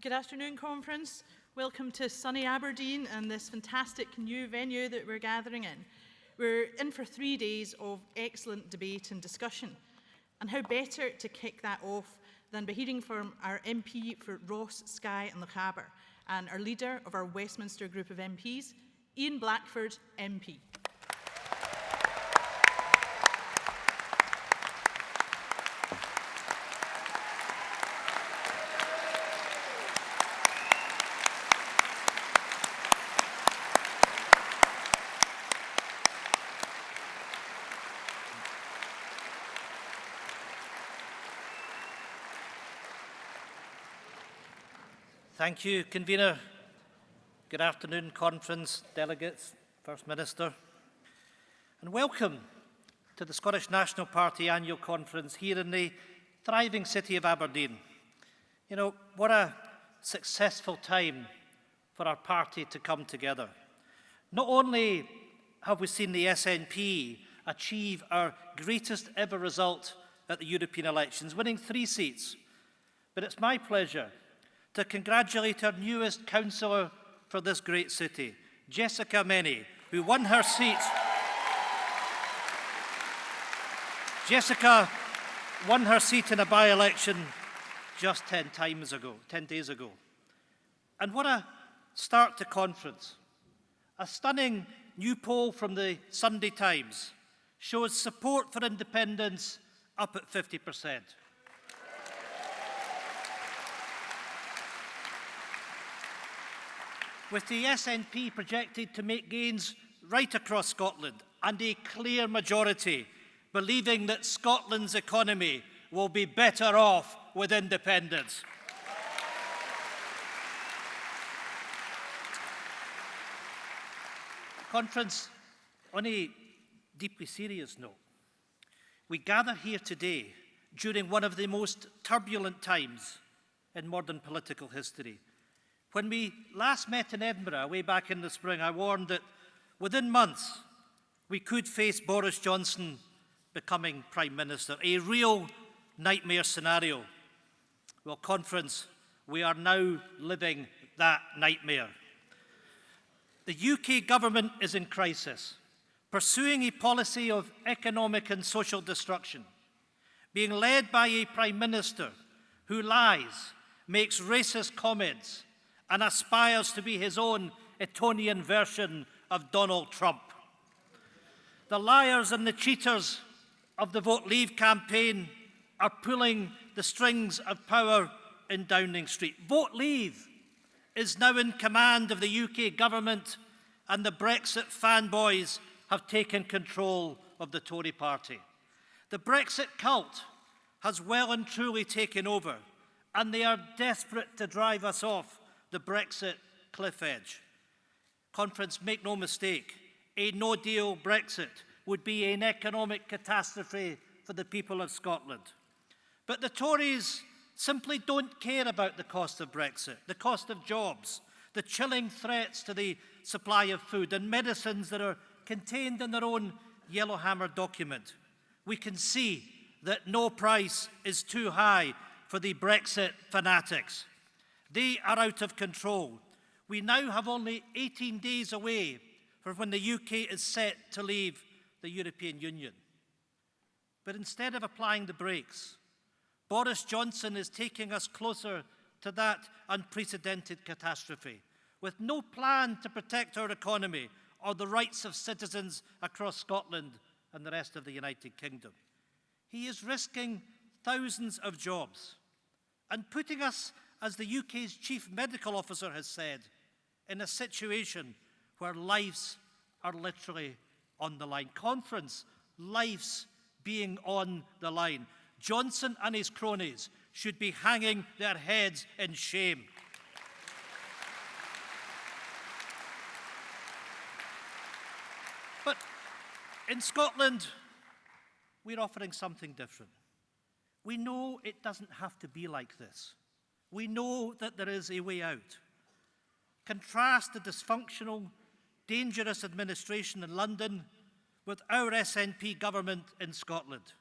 Good afternoon, conference. Welcome to sunny Aberdeen and this fantastic new venue that we're gathering in. We're in for 3 days of excellent debate and discussion. And how better to kick that off than by hearing from our MP for Ross, Skye and Lochaber and our leader of our Westminster group of MPs, Ian Blackford, MP. Thank you, Convener. Good afternoon, conference, delegates, First Minister. And welcome to the Scottish National Party Annual Conference here in the thriving city of Aberdeen. You know, what a successful time for our party to come together. Not only have we seen the SNP achieve our greatest ever result at the European elections, winning 3 seats, but it's my pleasure to congratulate our newest councillor for this great city, Jessica Meny, who won her seat. Jessica won her seat in a by-election just 10 days ago. And what a start to conference. A stunning new poll from the Sunday Times shows support for independence up at 50%. With the SNP projected to make gains right across Scotland and a clear majority believing that Scotland's economy will be better off with independence. Conference, on a deeply serious note, we gather here today during one of the most turbulent times in modern political history. When we last met in Edinburgh way back in the spring, I warned that within months we could face Boris Johnson becoming Prime Minister, a real nightmare scenario. Well, conference, we are now living that nightmare. The UK government is in crisis, pursuing a policy of economic and social destruction, being led by a Prime Minister who lies, makes racist comments, and aspires to be his own Etonian version of Donald Trump. The liars and the cheaters of the Vote Leave campaign are pulling the strings of power in Downing Street. Vote Leave is now in command of the UK government, and the Brexit fanboys have taken control of the Tory party. The Brexit cult has well and truly taken over, and they are desperate to drive us off the Brexit cliff edge. Conference, make no mistake, a no-deal Brexit would be an economic catastrophe for the people of Scotland. But the Tories simply don't care about the cost of Brexit, the cost of jobs, the chilling threats to the supply of food and medicines that are contained in their own Yellowhammer document. We can see that no price is too high for the Brexit fanatics. They are out of control. We now have only 18 days away from when the UK is set to leave the European Union. But instead of applying the brakes, Boris Johnson is taking us closer to that unprecedented catastrophe, with no plan to protect our economy or the rights of citizens across Scotland and the rest of the United Kingdom. He is risking thousands of jobs and putting us, as the UK's chief medical officer has said, in a situation where lives are literally on the line. Conference, lives being on the line. Johnson and his cronies should be hanging their heads in shame. But in Scotland, we're offering something different. We know it doesn't have to be like this. We know that there is a way out. Contrast the dysfunctional, dangerous administration in London with our SNP government in Scotland.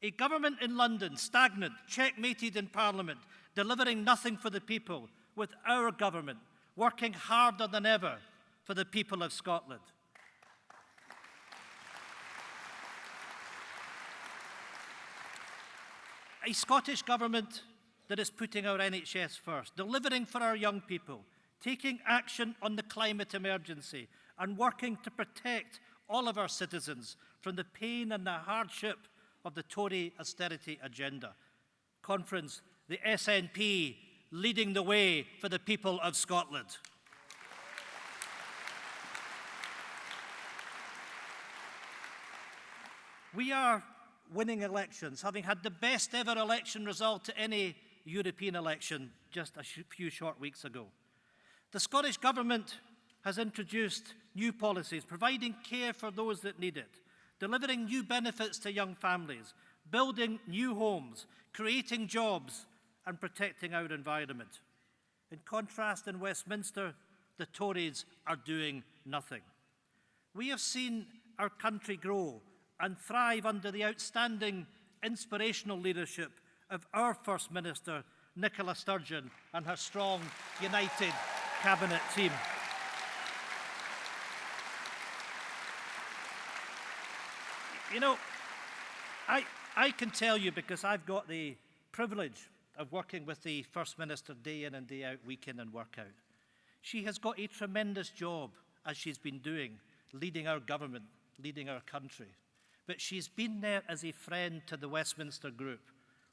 A government in London, stagnant, checkmated in Parliament, delivering nothing for the people, with our government working harder than ever for the people of Scotland. A Scottish government that is putting our NHS first, delivering for our young people, taking action on the climate emergency, and working to protect all of our citizens from the pain and the hardship of the Tory austerity agenda. Conference, the SNP leading the way for the people of Scotland. We are winning elections, having had the best ever election result to any European election just a few short weeks ago. The Scottish Government has introduced new policies, providing care for those that need it, delivering new benefits to young families, building new homes, creating jobs, and protecting our environment. In contrast, in Westminster, the Tories are doing nothing. We have seen our country grow and thrive under the outstanding, inspirational leadership of our First Minister, Nicola Sturgeon, and her strong, united cabinet team. You know, I can tell you, because I've got the privilege of working with the First Minister day in and day out, week in and work out. She has got a tremendous job, as she's been doing, leading our government, leading our country. But she's been there as a friend to the Westminster Group,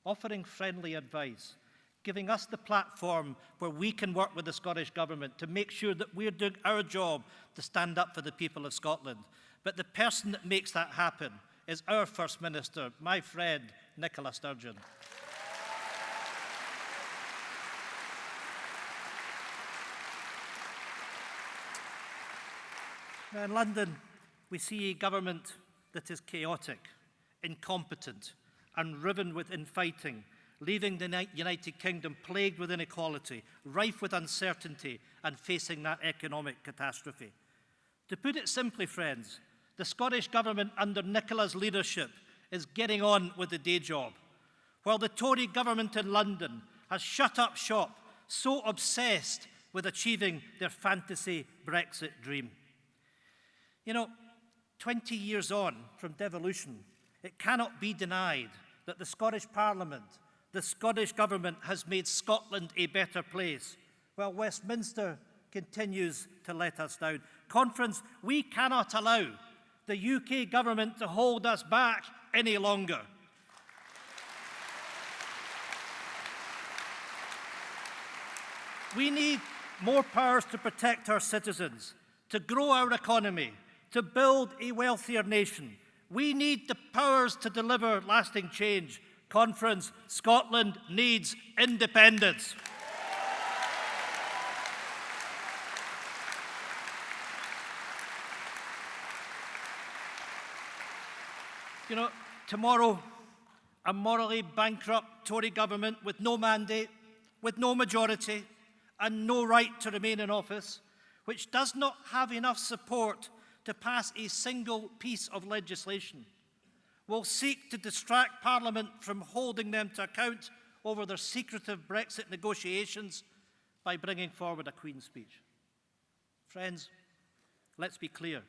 offering friendly advice, giving us the platform where we can work with the Scottish Government to make sure that we're doing our job to stand up for the people of Scotland. But the person that makes that happen is our First Minister, my friend, Nicola Sturgeon. Now, in London, we see a government that is chaotic, incompetent, and riven with infighting, leaving the United Kingdom plagued with inequality, rife with uncertainty, and facing that economic catastrophe. To put it simply, friends, the Scottish Government under Nicola's leadership is getting on with the day job, while the Tory government in London has shut up shop, so obsessed with achieving their fantasy Brexit dream. You know, 20 years on from devolution, it cannot be denied that the Scottish Parliament, the Scottish Government, has made Scotland a better place, while Westminster continues to let us down. Conference, we cannot allow the UK Government to hold us back any longer. We need more powers to protect our citizens, to grow our economy, to build a wealthier nation. We need the powers to deliver lasting change. Conference, Scotland needs independence. You know, tomorrow, a morally bankrupt Tory government with no mandate, with no majority, and no right to remain in office, which does not have enough support to pass a single piece of legislation, will seek to distract Parliament from holding them to account over their secretive Brexit negotiations by bringing forward a Queen's speech. Friends, let's be clear.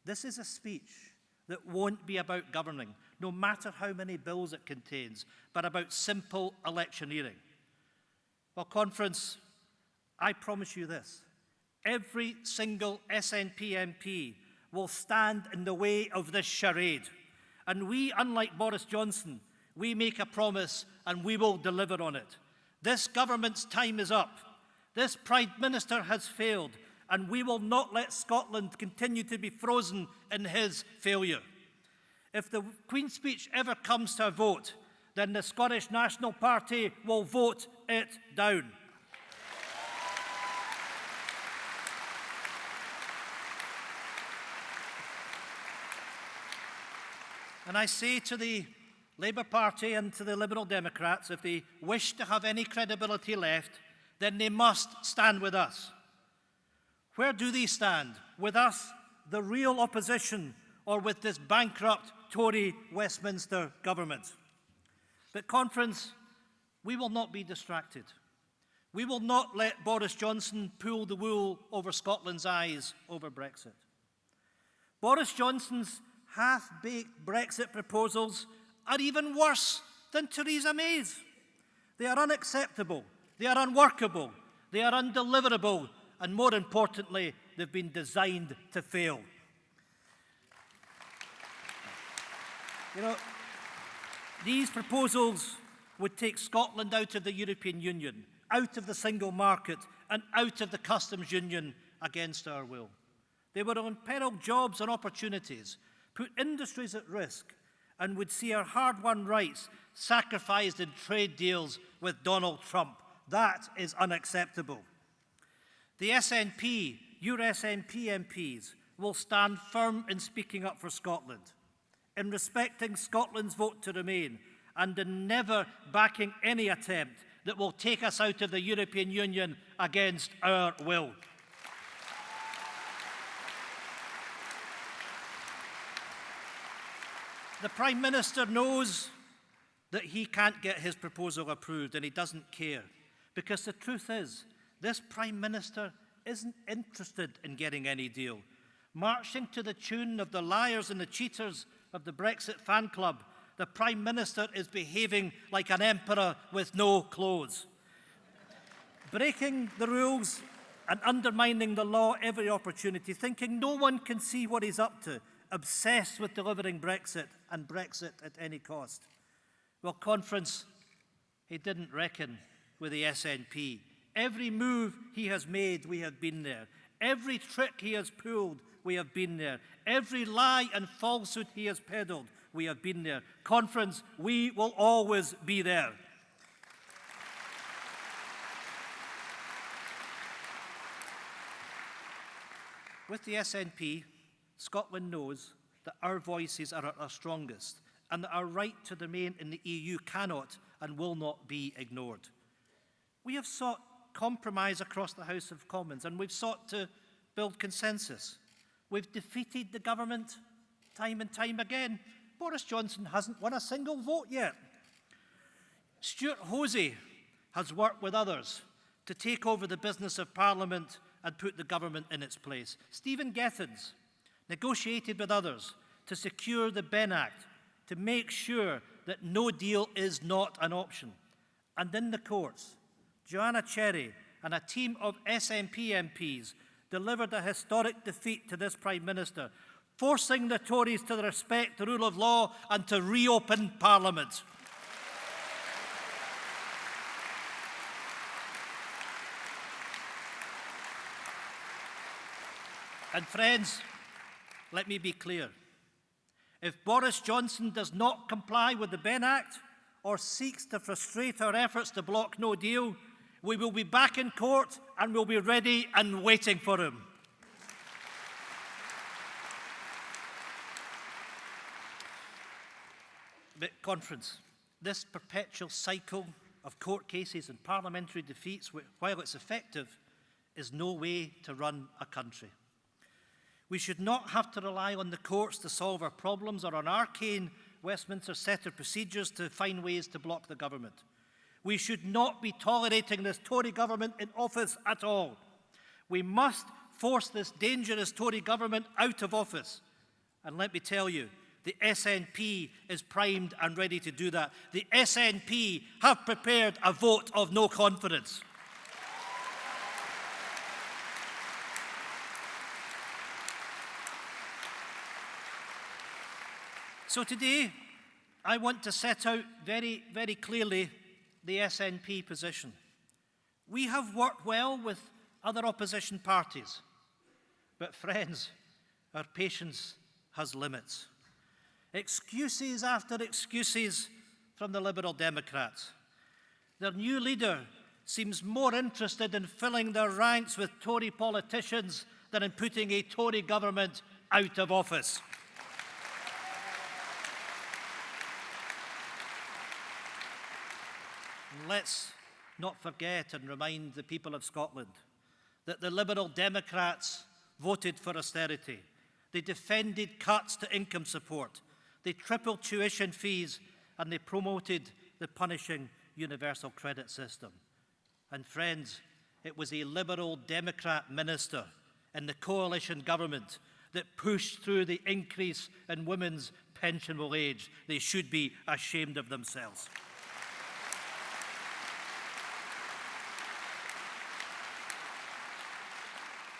This is a speech that won't be about governing, no matter how many bills it contains, but about simple electioneering. Well, Conference, I promise you this. Every single SNP MP will stand in the way of this charade. And we, unlike Boris Johnson, we make a promise and we will deliver on it. This government's time is up. This Prime Minister has failed, and we will not let Scotland continue to be frozen in his failure. If the Queen's speech ever comes to a vote, then the Scottish National Party will vote it down. And I say to the Labour Party and to the Liberal Democrats, if they wish to have any credibility left, then they must stand with us. Where do they stand? With us, the real opposition, or with this bankrupt Tory Westminster government? But, Conference, we will not be distracted. We will not let Boris Johnson pull the wool over Scotland's eyes over Brexit. Boris Johnson's half-baked Brexit proposals are even worse than Theresa May's. They are unacceptable, they are unworkable, they are undeliverable, and more importantly, they've been designed to fail. You know, these proposals would take Scotland out of the European Union, out of the single market, and out of the customs union against our will. They would imperil jobs and opportunities, put industries at risk, and would see our hard-won rights sacrificed in trade deals with Donald Trump. That is unacceptable. The SNP, your SNP MPs, will stand firm in speaking up for Scotland, in respecting Scotland's vote to remain, and in never backing any attempt that will take us out of the European Union against our will. The Prime Minister knows that he can't get his proposal approved, and he doesn't care. Because the truth is, this Prime Minister isn't interested in getting any deal. Marching to the tune of the liars and the cheaters of the Brexit fan club, the Prime Minister is behaving like an emperor with no clothes. Breaking the rules and undermining the law every opportunity, thinking no one can see what he's up to, obsessed with delivering Brexit and Brexit at any cost. Well, Conference, he didn't reckon with the SNP. Every move he has made, we have been there. Every trick he has pulled, we have been there. Every lie and falsehood he has peddled, we have been there. Conference, we will always be there. With the SNP, Scotland knows that our voices are at our strongest and that our right to remain in the EU cannot and will not be ignored. We have sought compromise across the House of Commons, and we've sought to build consensus. We've defeated the government time and time again. Boris Johnson hasn't won a single vote yet. Stuart Hosey has worked with others to take over the business of Parliament and put the government in its place. Stephen Gethins negotiated with others to secure the Ben Act, to make sure that no deal is not an option. And in the courts, Joanna Cherry and a team of SNP MPs delivered a historic defeat to this Prime Minister, forcing the Tories to respect the rule of law and to reopen Parliament. And friends, let me be clear. If Boris Johnson does not comply with the Ben Act or seeks to frustrate our efforts to block no deal, we will be back in court and we'll be ready and waiting for him. But, Conference, this perpetual cycle of court cases and parliamentary defeats, while it's effective, is no way to run a country. We should not have to rely on the courts to solve our problems or on arcane Westminster set of procedures to find ways to block the government. We should not be tolerating this Tory government in office at all. We must force this dangerous Tory government out of office. And let me tell you, the SNP is primed and ready to do that. The SNP have prepared a vote of no confidence. So today, I want to set out very, very clearly the SNP position. We have worked well with other opposition parties, but friends, our patience has limits. Excuses after excuses from the Liberal Democrats. Their new leader seems more interested in filling their ranks with Tory politicians than in putting a Tory government out of office. And let's not forget and remind the people of Scotland that the Liberal Democrats voted for austerity. They defended cuts to income support. They tripled tuition fees and they promoted the punishing universal credit system. And friends, it was a Liberal Democrat minister in the coalition government that pushed through the increase in women's pensionable age. They should be ashamed of themselves.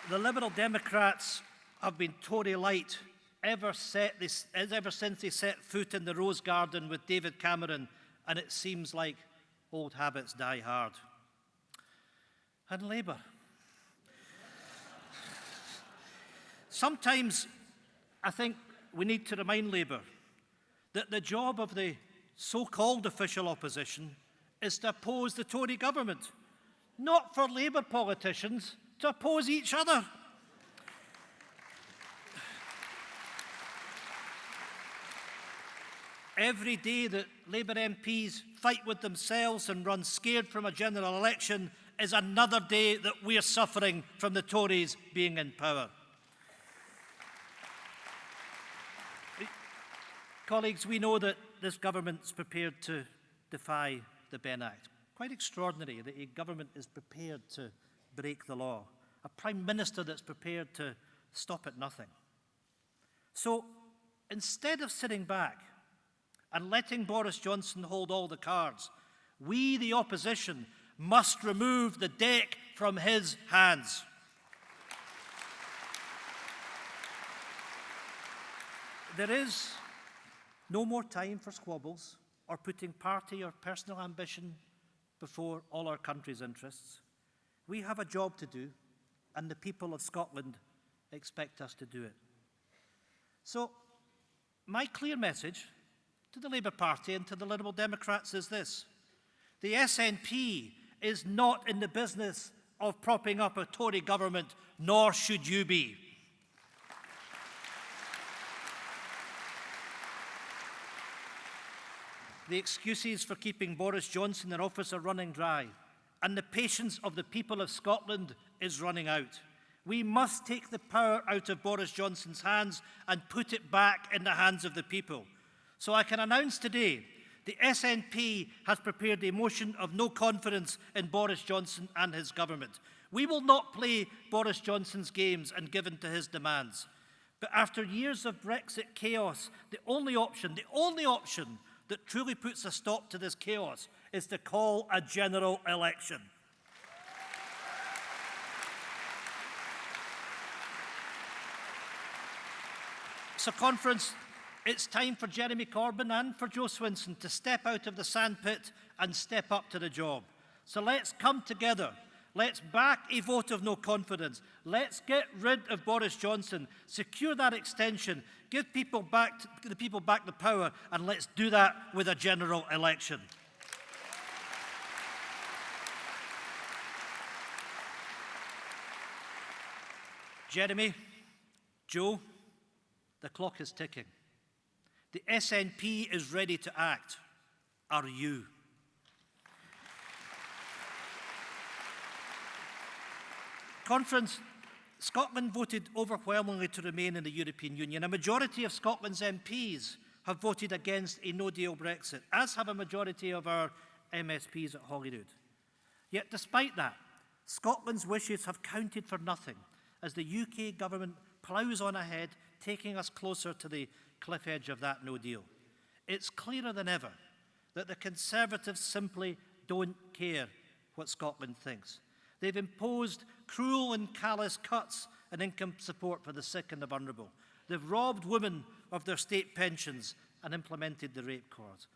The Liberal Democrats have been Tory light ever since they set foot in the Rose Garden with David Cameron, and it seems like old habits die hard. And Labour. Sometimes I think we need to remind Labour that the job of the so-called official opposition is to oppose the Tory government, not for Labour politicians to oppose each other. Every day that Labour MPs fight with themselves and run scared from a general election is another day that we're suffering from the Tories being in power. Colleagues, we know that this government's prepared to defy the Benn Act. Quite extraordinary that a government is prepared to break the law. A Prime Minister that's prepared to stop at nothing. So instead of sitting back and letting Boris Johnson hold all the cards, we, the opposition, must remove the deck from his hands. There is no more time for squabbles or putting party or personal ambition before all our country's interests. We have a job to do, and the people of Scotland expect us to do it. So, my clear message to the Labour Party and to the Liberal Democrats is this: the SNP is not in the business of propping up a Tory government, nor should you be. The excuses for keeping Boris Johnson in office are running dry, and the patience of the people of Scotland is running out. We must take the power out of Boris Johnson's hands and put it back in the hands of the people. So I can announce today the SNP has prepared a motion of no confidence in Boris Johnson and his government. We will not play Boris Johnson's games and give in to his demands. But after years of Brexit chaos, the only option that truly puts a stop to this chaos is to call a general election. So, Conference, it's time for Jeremy Corbyn and for Jo Swinson to step out of the sandpit and step up to the job. So let's come together. Let's back a vote of no confidence. Let's get rid of Boris Johnson, secure that extension, give the people back the power, and let's do that with a general election. Jeremy, Jo, the clock is ticking. The SNP is ready to act. Are you? Conference, Scotland voted overwhelmingly to remain in the European Union. A majority of Scotland's MPs have voted against a no-deal Brexit, as have a majority of our MSPs at Holyrood. Yet despite that, Scotland's wishes have counted for nothing as the UK government ploughs on ahead, taking us closer to the cliff edge of that no deal. It's clearer than ever that the Conservatives simply don't care what Scotland thinks. They've imposed cruel and callous cuts in income support for the sick and the vulnerable. They've robbed women of their state pensions and implemented the rape clause.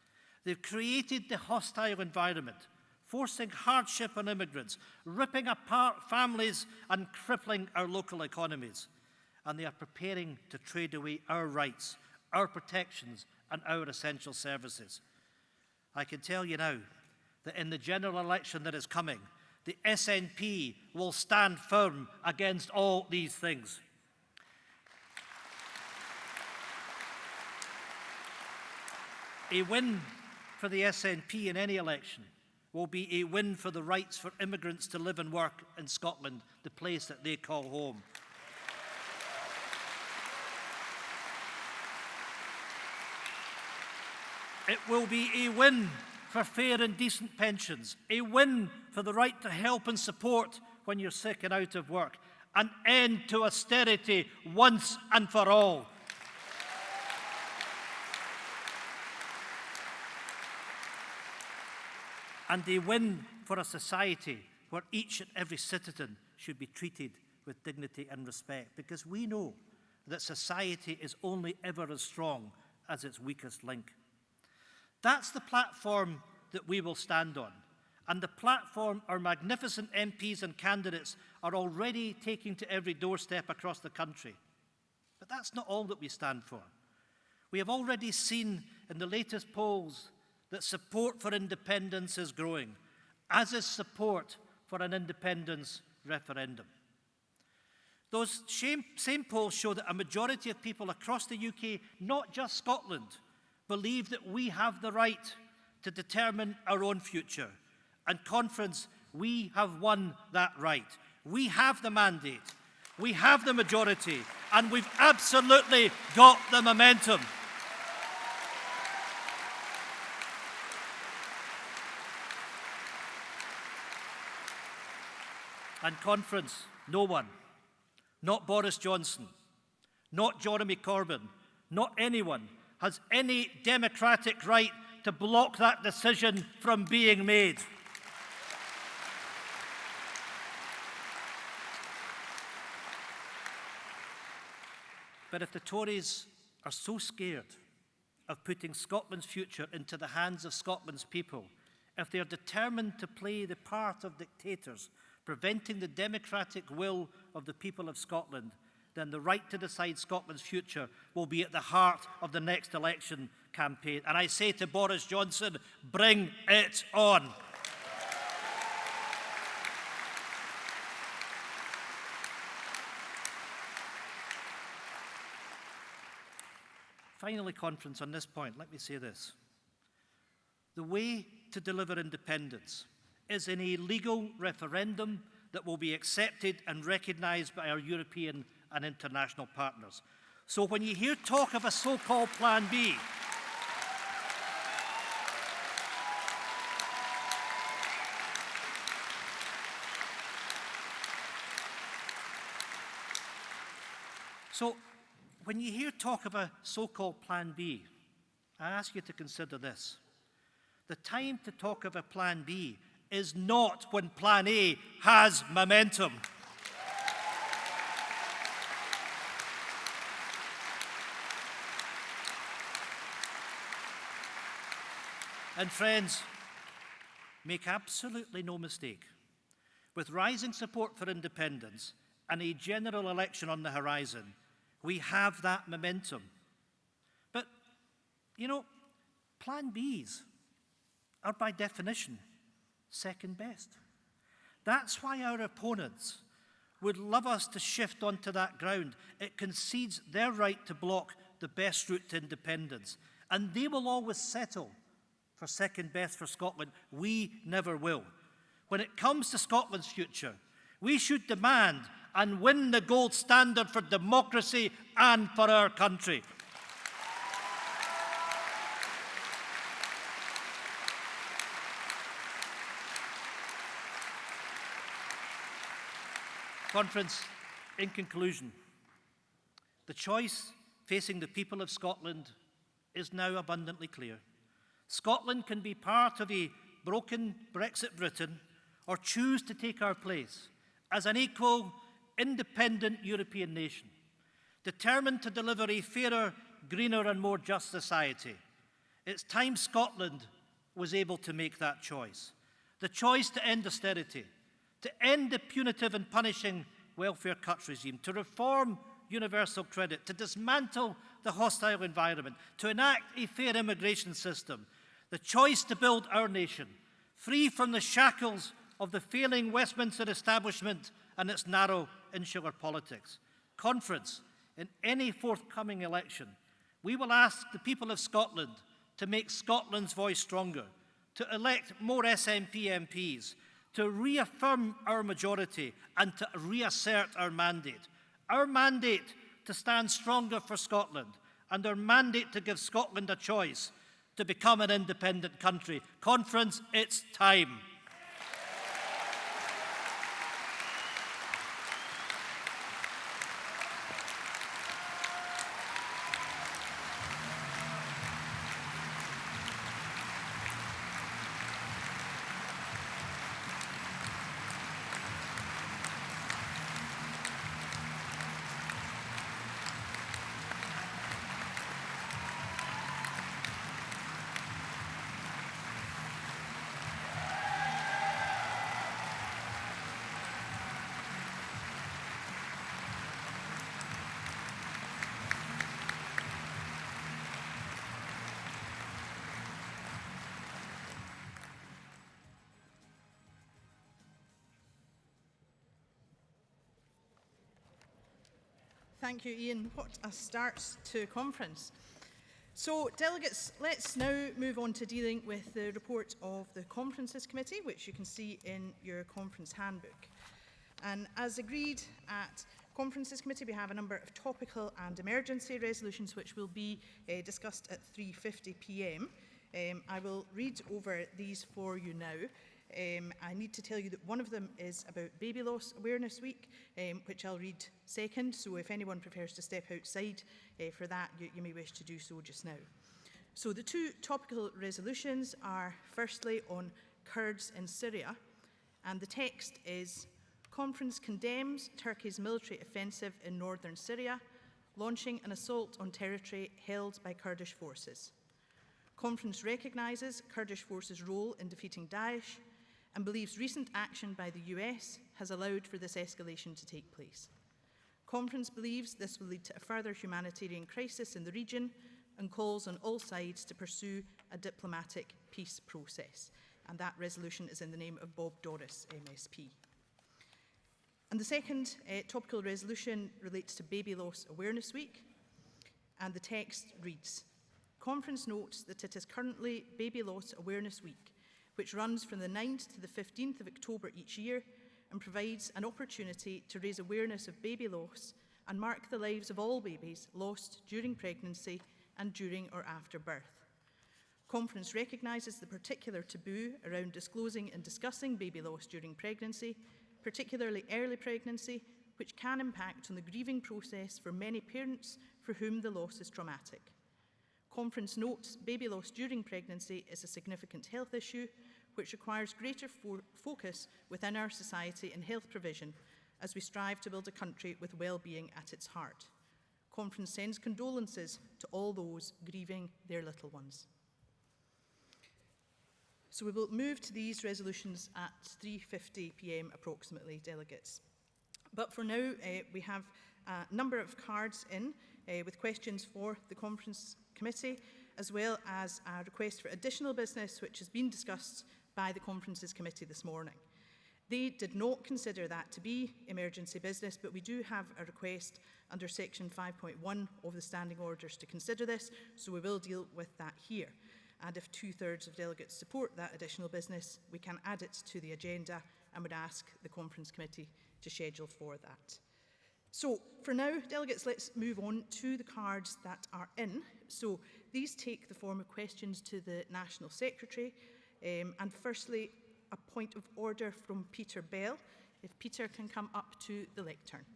They've created the hostile environment, forcing hardship on immigrants, ripping apart families and crippling our local economies. And they are preparing to trade away our rights, our protections, and our essential services. I can tell you now that in the general election that is coming, the SNP will stand firm against all these things. A win for the SNP in any election will be a win for the rights for immigrants to live and work in Scotland, the place that they call home. It will be a win for fair and decent pensions, a win for the right to help and support when you're sick and out of work, an end to austerity once and for all. And a win for a society where each and every citizen should be treated with dignity and respect, because we know that society is only ever as strong as its weakest link. That's the platform that we will stand on, and the platform our magnificent MPs and candidates are already taking to every doorstep across the country. But that's not all that we stand for. We have already seen in the latest polls that support for independence is growing, as is support for an independence referendum. Those same polls show that a majority of people across the UK, not just Scotland, believe that we have the right to determine our own future. And Conference, we have won that right. We have the mandate, we have the majority, and we've absolutely got the momentum. And Conference, no one, not Boris Johnson, not Jeremy Corbyn, not anyone, has any democratic right to block that decision from being made. But if the Tories are so scared of putting Scotland's future into the hands of Scotland's people, if they are determined to play the part of dictators, preventing the democratic will of the people of Scotland, then the right to decide Scotland's future will be at the heart of the next election campaign. And I say to Boris Johnson, bring it on. Finally, Conference, on this point, let me say this. The way to deliver independence is in a legal referendum that will be accepted and recognised by our European and international partners. So when you hear talk of a so-called Plan B, when you hear talk of a so-called Plan B, I ask you to consider this. The time to talk of a Plan B is not when Plan A has momentum. And friends, make absolutely no mistake. With rising support for independence and a general election on the horizon, we have that momentum. But, you know, Plan Bs are by definition second best. That's why our opponents would love us to shift onto that ground. It concedes their right to block the best route to independence, and they will always settle for second best for Scotland. We never will. When it comes to Scotland's future, we should demand and win the gold standard for democracy and for our country. Conference, in conclusion, the choice facing the people of Scotland is now abundantly clear. Scotland can be part of a broken Brexit Britain or choose to take our place as an equal, independent European nation, determined to deliver a fairer, greener and more just society. It's time Scotland was able to make that choice. The choice to end austerity, to end the punitive and punishing welfare cuts regime, to reform universal credit, to dismantle the hostile environment, to enact a fair immigration system, the choice to build our nation, free from the shackles of the failing Westminster establishment and its narrow insular politics. Conference, in any forthcoming election, we will ask the people of Scotland to make Scotland's voice stronger, to elect more SNP MPs, to reaffirm our majority and to reassert our mandate. Our mandate to stand stronger for Scotland and our mandate to give Scotland a choice, to become an independent country. Conference, it's time. Thank you, Ian. What a start to conference. So, delegates, let's now move on to dealing with the report of the Conferences Committee, which you can see in your conference handbook. And as agreed at Conferences Committee, we have a number of topical and emergency resolutions which will be discussed at 3:50 p.m. I will read over these for you now. I need to tell you that one of them is about Baby Loss Awareness Week, which I'll read second, so if anyone prefers to step outside for that, you may wish to do so just now. So the two topical resolutions are firstly on Kurds in Syria, and the text is: Conference condemns Turkey's military offensive in northern Syria, launching an assault on territory held by Kurdish forces. Conference recognises Kurdish forces' role in defeating Daesh and believes recent action by the US has allowed for this escalation to take place. Conference believes this will lead to a further humanitarian crisis in the region and calls on all sides to pursue a diplomatic peace process. And that resolution is in the name of Bob Doris, MSP. And the second topical resolution relates to Baby Loss Awareness Week, and the text reads: Conference notes that it is currently Baby Loss Awareness Week, which runs from the 9th to the 15th of October each year and provides an opportunity to raise awareness of baby loss and mark the lives of all babies lost during pregnancy and during or after birth. Conference recognises the particular taboo around disclosing and discussing baby loss during pregnancy, particularly early pregnancy, which can impact on the grieving process for many parents for whom the loss is traumatic. Conference notes baby loss during pregnancy is a significant health issue which requires greater focus within our society and health provision as we strive to build a country with well-being at its heart. Conference sends condolences to all those grieving their little ones. So we will move to these resolutions at 3:50 p.m. approximately, delegates. But for now, we have a number of cards in with questions for the Conference Committee, as well as a request for additional business which has been discussed by the Conferences Committee this morning. They did not consider that to be emergency business, but we do have a request under section 5.1 of the standing orders to consider this, so we will deal with that here. And if 2/3 of delegates support that additional business, we can add it to the agenda and would ask the Conference Committee to schedule for that. So for now, delegates, let's move on to the cards that are in. So these take the form of questions to the National Secretary. And firstly, a point of order from Peter Bell. If Peter can come up to the lectern.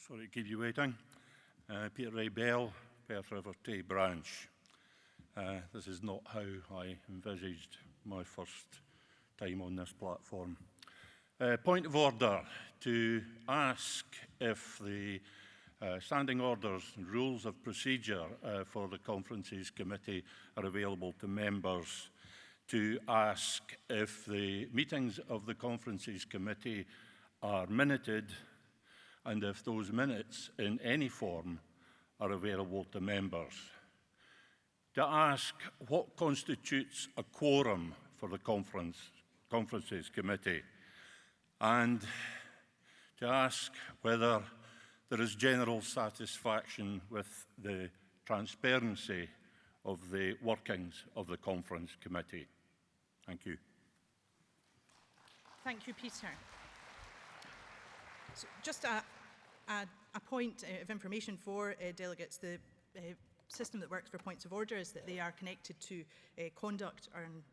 Sorry to keep you waiting. Peter Ray Bell, Perth River Tay Branch. This is not how I envisaged my first time on this platform. Point of order to ask if the standing orders and rules of procedure for the Conferences Committee are available to members, to ask if the meetings of the Conferences Committee are minuted, and if those minutes in any form are available to members. to ask what constitutes a quorum for the Conferences Committee, and to ask whether there is general satisfaction with the transparency of the workings of the Conference Committee. Thank you. Thank you, Peter. So just a point of information for delegates. The system that works for points of order is that they are connected to conduct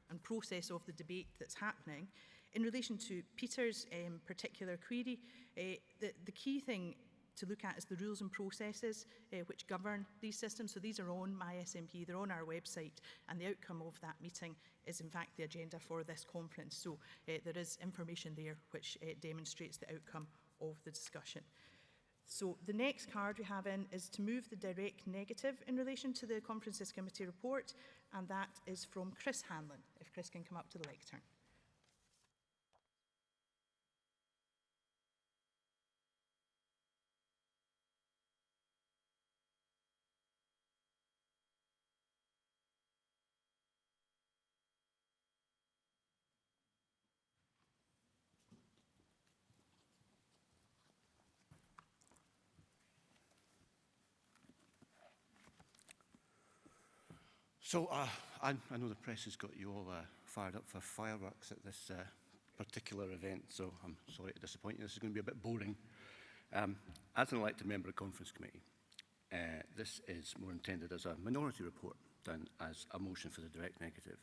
and process of the debate that's happening. In relation to Peter's particular query, the key thing to look at is the rules and processes which govern these systems. So these are on my SNP, they're on our website, and the outcome of that meeting is in fact the agenda for this conference. So there is information there which demonstrates the outcome of the discussion. So the next card we have in is to move the direct negative in relation to the Conferences Committee report, and that is from Chris Hanlon. If Chris can come up to the lectern. So I know the press has got you all fired up for fireworks at this particular event, so I'm sorry to disappoint you. This is going to be a bit boring. As an elected member of the Conference Committee, this is more intended as a minority report than as a motion for the direct negative.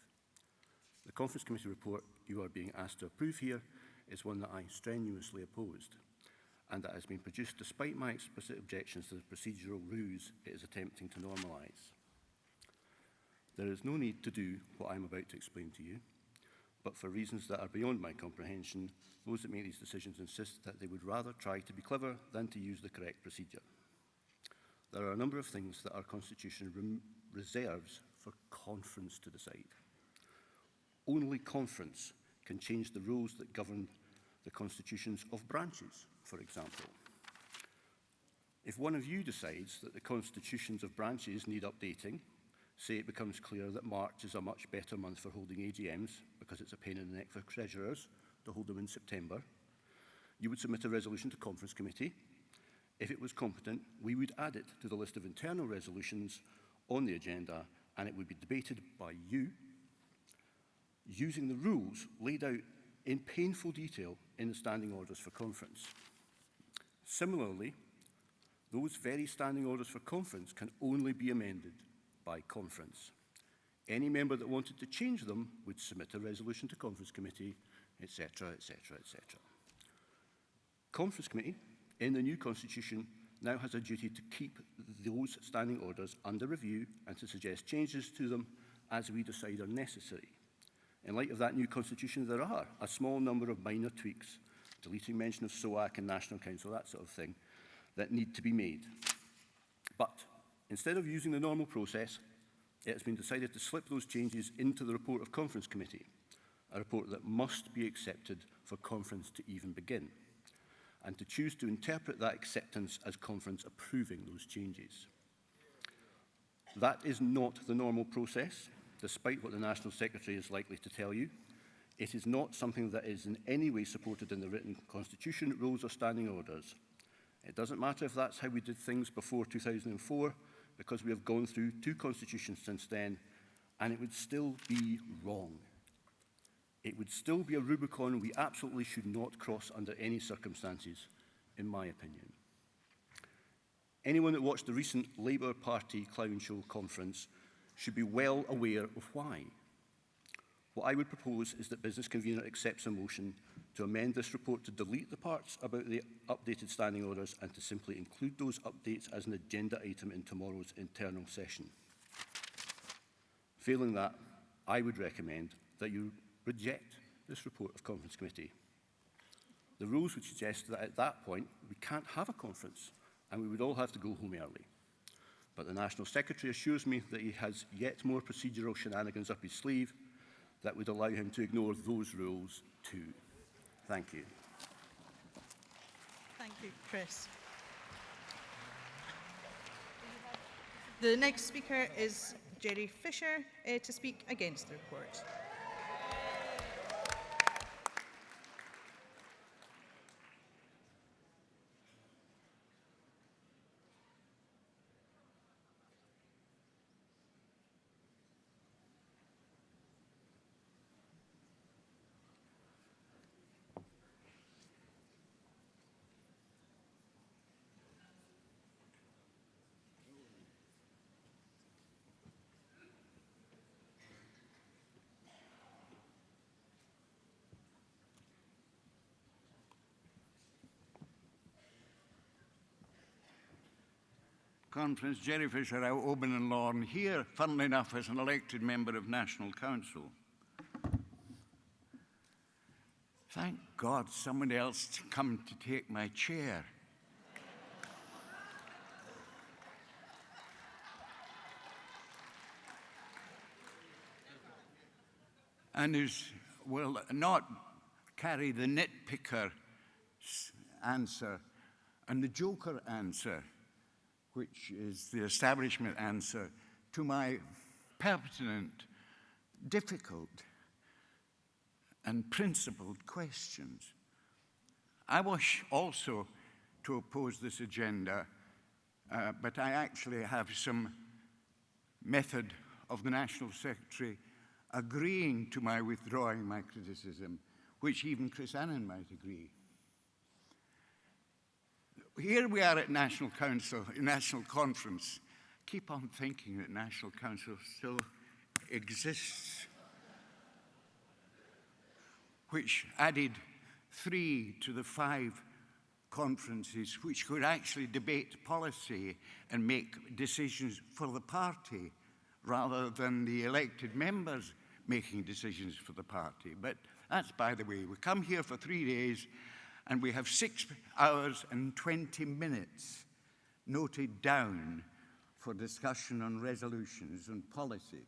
The Conference Committee report you are being asked to approve here is one that I strenuously opposed, and that has been produced despite my explicit objections to the procedural ruse it is attempting to normalise. There is no need to do what I am about to explain to you, but for reasons that are beyond my comprehension, those that make these decisions insist that they would rather try to be clever than to use the correct procedure. There are a number of things that our Constitution reserves for conference to decide. Only conference can change the rules that govern the constitutions of branches, for example. If one of you decides that the constitutions of branches need updating, say it becomes clear that March is a much better month for holding AGMs because it's a pain in the neck for treasurers to hold them in September, you would submit a resolution to Conference Committee. If it was competent, we would add it to the list of internal resolutions on the agenda, and it would be debated by you using the rules laid out in painful detail in the standing orders for conference. Similarly, those very standing orders for conference can only be amended by conference. Any member that wanted to change them would submit a resolution to Conference Committee, etc., etc., etc. Conference Committee, in the new Constitution, now has a duty to keep those standing orders under review and to suggest changes to them as we decide are necessary. In light of that new Constitution, there are a small number of minor tweaks, deleting mention of SOAC and National Council, that sort of thing, that need to be made. But instead of using the normal process, it has been decided to slip those changes into the report of Conference Committee, a report that must be accepted for conference to even begin, and to choose to interpret that acceptance as conference approving those changes. That is not the normal process, despite what the National Secretary is likely to tell you. It is not something that is in any way supported in the written Constitution, rules or standing orders. It doesn't matter if that's how we did things before 2004, because we have gone through 2 constitutions since then, and it would still be wrong. It would still be a Rubicon we absolutely should not cross under any circumstances, in my opinion. Anyone that watched the recent Labour Party clown show conference should be well aware of why. What I would propose is that Business Convener accepts a motion to amend this report to delete the parts about the updated standing orders and to simply include those updates as an agenda item in tomorrow's internal session. Failing that, I would recommend that you reject this report of Conference Committee. The rules would suggest that at that point we can't have a conference and we would all have to go home early. But the National Secretary assures me that he has yet more procedural shenanigans up his sleeve that would allow him to ignore those rules too. Thank you. Thank you, Chris. The next speaker is Jerry Fisher to speak against the report. Conference, Jerry Fisher out Oban and Lorne, here, funnily enough, as an elected member of National Council. Thank God somebody else come to take my chair. And will not carry the nitpicker answer and the joker answer, which is the establishment answer to my pertinent, difficult, and principled questions. I wish also to oppose this agenda, but I actually have some method of the National Secretary agreeing to my withdrawing my criticism, which even Chris Annan might agree. Here we are at National Conference. Keep on thinking that National Council still exists, which added 3 to the 5 conferences which could actually debate policy and make decisions for the party rather than the elected members making decisions for the party. But that's by the way. We come here for 3 days and we have 6 hours and 20 minutes noted down for discussion on resolutions and policy,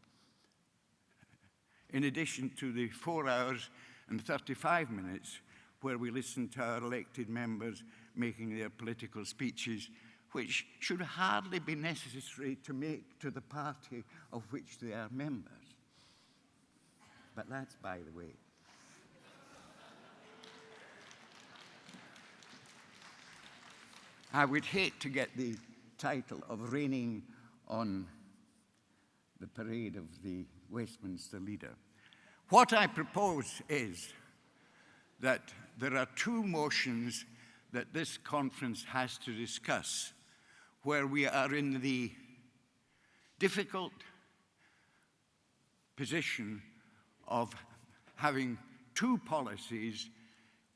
in addition to the 4 hours and 35 minutes where we listen to our elected members making their political speeches, which should hardly be necessary to make to the party of which they are members. But that's by the way. I would hate to get the title of reigning on the parade of the Westminster leader. What I propose is that there are 2 motions that this conference has to discuss, where we are in the difficult position of having 2 policies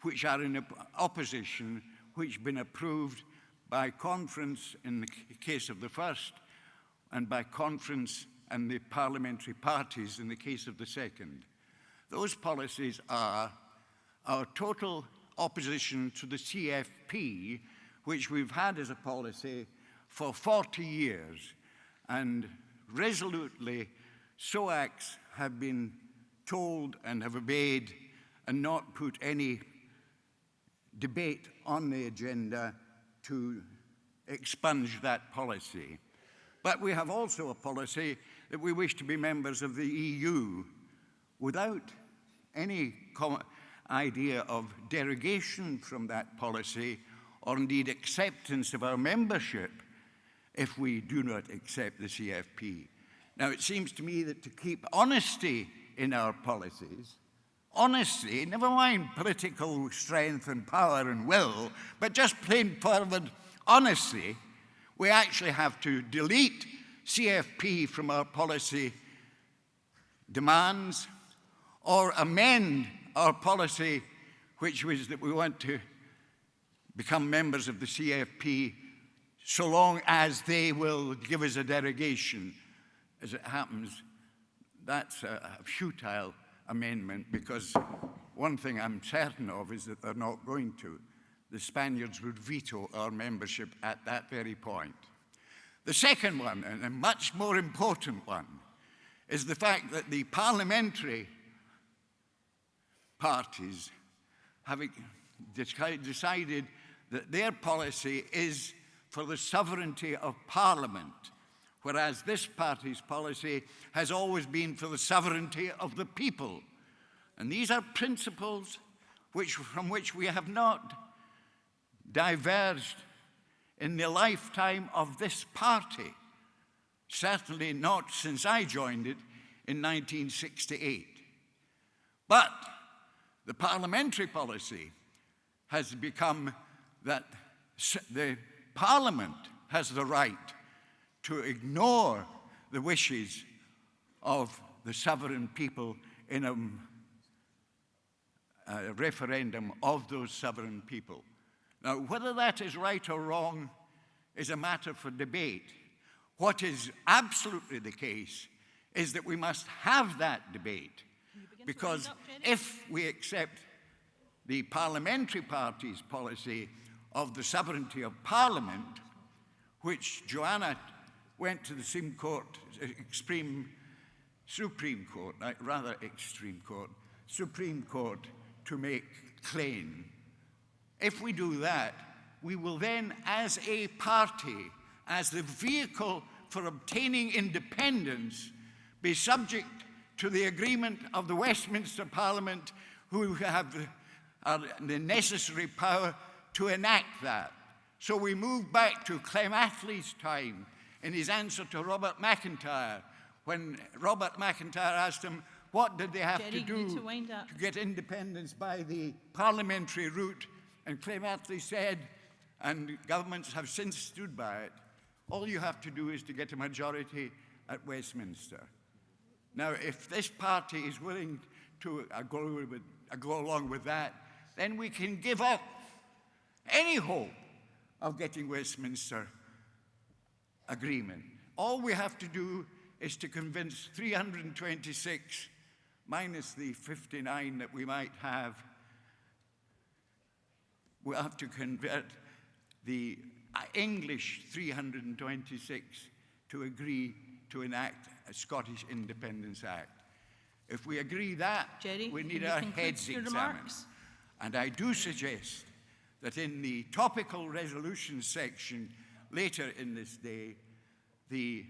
which are in opposition, which have been approved by conference in the case of the first, and by conference and the parliamentary parties in the case of the second. Those policies are our total opposition to the CFP, which we've had as a policy for 40 years, and resolutely SOACs have been told and have obeyed and not put any debate on the agenda to expunge that policy. But we have also a policy that we wish to be members of the EU without any idea of derogation from that policy or indeed acceptance of our membership if we do not accept the CFP. Now, it seems to me that to keep honesty in our policies, honesty, never mind political strength and power and will, but just plain forward honesty, we actually have to delete CFP from our policy demands or amend our policy, which was that we want to become members of the CFP so long as they will give us a derogation. As it happens, that's a futile amendment, because one thing I'm certain of is that they're not going to. The Spaniards would veto our membership at that very point. The second one, and a much more important one, is the fact that the parliamentary parties have decided that their policy is for the sovereignty of Parliament, whereas this party's policy has always been for the sovereignty of the people. And these are principles from which we have not diverged in the lifetime of this party, certainly not since I joined it in 1968. But the parliamentary policy has become that the Parliament has the right to ignore the wishes of the sovereign people in a referendum of those sovereign people. Now, whether that is right or wrong is a matter for debate. What is absolutely the case is that we must have that debate, because if we accept the parliamentary party's policy of the sovereignty of Parliament, which Joanna went to the Supreme Court to make claim. If we do that, we will then, as a party, as the vehicle for obtaining independence, be subject to the agreement of the Westminster Parliament, who have the necessary power to enact that. So we move back to Clem Attlee's time in his answer to Robert McIntyre, when Robert McIntyre asked him, what did they have to do to get independence by the parliamentary route? And Clem Attlee said, and governments have since stood by it, all you have to do is to get a majority at Westminster. Now, if this party is willing to go along with that, then we can give up any hope of getting Westminster agreement. All we have to do is to convince 326, minus the 59 that we might have. We have to convert the English 326 to agree to enact a Scottish Independence Act. If we agree that, Jerry, we need our heads examined. And I do suggest that in the topical resolution section later in this day, the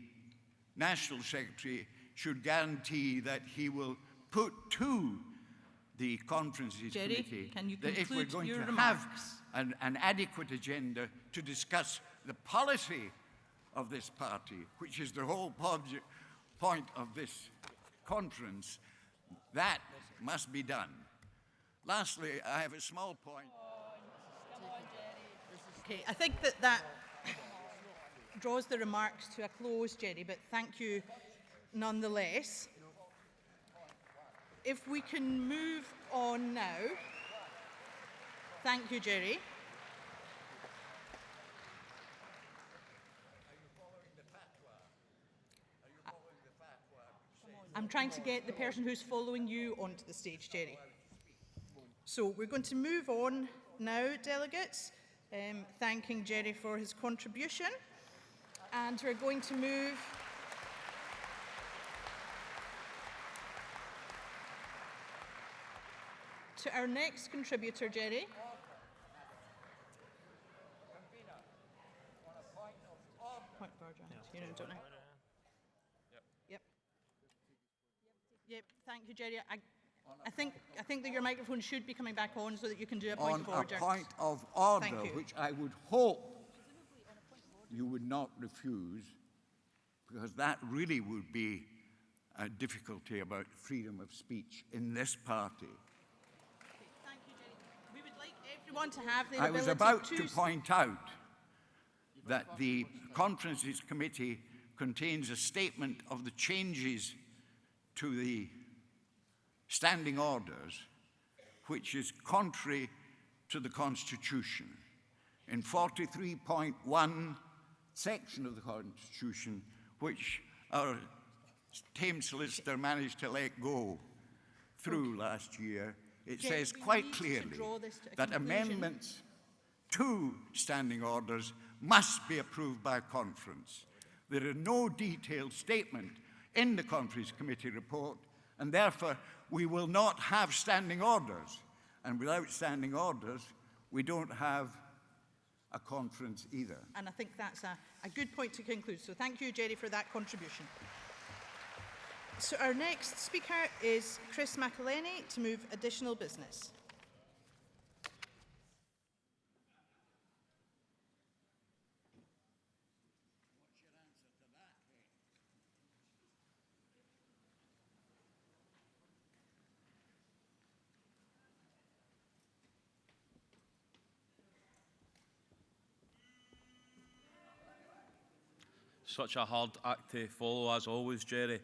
National Secretary should guarantee that he will put to the conferences committee that if we're going to have an adequate agenda to discuss the policy of this party, which is the whole point of this conference, that must be done. Lastly, I have a small point. Okay, I think that draws the remarks to a close, Jerry, but thank you nonetheless. If we can move on now. Thank you, Jerry. I'm trying to get the person who's following you onto the stage, Jerry. So we're going to move on now, delegates, thanking Jerry for his contribution. And we're going to move to our next contributor, Jerry. Point of order. You know, don't I? Yep. Thank you, Jerry. I think that your microphone should be coming back on so that you can do a point of order. On a point of order, which I would hope you would not refuse, because that really would be a difficulty about freedom of speech in this party. Okay, thank you, Jerry. We would like everyone to have the ability I was about to point out that the Conferences Committee contains a statement of the changes to the standing orders, which is contrary to the Constitution. In 43.1 section of the Constitution, which our tame solicitor managed to let go through last year, it says quite clearly that amendments to standing orders must be approved by conference. There is no detailed statement in the Conference Committee report, and therefore we will not have standing orders. And without standing orders, we don't have a conference either. And I think that's a good point to conclude. So thank you, Jerry, for that contribution. So our next speaker is Chris McElhenney to move additional business. Such a hard act to follow, as always, Jerry.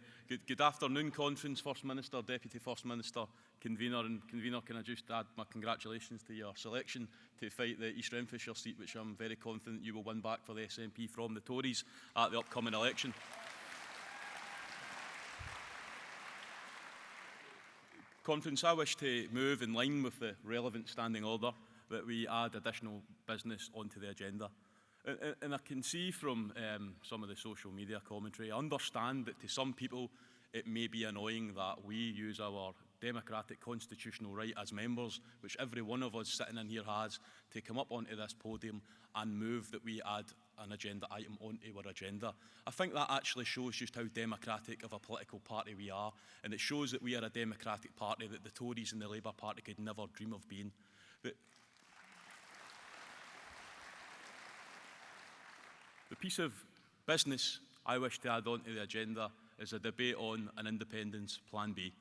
Good afternoon, Conference First Minister, Deputy First Minister, Convener. And Convener, can I just add my congratulations to your selection to fight the East Renfrewshire seat, which I'm very confident you will win back for the SNP from the Tories at the upcoming election. Conference, I wish to move in line with the relevant standing order that we add additional business onto the agenda. And I can see from some of the social media commentary, I understand that to some people it may be annoying that we use our democratic constitutional right as members, which every one of us sitting in here has, to come up onto this podium and move that we add an agenda item onto our agenda. I think that actually shows just how democratic of a political party we are, and it shows that we are a democratic party that the Tories and the Labour Party could never dream of being. But the piece of business I wish to add on to the agenda is a debate on an independence plan B.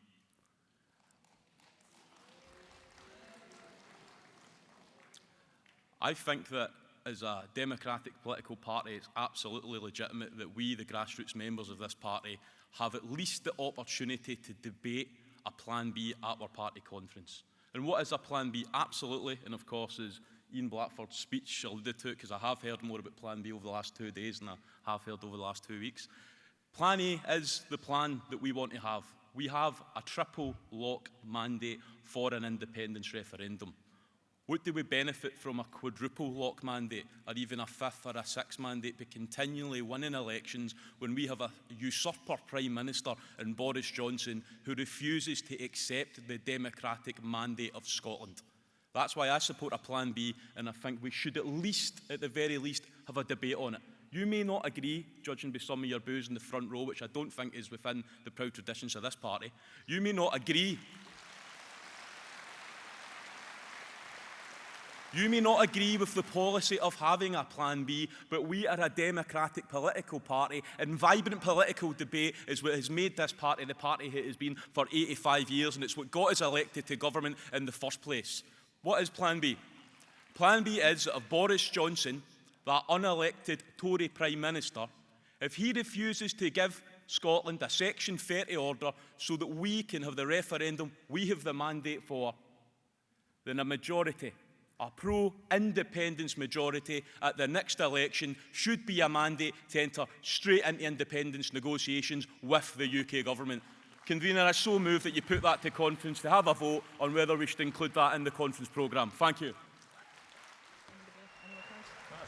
I think that as a democratic political party, it's absolutely legitimate that we, the grassroots members of this party, have at least the opportunity to debate a plan B at our party conference. And what is a plan B? Absolutely, and of course, as Ian Blackford's speech alluded to it, because I have heard more about Plan B over the last 2 days than I have heard over the last 2 weeks. Plan A is the plan that we want to have. We have a triple lock mandate for an independence referendum. What do we benefit from a quadruple lock mandate, or even a fifth or a sixth mandate, by continually winning elections when we have a usurper Prime Minister in Boris Johnson who refuses to accept the democratic mandate of Scotland? That's why I support a plan B, and I think we should at the very least, have a debate on it. You may not agree, judging by some of your boos in the front row, which I don't think is within the proud traditions of this party. You may not agree. You may not agree with the policy of having a plan B, but we are a democratic political party, and vibrant political debate is what has made this party the party it has been for 85 years, and it's what got us elected to government in the first place. What is Plan B? Plan B is that if Boris Johnson, that unelected Tory Prime Minister, if he refuses to give Scotland a Section 30 order so that we can have the referendum we have the mandate for, then a majority, a pro-independence majority at the next election should be a mandate to enter straight into independence negotiations with the UK government. Convener, I so move that you put that to conference to have a vote on whether we should include that in the conference programme. Thank you.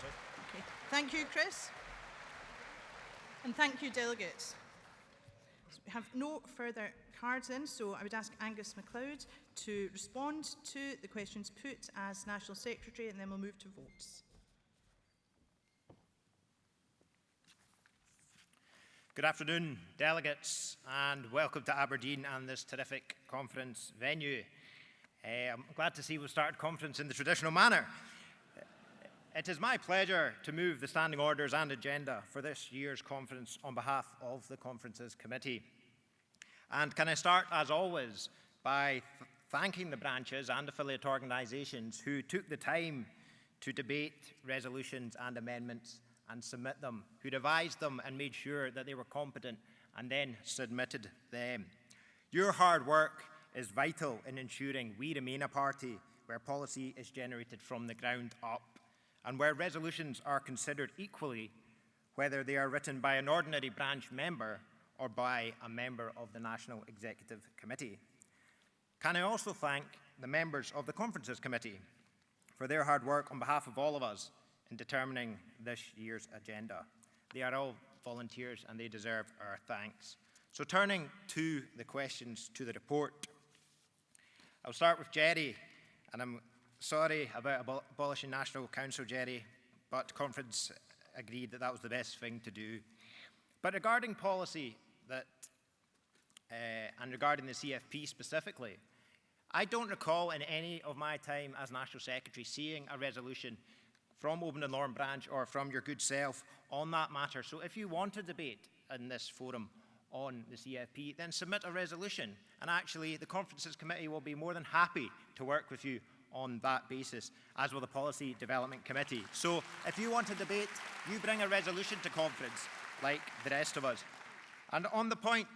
Okay. Thank you, Chris. And thank you, delegates. So we have no further cards in, so I would ask Angus MacLeod to respond to the questions put as National Secretary, and then we'll move to votes. Good afternoon, delegates, and welcome to Aberdeen and this terrific conference venue. I'm glad to see we've started conference in the traditional manner. It is my pleasure to move the standing orders and agenda for this year's conference on behalf of the Conferences Committee. And can I start, as always, by thanking the branches and affiliate organisations who took the time to debate resolutions and amendments and submit them, who devised them and made sure that they were competent and then submitted them. Your hard work is vital in ensuring we remain a party where policy is generated from the ground up and where resolutions are considered equally, whether they are written by an ordinary branch member or by a member of the National Executive Committee. Can I also thank the members of the Conferences Committee for their hard work on behalf of all of us in determining this year's agenda. They are all volunteers and they deserve our thanks. So turning to the questions to the report, I'll start with Jerry, and I'm sorry about abolishing National Council, Jerry. but conference agreed that that was the best thing to do. But regarding policy and regarding the CFP specifically, I don't recall in any of my time as National Secretary seeing a resolution from Oban and Lorne Branch or from your good self on that matter. So if you want a debate in this forum on the CFP, then submit a resolution. And actually, the Conferences Committee will be more than happy to work with you on that basis, as will the Policy Development Committee. So if you want a debate, you bring a resolution to conference, like the rest of us. And on the point,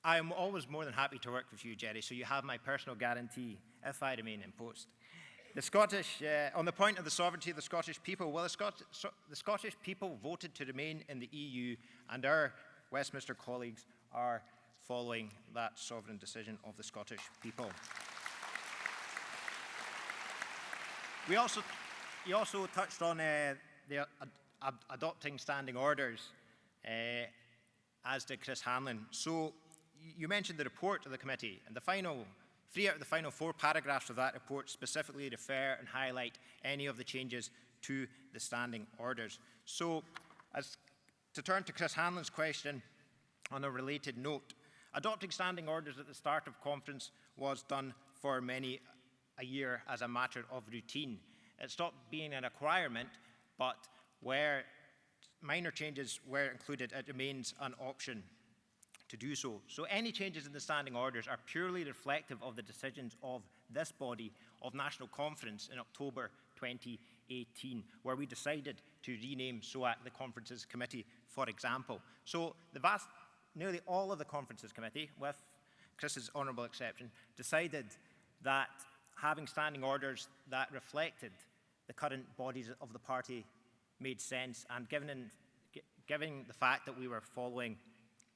I am always more than happy to work with you, Jerry, so you have my personal guarantee if I remain in post. The Scottish, on the point of the sovereignty of the Scottish people, well, the Scottish people voted to remain in the EU, and our Westminster colleagues are following that sovereign decision of the Scottish people. You also touched on adopting standing orders, as did Chris Hanlon. So you mentioned the report of the committee, and three out of the final 4 paragraphs of that report specifically refer and highlight any of the changes to the standing orders. So, to turn to Chris Hanlon's question on a related note, adopting standing orders at the start of conference was done for many a year as a matter of routine. It stopped being a requirement, but where minor changes were included, it remains an option to do so. So any changes in the standing orders are purely reflective of the decisions of this body of National Conference in October 2018, where we decided to rename SOAC the Conferences Committee, for example. So nearly all of the Conferences Committee, with Chris's honourable exception, decided that having standing orders that reflected the current bodies of the party made sense, and given the fact that we were following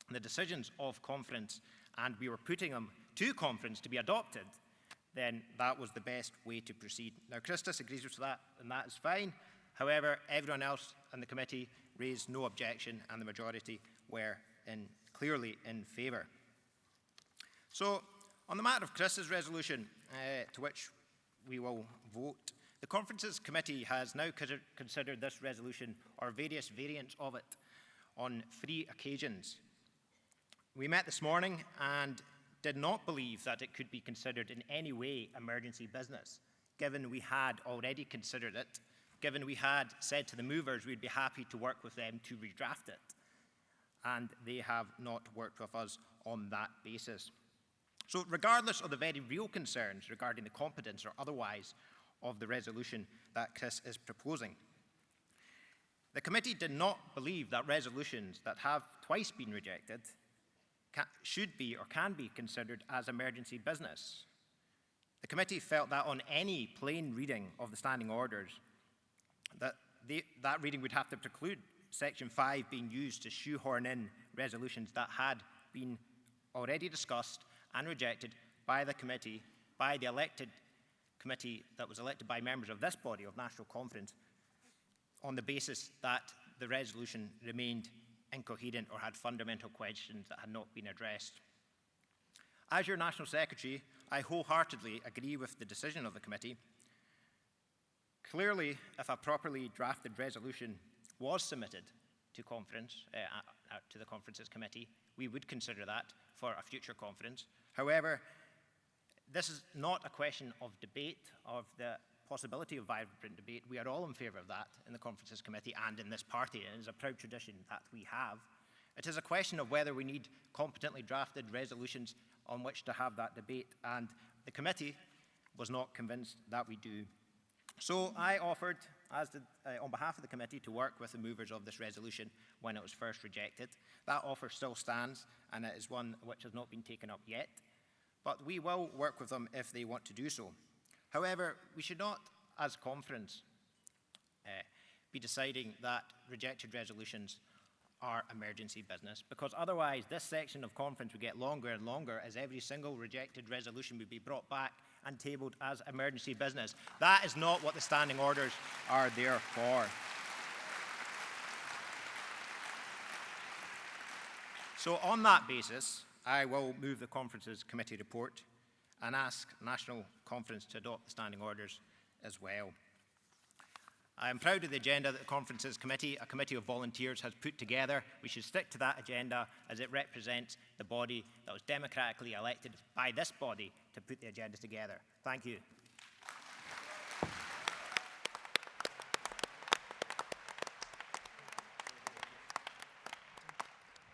the decisions of conference and we were putting them to conference to be adopted, then that was the best way to proceed. Now, Chris disagrees with that, and that is fine. However, everyone else in the committee raised no objection, and the majority were clearly in favour. So, on the matter of Chris's resolution, to which we will vote, the Conferences Committee has now considered this resolution, or various variants of it, on 3 occasions. We met this morning and did not believe that it could be considered in any way emergency business, given we had already considered it, given we had said to the movers we'd be happy to work with them to redraft it, and they have not worked with us on that basis. So regardless of the very real concerns regarding the competence or otherwise of the resolution that Chris is proposing, the committee did not believe that resolutions that have twice been rejected should be or can be considered as emergency business. The committee felt that on any plain reading of the standing orders, that reading would have to preclude Section 5 being used to shoehorn in resolutions that had been already discussed and rejected by the committee, by the elected committee that was elected by members of this body of National Conference, on the basis that the resolution remained incoherent or had fundamental questions that had not been addressed. As your National Secretary, I wholeheartedly agree with the decision of the committee. Clearly, if a properly drafted resolution was submitted to conference, to the Conferences Committee, we would consider that for a future conference. However, this is not a question of debate, of the possibility of vibrant debate. We are all in favour of that in the Conferences Committee and in this party, and it is a proud tradition that we have. It is a question of whether we need competently drafted resolutions on which to have that debate, and the committee was not convinced that we do. So I offered, as did, on behalf of the committee, to work with the movers of this resolution when it was first rejected. That offer still stands, and it is one which has not been taken up yet, but we will work with them if they want to do so. However, we should not, as conference, be deciding that rejected resolutions are emergency business, because otherwise this section of conference would get longer and longer as every single rejected resolution would be brought back and tabled as emergency business. That is not what the standing orders are there for. So on that basis, I will move the Conferences Committee report and ask National Conference to adopt the standing orders as well. I am proud of the agenda that the Conferences Committee, a committee of volunteers, has put together. We should stick to that agenda as it represents the body that was democratically elected by this body to put the agenda together. Thank you.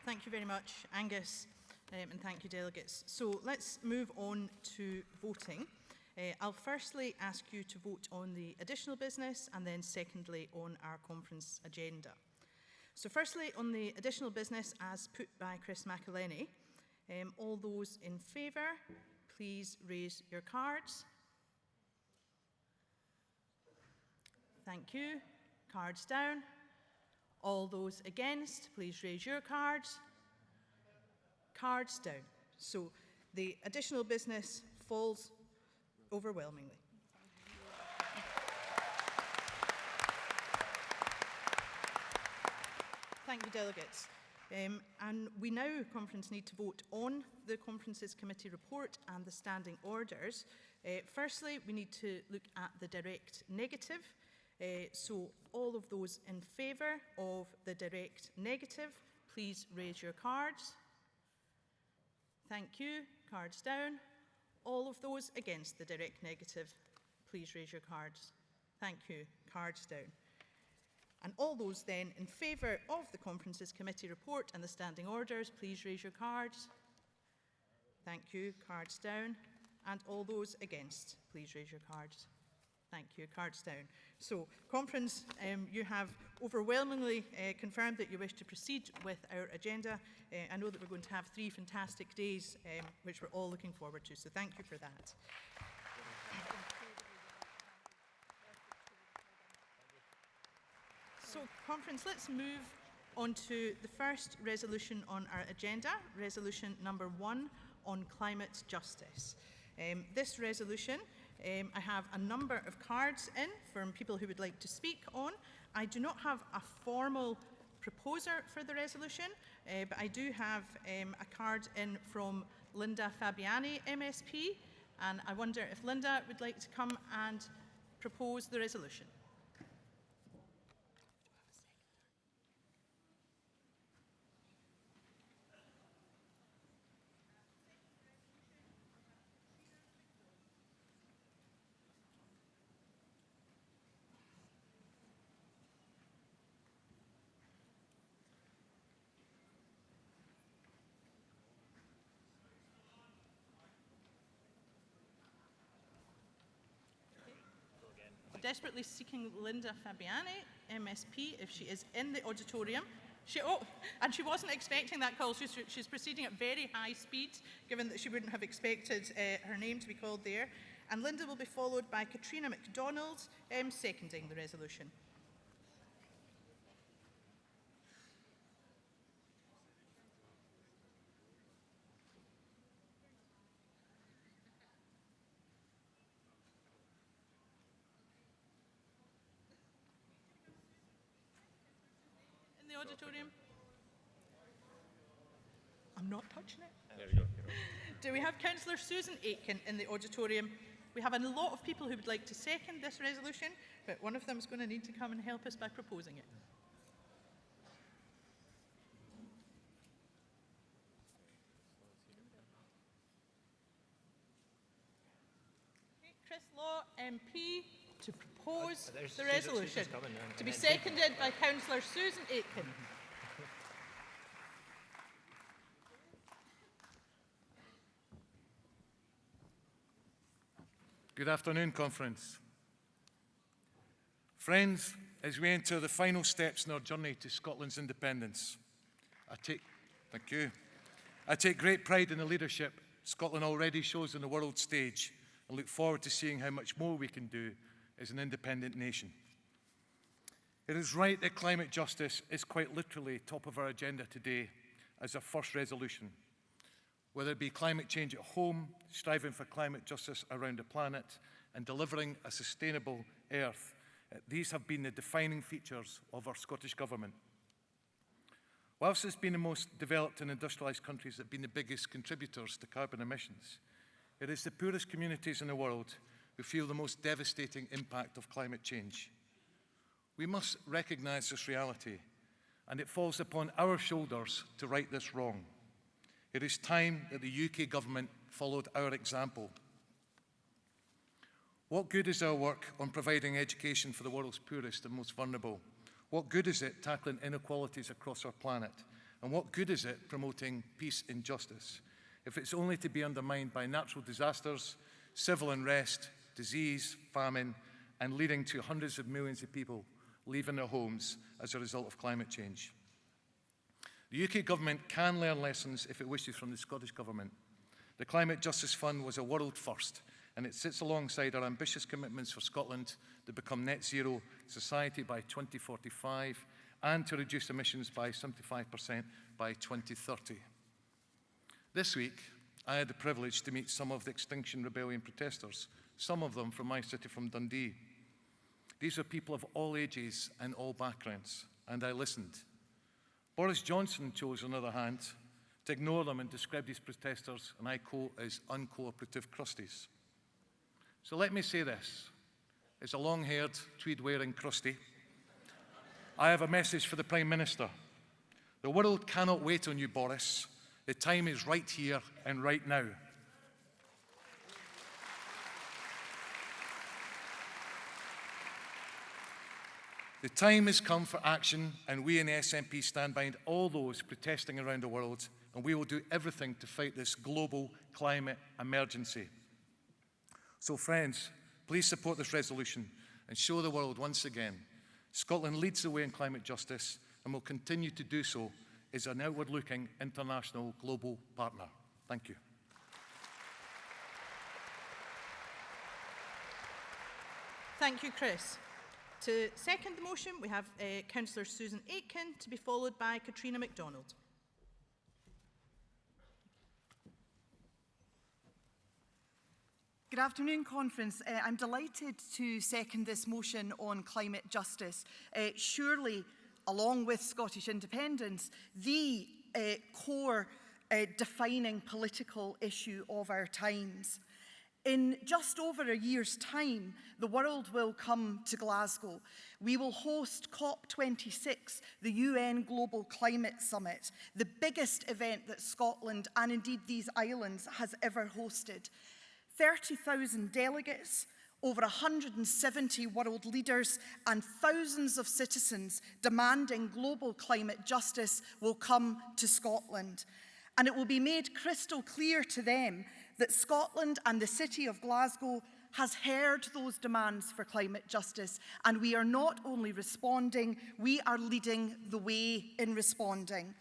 Thank you very much, Angus, and thank you, delegates. So let's move on to voting. I'll firstly ask you to vote on the additional business and then secondly on our conference agenda. So firstly, on the additional business as put by Chris McElhenney, all those in favour, please raise your cards. Thank you. Cards down. All those against, please raise your cards. Cards down. So the additional business falls overwhelmingly. Thank you, delegates. And we now, conference, need to vote on the Conferences Committee report and the standing orders. Firstly, we need to look at the direct negative. So all of those in favour of the direct negative, please raise your cards. Thank you. Cards down. All of those against the direct negative, please raise your cards. Thank you. Cards down. And all those then in favour of the Conferences Committee report and the standing orders, please raise your cards. Thank you. Cards down. And all those against, please raise your cards. Thank you. Cards down. So, Conference, you have overwhelmingly confirmed that you wish to proceed with our agenda. I know that we're going to have 3 fantastic days, which we're all looking forward to, so thank you for that. So, Conference, let's move on to the first resolution on our agenda, resolution number 1 on climate justice. This resolution, I have a number of cards in from people who would like to speak on. I do not have a formal proposer for the resolution, but I do have a card in from Linda Fabiani, MSP, and I wonder if Linda would like to come and propose the resolution. Desperately seeking Linda Fabiani, MSP, if she is in the auditorium. And she wasn't expecting that call. She's proceeding at very high speed, given that she wouldn't have expected her name to be called there. And Linda will be followed by Katrina MacDonald, seconding the resolution. Auditorium. I'm not touching it. There you go. Do we have Councillor Susan Aitken in the auditorium? We have a lot of people who would like to second this resolution, but one of them is going to need to come and help us by proposing it. Okay, Chris Law, MP, to propose the resolution, to be seconded by Councillor Susan Aitken. Good afternoon, Conference. Friends, as we enter the final steps in our journey to Scotland's independence, I take great pride in the leadership Scotland already shows on the world stage and look forward to seeing how much more we can do as an independent nation. It is right that climate justice is quite literally top of our agenda today as our first resolution. Whether it be climate change at home, striving for climate justice around the planet, and delivering a sustainable earth, these have been the defining features of our Scottish Government. Whilst it's been the most developed and industrialised countries that have been the biggest contributors to carbon emissions, it is the poorest communities in the world who feel the most devastating impact of climate change. We must recognise this reality, and it falls upon our shoulders to right this wrong. It is time that the UK government followed our example. What good is our work on providing education for the world's poorest and most vulnerable? What good is it tackling inequalities across our planet? And what good is it promoting peace and justice if it's only to be undermined by natural disasters, civil unrest, disease, famine, and leading to hundreds of millions of people leaving their homes as a result of climate change? The UK government can learn lessons if it wishes from the Scottish government. The Climate Justice Fund was a world first, and it sits alongside our ambitious commitments for Scotland to become net zero society by 2045 and to reduce emissions by 75% by 2030. This week, I had the privilege to meet some of the Extinction Rebellion protesters, some of them from my city, from Dundee. These are people of all ages and all backgrounds, and I listened. Boris Johnson chose, on the other hand, to ignore them and described these protesters, and I quote, as uncooperative crusties. So let me say this, as a long-haired, tweed-wearing crusty, I have a message for the Prime Minister. The world cannot wait on you, Boris. The time is right here and right now. The time has come for action, and we in the SNP stand behind all those protesting around the world, and we will do everything to fight this global climate emergency. So friends, please support this resolution and show the world once again Scotland leads the way in climate justice and will continue to do so as an outward-looking international global partner. Thank you. Thank you, Chris. To second the motion, we have Councillor Susan Aitken, to be followed by Katrina MacDonald. Good afternoon, Conference. I'm delighted to second this motion on climate justice. Surely, along with Scottish independence, the core defining political issue of our times. In just over a year's time, the world will come to Glasgow. We will host COP26, the UN Global Climate Summit, the biggest event that Scotland and indeed these islands has ever hosted. 30,000 delegates, over 170 world leaders, and thousands of citizens demanding global climate justice will come to Scotland. And it will be made crystal clear to them that Scotland and the city of Glasgow has heard those demands for climate justice, and we are not only responding, we are leading the way in responding.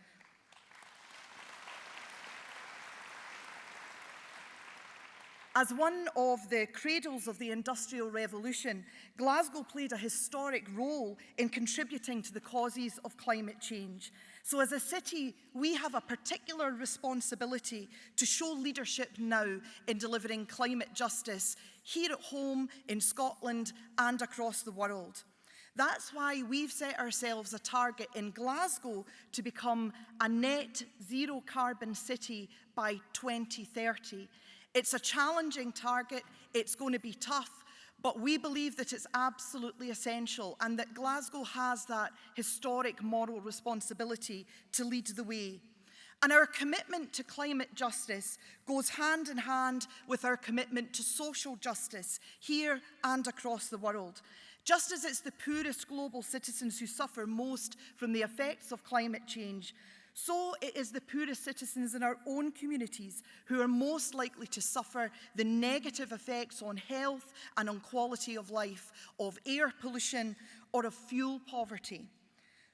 As one of the cradles of the Industrial Revolution, Glasgow played a historic role in contributing to the causes of climate change. So as a city, we have a particular responsibility to show leadership now in delivering climate justice here at home, in Scotland, and across the world. That's why we've set ourselves a target in Glasgow to become a net zero carbon city by 2030. It's a challenging target, it's going to be tough, but we believe that it's absolutely essential and that Glasgow has that historic moral responsibility to lead the way. And our commitment to climate justice goes hand in hand with our commitment to social justice here and across the world. Just as it's the poorest global citizens who suffer most from the effects of climate change, so it is the poorest citizens in our own communities who are most likely to suffer the negative effects on health and on quality of life of air pollution or of fuel poverty.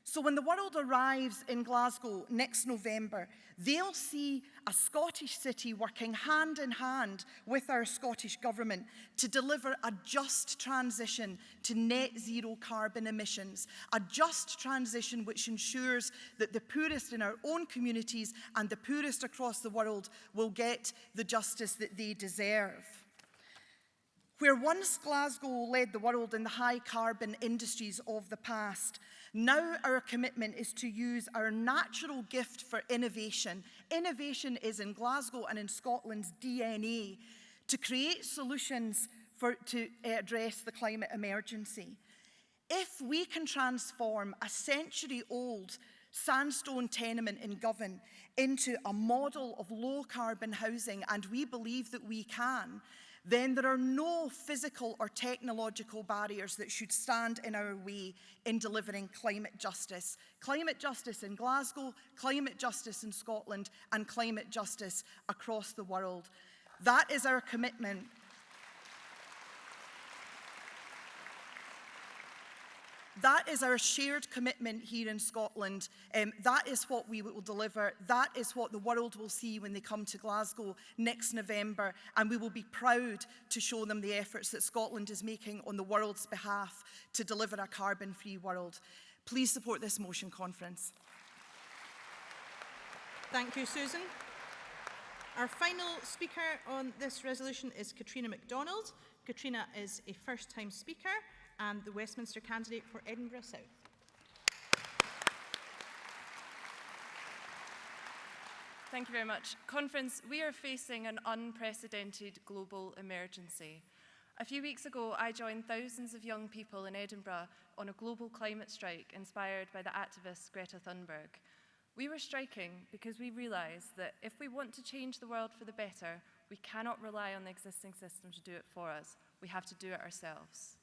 So when the world arrives in Glasgow next November, they'll see a Scottish city working hand in hand with our Scottish Government to deliver a just transition to net zero carbon emissions, a just transition which ensures that the poorest in our own communities and the poorest across the world will get the justice that they deserve. Where once Glasgow led the world in the high carbon industries of the past, now our commitment is to use our natural gift for innovation. Innovation is in Glasgow and in Scotland's DNA to create solutions to address the climate emergency. If we can transform a century-old sandstone tenement in Govan into a model of low-carbon housing, and we believe that we can, then there are no physical or technological barriers that should stand in our way in delivering climate justice. Climate justice in Glasgow, climate justice in Scotland, and climate justice across the world. That is our commitment. That is our shared commitment here in Scotland. That is what we will deliver. That is what the world will see when they come to Glasgow next November. And we will be proud to show them the efforts that Scotland is making on the world's behalf to deliver a carbon-free world. Please support this motion conference. Thank you, Susan. Our final speaker on this resolution is Katrina MacDonald. Katrina is a first-time speaker and the Westminster candidate for Edinburgh South. Thank you very much. Conference, we are facing an unprecedented global emergency. A few weeks ago, I joined thousands of young people in Edinburgh on a global climate strike inspired by the activist Greta Thunberg. We were striking because we realised that if we want to change the world for the better, we cannot rely on the existing system to do it for us. We have to do it ourselves.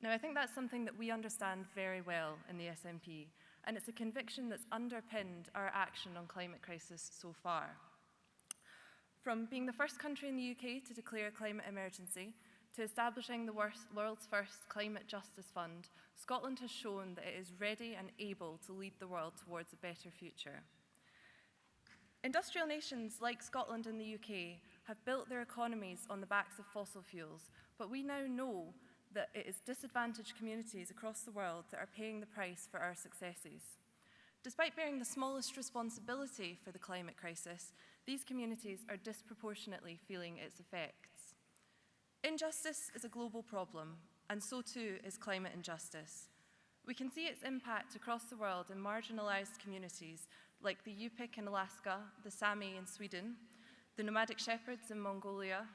Now, I think that's something that we understand very well in the SNP, and it's a conviction that's underpinned our action on climate crisis so far. From being the first country in the UK to declare a climate emergency, to establishing the world's first climate justice fund, Scotland has shown that it is ready and able to lead the world towards a better future. Industrial nations like Scotland and the UK have built their economies on the backs of fossil fuels, but we now know that it is disadvantaged communities across the world that are paying the price for our successes. Despite bearing the smallest responsibility for the climate crisis, these communities are disproportionately feeling its effects. Injustice is a global problem, and so too is climate injustice. We can see its impact across the world in marginalised communities like the Yupik in Alaska, the Sami in Sweden, the nomadic shepherds in Mongolia,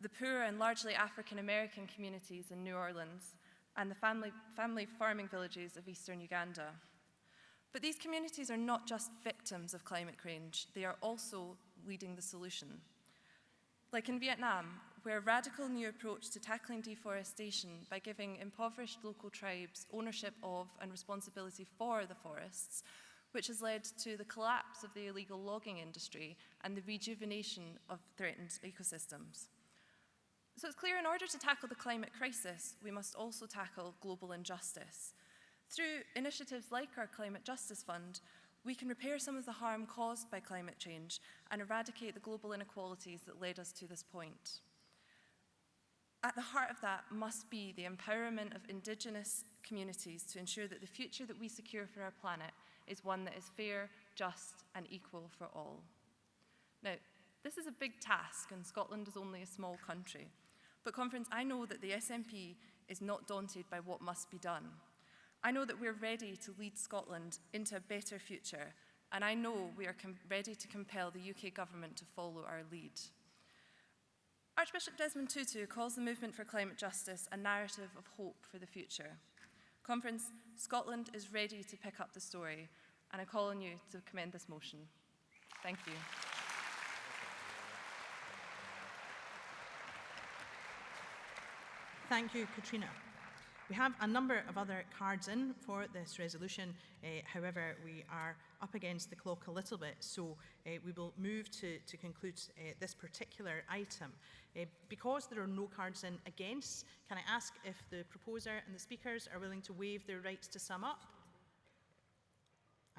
the poor and largely African-American communities in New Orleans, and the family farming villages of eastern Uganda. But these communities are not just victims of climate change, they are also leading the solution. Like in Vietnam, where a radical new approach to tackling deforestation by giving impoverished local tribes ownership of and responsibility for the forests, which has led to the collapse of the illegal logging industry and the rejuvenation of threatened ecosystems. So it's clear in order to tackle the climate crisis, we must also tackle global injustice. Through initiatives like our Climate Justice Fund, we can repair some of the harm caused by climate change and eradicate the global inequalities that led us to this point. At the heart of that must be the empowerment of Indigenous communities to ensure that the future that we secure for our planet is one that is fair, just, and equal for all. Now, this is a big task, and Scotland is only a small country. But Conference, I know that the SNP is not daunted by what must be done. I know that we're ready to lead Scotland into a better future, and I know we are ready to compel the UK government to follow our lead. Archbishop Desmond Tutu calls the movement for climate justice a narrative of hope for the future. Conference, Scotland is ready to pick up the story, and I call on you to commend this motion. Thank you. Thank you, Katrina. We have a number of other cards in for this resolution. However, we are up against the clock a little bit, so we will move to conclude this particular item. Because there are no cards in against, can I ask if the proposer and the speakers are willing to waive their rights to sum up?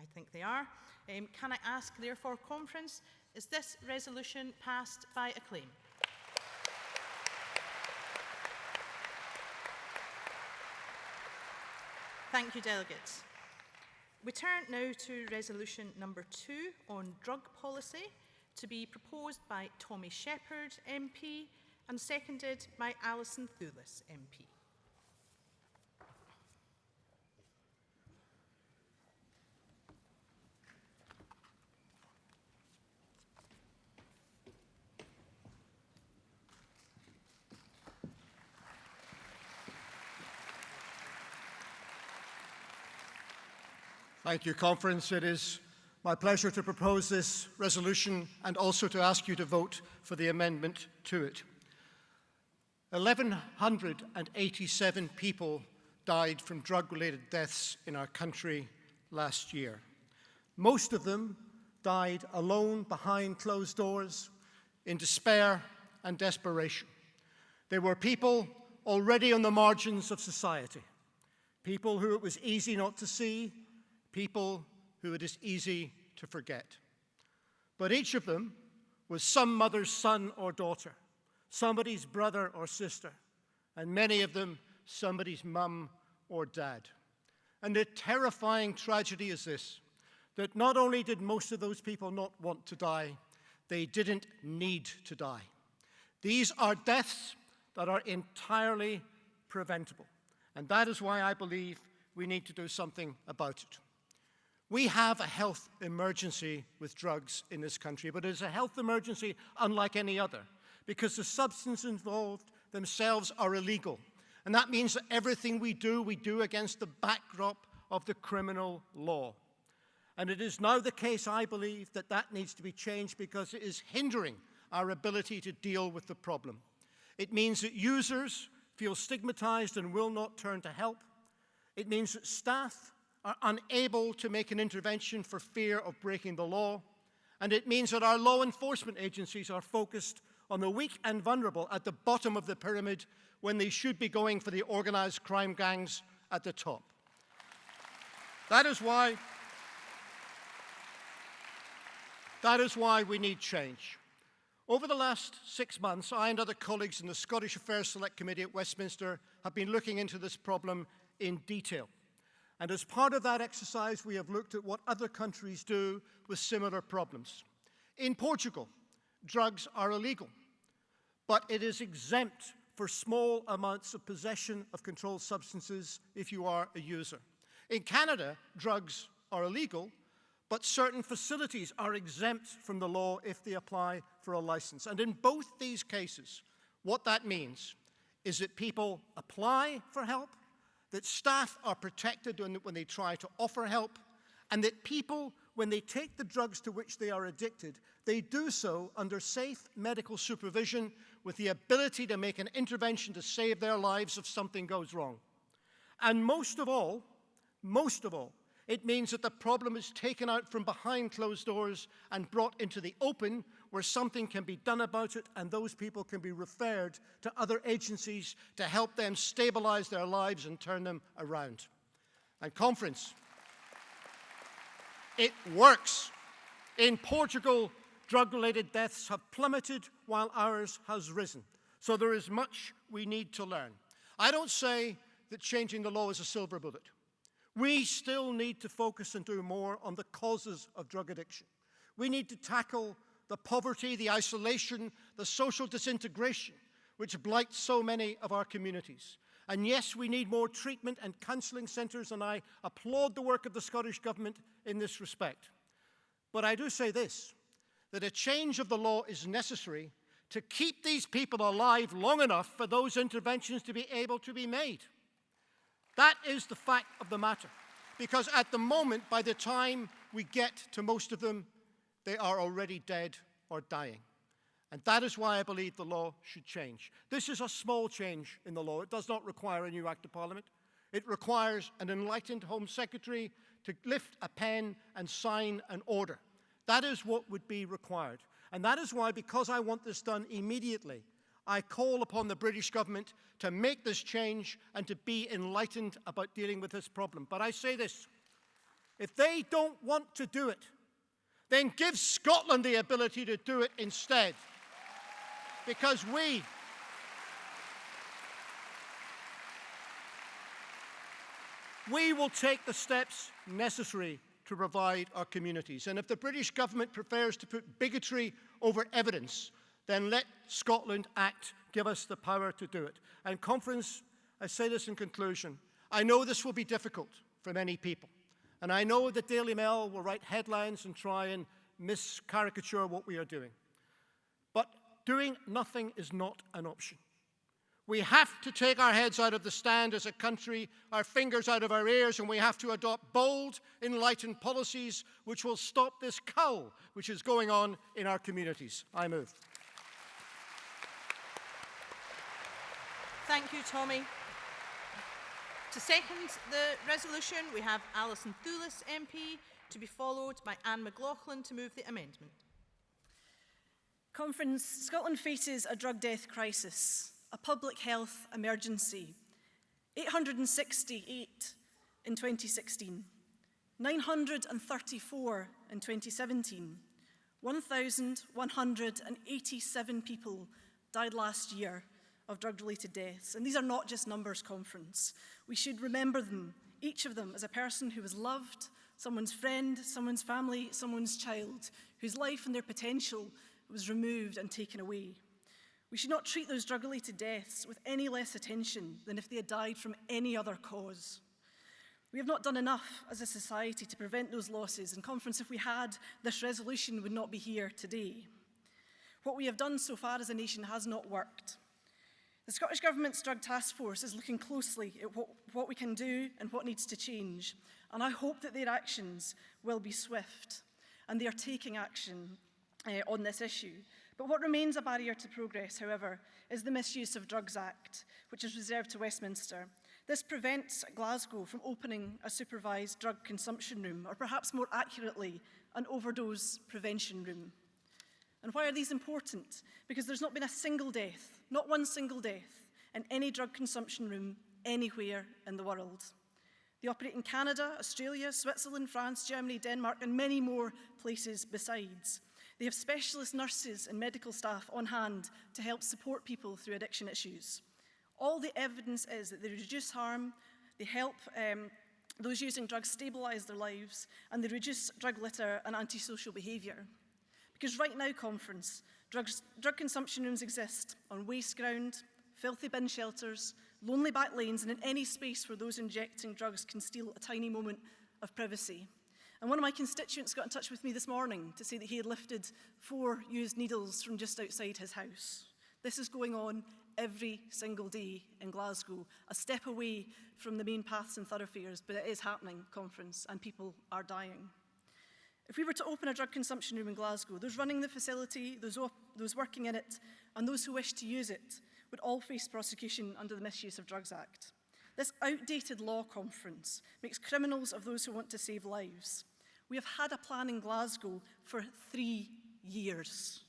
I think they are. Can I ask, therefore, Conference, is this resolution passed by acclaim? Thank you, delegates. We turn now to resolution number 2 on drug policy, to be proposed by Tommy Shepherd MP and seconded by Alison Thewlis MP. Thank you, Conference. It is my pleasure to propose this resolution and also to ask you to vote for the amendment to it. 1,187 people died from drug-related deaths in our country last year. Most of them died alone behind closed doors, in despair and desperation. They were people already on the margins of society, people who it was easy not to see, people who it is easy to forget. But each of them was some mother's son or daughter, somebody's brother or sister, and many of them somebody's mum or dad. And the terrifying tragedy is this, that not only did most of those people not want to die, they didn't need to die. These are deaths that are entirely preventable. And that is why I believe we need to do something about it. We have a health emergency with drugs in this country, but it is a health emergency unlike any other, because the substances involved themselves are illegal. And that means that everything we do against the backdrop of the criminal law. And it is now the case, I believe, that that needs to be changed because it is hindering our ability to deal with the problem. It means that users feel stigmatized and will not turn to help. It means that staff are unable to make an intervention for fear of breaking the law. And it means that our law enforcement agencies are focused on the weak and vulnerable at the bottom of the pyramid when they should be going for the organized crime gangs at the top. That is why we need change. Over the last 6 months, I and other colleagues in the Scottish Affairs Select Committee at Westminster have been looking into this problem in detail. And as part of that exercise, we have looked at what other countries do with similar problems. In Portugal, drugs are illegal, but it is exempt for small amounts of possession of controlled substances if you are a user. In Canada, drugs are illegal, but certain facilities are exempt from the law if they apply for a license. And in both these cases, what that means is that people apply for help, that staff are protected when they try to offer help, and that people, when they take the drugs to which they are addicted, they do so under safe medical supervision with the ability to make an intervention to save their lives if something goes wrong. And most of all, it means that the problem is taken out from behind closed doors and brought into the open where something can be done about it and those people can be referred to other agencies to help them stabilize their lives and turn them around. And Conference, it works. In Portugal, drug-related deaths have plummeted while ours has risen. So there is much we need to learn. I don't say that changing the law is a silver bullet. We still need to focus and do more on the causes of drug addiction. We need to tackle the poverty, the isolation, the social disintegration, which blights so many of our communities. And yes, we need more treatment and counselling centres, and I applaud the work of the Scottish Government in this respect. But I do say this, that a change of the law is necessary to keep these people alive long enough for those interventions to be able to be made. That is the fact of the matter, because at the moment, by the time we get to most of them, they are already dead or dying. And that is why I believe the law should change. This is a small change in the law. It does not require a new Act of Parliament. It requires an enlightened Home Secretary to lift a pen and sign an order. That is what would be required. And that is why, because I want this done immediately, I call upon the British government to make this change and to be enlightened about dealing with this problem. But I say this, if they don't want to do it, then give Scotland the ability to do it instead. Because we will take the steps necessary to provide our communities. And if the British government prefers to put bigotry over evidence, then let Scotland act, give us the power to do it. And Conference, I say this in conclusion, I know this will be difficult for many people. And I know the Daily Mail will write headlines and try and miscaricature what we are doing. But doing nothing is not an option. We have to take our heads out of the stand as a country, our fingers out of our ears, and we have to adopt bold, enlightened policies which will stop this cull which is going on in our communities. I move. Thank you, Tommy. To second the resolution, we have Alison Thewlis MP, to be followed by Anne McLaughlin to move the amendment. Conference, Scotland faces a drug death crisis, a public health emergency. 868 in 2016, 934 in 2017, 1,187 people died last year of drug-related deaths. And these are not just numbers, Conference. We should remember them, each of them, as a person who was loved, someone's friend, someone's family, someone's child, whose life and their potential was removed and taken away. We should not treat those drug-related deaths with any less attention than if they had died from any other cause. We have not done enough as a society to prevent those losses, and Conference, if we had, this resolution would not be here today. What we have done so far as a nation has not worked. The Scottish Government's Drug Task Force is looking closely at what we can do and what needs to change, and I hope that their actions will be swift, and they are taking action on this issue. But what remains a barrier to progress, however, is the Misuse of Drugs Act, which is reserved to Westminster. This prevents Glasgow from opening a supervised drug consumption room, or perhaps more accurately, an overdose prevention room. And why are these important? Because there's not been a single death, not one single death, in any drug consumption room anywhere in the world. They operate in Canada, Australia, Switzerland, France, Germany, Denmark, and many more places besides. They have specialist nurses and medical staff on hand to help support people through addiction issues. All the evidence is that they reduce harm, they help those using drugs stabilise their lives, and they reduce drug litter and antisocial behaviour. Because right now, Conference, drug consumption rooms exist on waste ground, filthy bin shelters, lonely back lanes, and in any space where those injecting drugs can steal a tiny moment of privacy. And one of my constituents got in touch with me this morning to say that he had lifted 4 used needles from just outside his house. This is going on every single day in Glasgow, a step away from the main paths and thoroughfares, but it is happening, Conference, and people are dying. If we were to open a drug consumption room in Glasgow, those running the facility, those working in it, and those who wish to use it would all face prosecution under the Misuse of Drugs Act. This outdated law, Conference, makes criminals of those who want to save lives. We have had a plan in Glasgow for 3 years.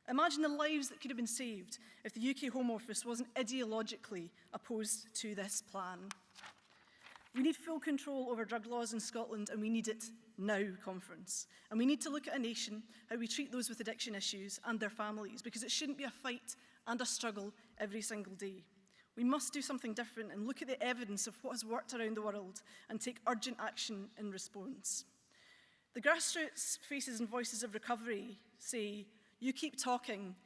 Imagine the lives that could have been saved if the UK Home Office wasn't ideologically opposed to this plan. We need full control over drug laws in Scotland, and we need it now, Conference. And we need to look at a nation, how we treat those with addiction issues and their families, because it shouldn't be a fight and a struggle every single day. We must do something different and look at the evidence of what has worked around the world and take urgent action in response. The grassroots faces and voices of recovery say, you keep talking,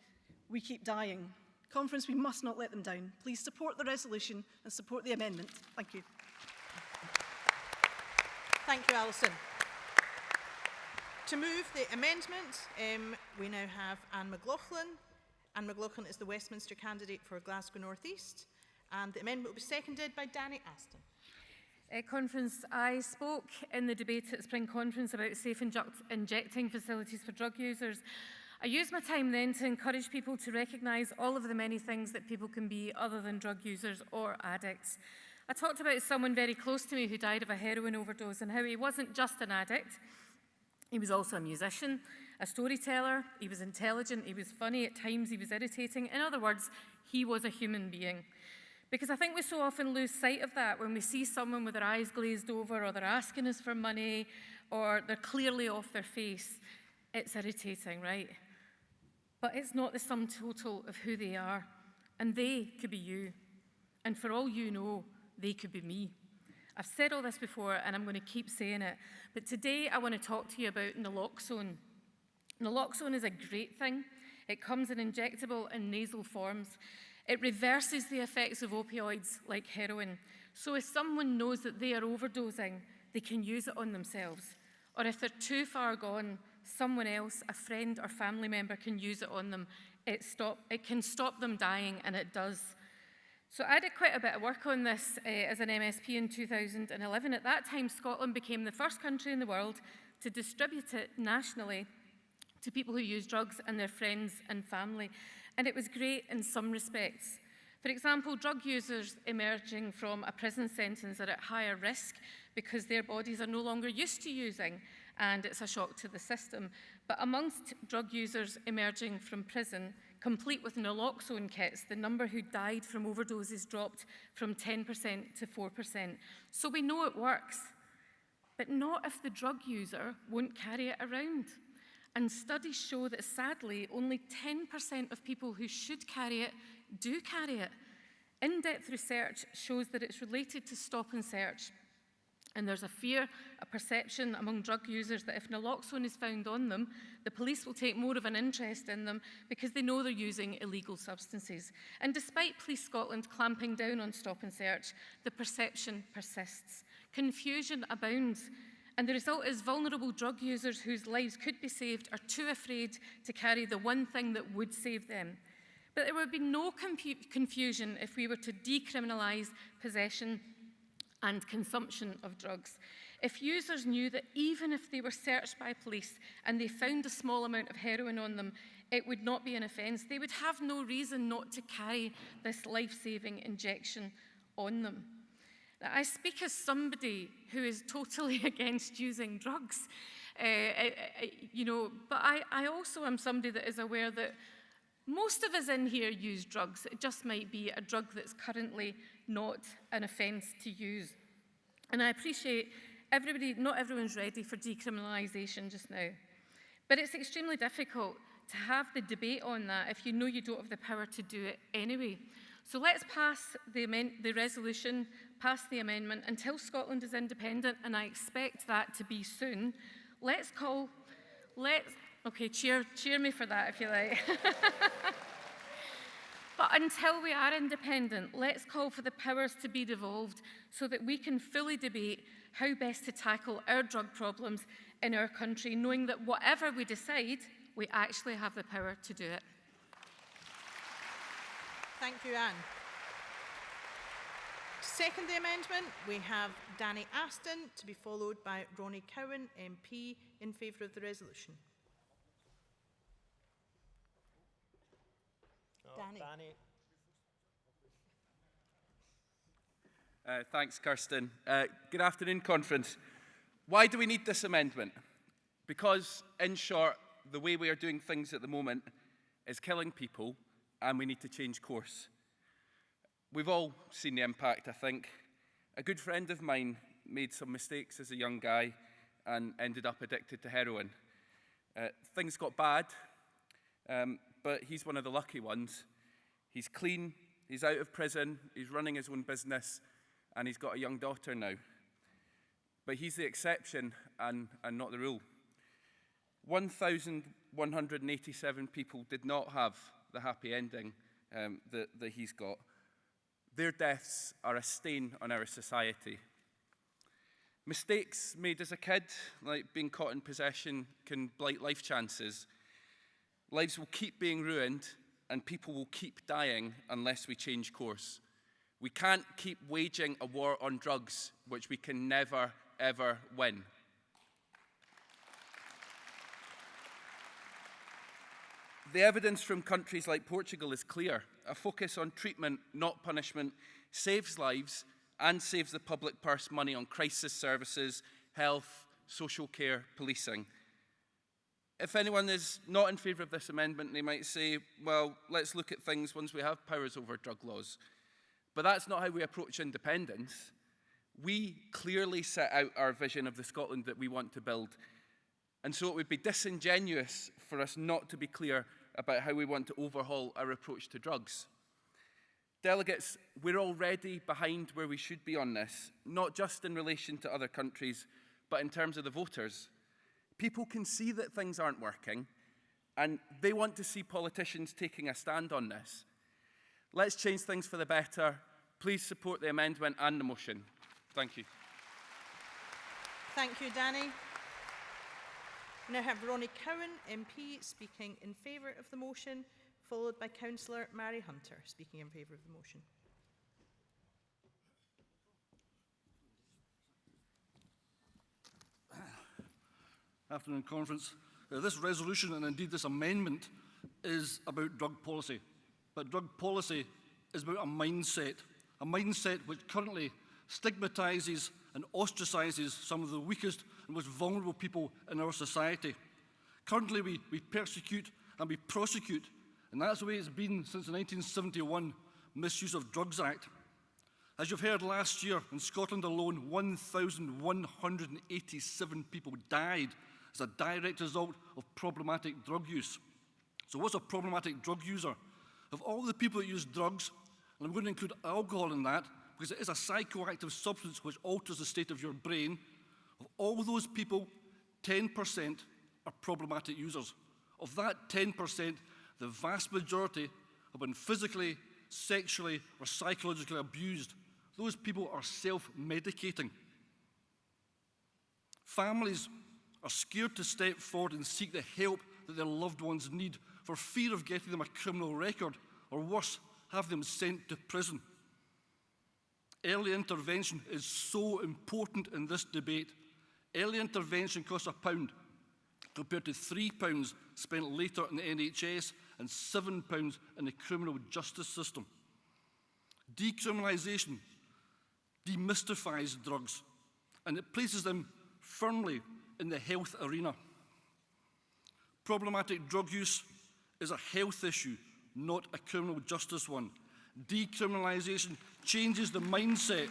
we keep dying. Conference, we must not let them down. Please support the resolution and support the amendment. Thank you. Thank you, Alison. To move the amendment, we now have Anne McLaughlin. Anne McLaughlin is the Westminster candidate for Glasgow North East, and the amendment will be seconded by Danny Aston. Conference, I spoke in the debate at the Spring Conference about safe injecting facilities for drug users. I used my time then to encourage people to recognise all of the many things that people can be other than drug users or addicts. I talked about someone very close to me who died of a heroin overdose and how he wasn't just an addict, he was also a musician, a storyteller, he was intelligent, he was funny, at times he was irritating. In other words, he was a human being. Because I think we so often lose sight of that when we see someone with their eyes glazed over, or they're asking us for money, or they're clearly off their face. It's irritating, right? But it's not the sum total of who they are. And they could be you. And for all you know, they could be me. I've said all this before, and I'm going to keep saying it. But today I want to talk to you about naloxone. Naloxone is a great thing. It comes in injectable and nasal forms. It reverses the effects of opioids like heroin. So if someone knows that they are overdosing, they can use it on themselves. Or if they're too far gone, someone else, a friend or family member, can use it on them. It can stop them dying, and it does. So I did quite a bit of work on this as an MSP in 2011. At that time, Scotland became the first country in the world to distribute it nationally to people who use drugs and their friends and family. And it was great in some respects. For example, drug users emerging from a prison sentence are at higher risk because their bodies are no longer used to using, and it's a shock to the system. But amongst drug users emerging from prison, complete with naloxone kits, the number who died from overdoses dropped from 10% to 4%. So we know it works, but not if the drug user won't carry it around. And studies show that, sadly, only 10% of people who should carry it do carry it. In-depth research shows that it's related to stop and search. And there's a fear, a perception among drug users that if naloxone is found on them, the police will take more of an interest in them because they know they're using illegal substances. And despite Police Scotland clamping down on stop and search, the perception persists. Confusion abounds. And the result is vulnerable drug users whose lives could be saved are too afraid to carry the one thing that would save them. But there would be no confusion if we were to decriminalise possession and consumption of drugs. If users knew that even if they were searched by police and they found a small amount of heroin on them, it would not be an offence. They would have no reason not to carry this life-saving injection on them. Now, I speak as somebody who is totally against using drugs, but I also am somebody that is aware that most of us in here use drugs. It just might be a drug that's currently not an offence to use. And I appreciate not everyone's ready for decriminalisation just now. But it's extremely difficult to have the debate on that if you know you don't have the power to do it anyway. So let's pass the resolution, pass the amendment until Scotland is independent, and I expect that to be soon. Okay, cheer me for that if you like. But until we are independent, let's call for the powers to be devolved so that we can fully debate how best to tackle our drug problems in our country, knowing that whatever we decide, we actually have the power to do it. Thank you, Anne. Second the amendment, we have Danny Aston, to be followed by Ronnie Cowan, MP, in favour of the resolution. Danny. Thanks, Kirsten. Good afternoon, Conference. Why do we need this amendment? Because, in short, the way we are doing things at the moment is killing people, and we need to change course. We've all seen the impact, I think. A good friend of mine made some mistakes as a young guy and ended up addicted to heroin. Things got bad, but he's one of the lucky ones. He's clean, he's out of prison, he's running his own business, and he's got a young daughter now. But he's the exception and not the rule. 1,187 people did not have the happy ending that he's got. Their deaths are a stain on our society. Mistakes made as a kid, like being caught in possession, can blight life chances. Lives will keep being ruined, and people will keep dying unless we change course. We can't keep waging a war on drugs, which we can never, ever win. The evidence from countries like Portugal is clear. A focus on treatment, not punishment, saves lives and saves the public purse money on crisis services, health, social care, policing. If anyone is not in favour of this amendment, they might say, well, let's look at things once we have powers over drug laws. But that's not how we approach independence. We clearly set out our vision of the Scotland that we want to build. And so it would be disingenuous for us not to be clear about how we want to overhaul our approach to drugs. Delegates, we're already behind where we should be on this, not just in relation to other countries, but in terms of the voters. People can see that things aren't working, and they want to see politicians taking a stand on this. Let's change things for the better. Please support the amendment and the motion. Thank you. Thank you, Danny. We now have Ronnie Cowan, MP, speaking in favour of the motion, followed by Councillor Mary Hunter, speaking in favour of the motion. afternoon conference. This resolution and indeed this amendment is about drug policy. But drug policy is about a mindset which currently stigmatises and ostracises some of the weakest and most vulnerable people in our society. Currently, we persecute and we prosecute, and that's the way it's been since the 1971 Misuse of Drugs Act. As you've heard, last year in Scotland alone, 1,187 people died as a direct result of problematic drug use. So what's a problematic drug user? Of all the people that use drugs, and I'm going to include alcohol in that, because it is a psychoactive substance which alters the state of your brain, of all those people, 10% are problematic users. Of that 10%, the vast majority have been physically, sexually, or psychologically abused. Those people are self-medicating. Families are scared to step forward and seek the help that their loved ones need for fear of getting them a criminal record, or worse, have them sent to prison. Early intervention is so important in this debate. Early intervention costs £1 compared to £3 spent later in the NHS and £7 in the criminal justice system. Decriminalisation demystifies drugs, and it places them firmly in the health arena. Problematic drug use is a health issue, not a criminal justice one. Decriminalisation changes the mindset.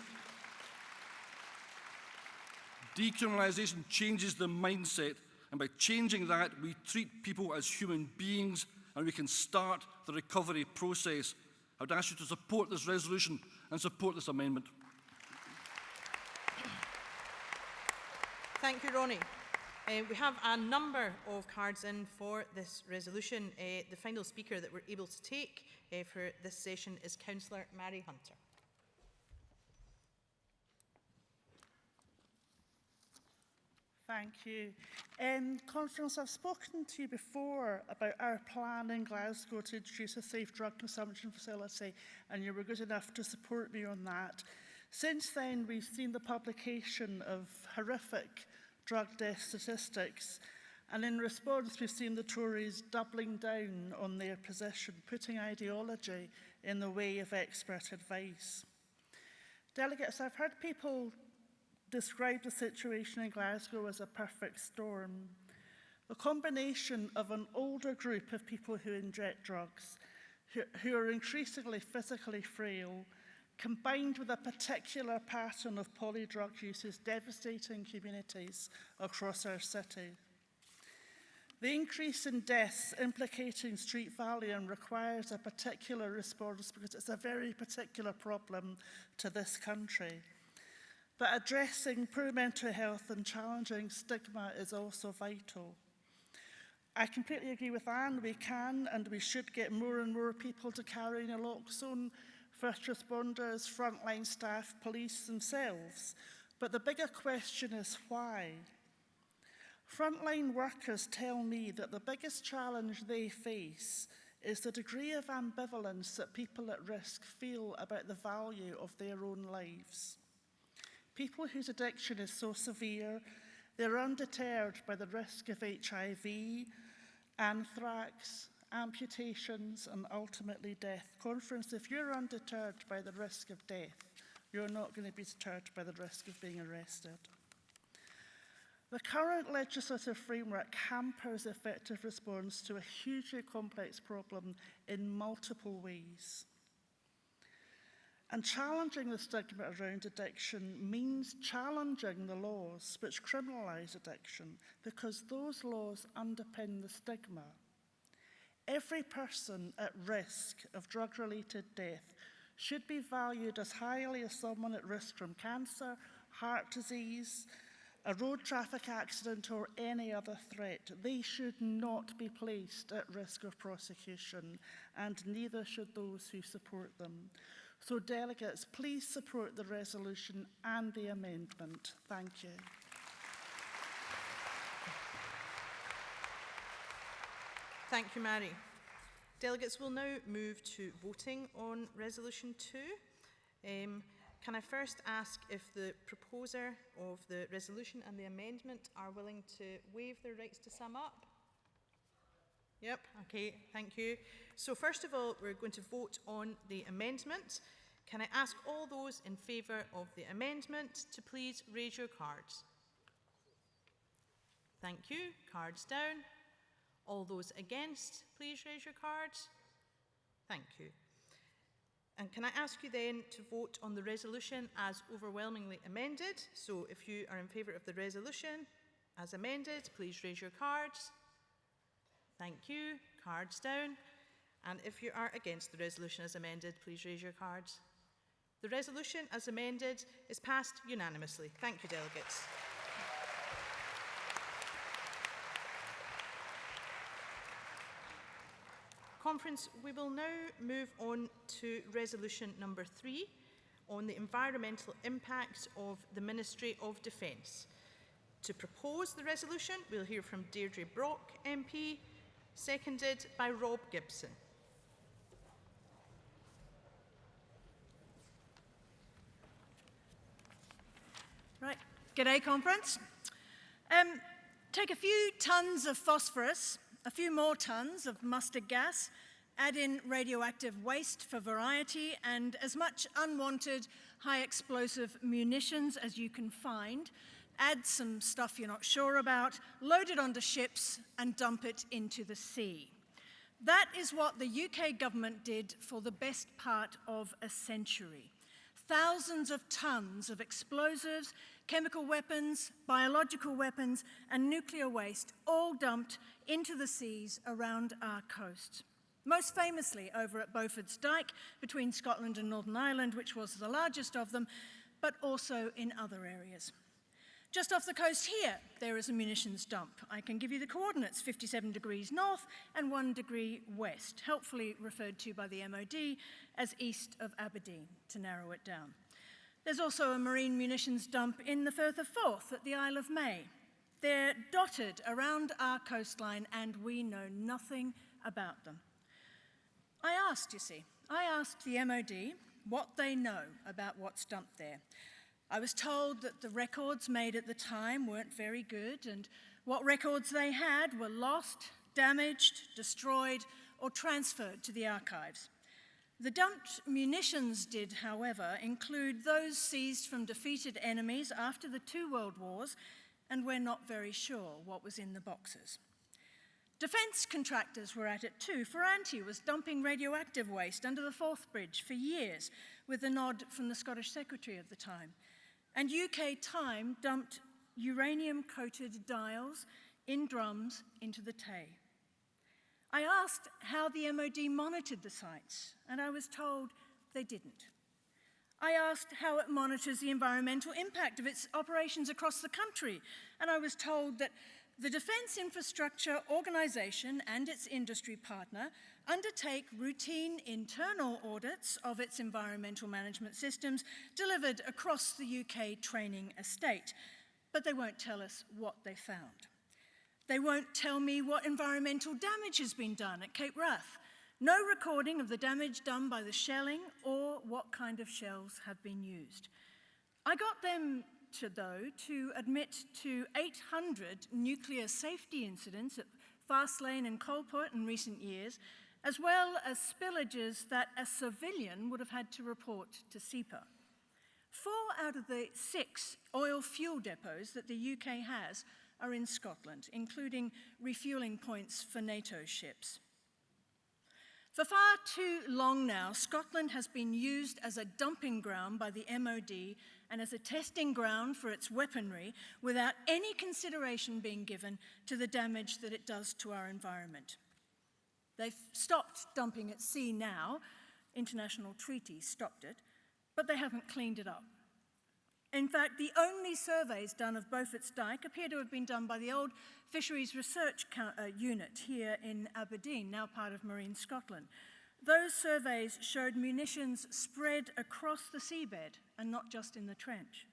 Decriminalisation changes the mindset, and by changing that, we treat people as human beings, and we can start the recovery process. I would ask you to support this resolution and support this amendment. Thank you, Ronnie. We have a number of cards in for this resolution. The final speaker that we're able to take for this session is Councillor Mary Hunter. Thank you. Conference, I've spoken to you before about our plan in Glasgow to introduce a safe drug consumption facility, and you were good enough to support me on that. Since then, we've seen the publication of horrific drug death statistics, and in response, we've seen the Tories doubling down on their position, putting ideology in the way of expert advice. Delegates, I've heard people describe the situation in Glasgow as a perfect storm. The combination of an older group of people who inject drugs, who are increasingly physically frail, combined with a particular pattern of polydrug use, is devastating communities across our city. The increase in deaths implicating street value requires a particular response because it's a very particular problem to this country. But addressing poor mental health and challenging stigma is also vital. I completely agree with Anne, we can and we should get more and more people to carry naloxone, first responders, frontline staff, police themselves. But the bigger question is why? Frontline workers tell me that the biggest challenge they face is the degree of ambivalence that people at risk feel about the value of their own lives. People whose addiction is so severe, they're undeterred by the risk of HIV, anthrax, amputations, and ultimately death. Conference, if you're undeterred by the risk of death, you're not going to be deterred by the risk of being arrested. The current legislative framework hampers effective response to a hugely complex problem in multiple ways. And challenging the stigma around addiction means challenging the laws which criminalise addiction, because those laws underpin the stigma. Every person at risk of drug-related death should be valued as highly as someone at risk from cancer, heart disease, a road traffic accident, or any other threat. They should not be placed at risk of prosecution, and neither should those who support them. So, delegates, please support the resolution and the amendment. Thank you. Thank you, Mary. Delegates will now move to voting on Resolution 2. can I first ask if the proposer of the resolution and the amendment are willing to waive their rights to sum up? Yep, okay, thank you. So first of all, we're going to vote on the amendment. Can I ask all those in favour of the amendment to please raise your cards? Thank you. Cards down. All those against, please raise your cards. Thank you. And can I ask you then to vote on the resolution as overwhelmingly amended? So if you are in favour of the resolution as amended, please raise your cards. Thank you. Cards down. And if you are against the resolution as amended, please raise your cards. The resolution as amended is passed unanimously. Thank you, delegates. Conference, we will now move on to resolution number 3 on the environmental impacts of the Ministry of Defence. To propose the resolution, we'll hear from Deirdre Brock MP, seconded by Rob Gibson. Right, g'day Conference. Take a few tonnes of phosphorus, a few more tonnes of mustard gas, add in radioactive waste for variety, and as much unwanted high explosive munitions as you can find. Add some stuff you're not sure about, load it onto ships, and dump it into the sea. That is what the UK government did for the best part of a century. Thousands of tonnes of explosives, chemical weapons, biological weapons, and nuclear waste all dumped into the seas around our coast. Most famously over at Beaufort's Dyke between Scotland and Northern Ireland, which was the largest of them, but also in other areas. Just off the coast here, there is a munitions dump. I can give you the coordinates, 57 degrees north and 1 degree west, helpfully referred to by the MOD as east of Aberdeen, to narrow it down. There's also a marine munitions dump in the Firth of Forth at the Isle of May. They're dotted around our coastline and we know nothing about them. I asked the MOD what they know about what's dumped there. I was told that the records made at the time weren't very good, and what records they had were lost, damaged, destroyed, or transferred to the archives. The dumped munitions did, however, include those seized from defeated enemies after the 2 World Wars, and we're not very sure what was in the boxes. Defence contractors were at it too. Ferranti was dumping radioactive waste under the Forth Bridge for years, with a nod from the Scottish Secretary of the time. And UK Time dumped uranium-coated dials in drums into the Tay. I asked how the MOD monitored the sites, and I was told they didn't. I asked how it monitors the environmental impact of its operations across the country, and I was told that the Defence Infrastructure Organisation and its industry partner undertake routine internal audits of its environmental management systems delivered across the UK training estate, but they won't tell us what they found. They won't tell me what environmental damage has been done at Cape Wrath. No recording of the damage done by the shelling or what kind of shells have been used. I got them to admit to 800 nuclear safety incidents at Fastlane and Coalport in recent years, as well as spillages that a civilian would have had to report to SEPA. 4 out of the 6 oil fuel depots that the UK has are in Scotland, including refuelling points for NATO ships. For far too long now, Scotland has been used as a dumping ground by the MOD and as a testing ground for its weaponry without any consideration being given to the damage that it does to our environment. They've stopped dumping at sea now. International treaties stopped it, but they haven't cleaned it up. In fact, the only surveys done of Beaufort's Dyke appear to have been done by the old Fisheries Research Unit here in Aberdeen, now part of Marine Scotland. Those surveys showed munitions spread across the seabed and not just in the trench.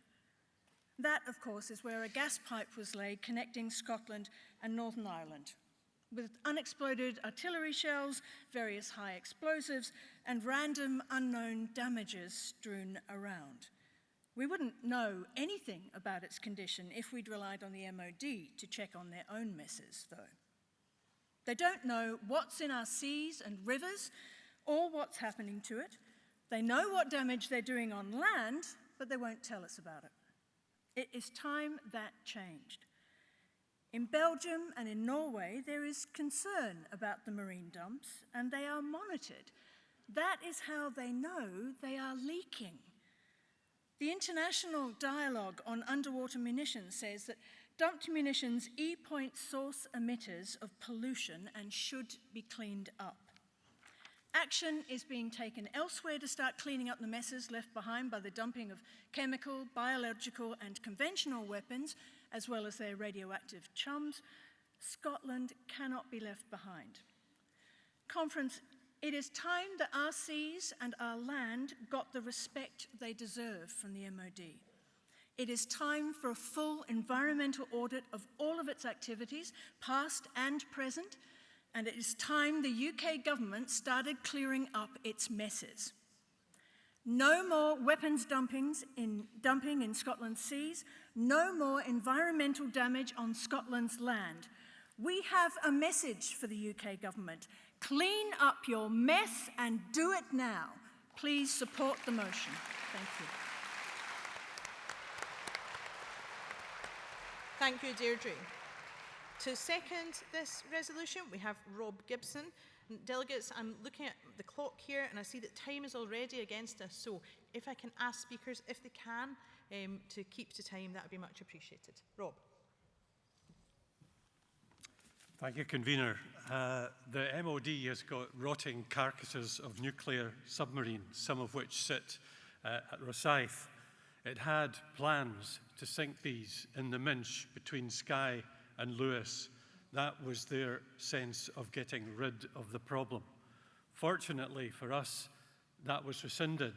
That, of course, is where a gas pipe was laid connecting Scotland and Northern Ireland, with unexploded artillery shells, various high explosives, and random unknown damages strewn around. We wouldn't know anything about its condition if we'd relied on the MOD to check on their own messes, though. They don't know what's in our seas and rivers or what's happening to it. They know what damage they're doing on land, but they won't tell us about it. It is time that changed. In Belgium and in Norway, there is concern about the marine dumps, and they are monitored. That is how they know they are leaking. The International Dialogue on Underwater Munitions says that dumped munitions e-point source emitters of pollution and should be cleaned up. Action is being taken elsewhere to start cleaning up the messes left behind by the dumping of chemical, biological, and conventional weapons, as well as their radioactive chums. Scotland cannot be left behind. Conference, it is time that our seas and our land got the respect they deserve from the MOD. It is time for a full environmental audit of all of its activities, past and present, and it is time the UK government started clearing up its messes. No more weapons dumping in Scotland's seas, no more environmental damage on Scotland's land. We have a message for the UK government. Clean up your mess and do it now. Please support the motion. Thank you. Thank you, Deirdre. To second this resolution, we have Rob Gibson. And delegates, I'm looking at the clock here and I see that time is already against us. So if I can ask speakers, if they can, to keep to time, that would be much appreciated. Rob. Thank you, Convener. The MOD has got rotting carcasses of nuclear submarines, some of which sit at Rosyth. It had plans to sink these in the Minch between Skye and Lewis. That was their sense of getting rid of the problem. Fortunately for us, that was rescinded,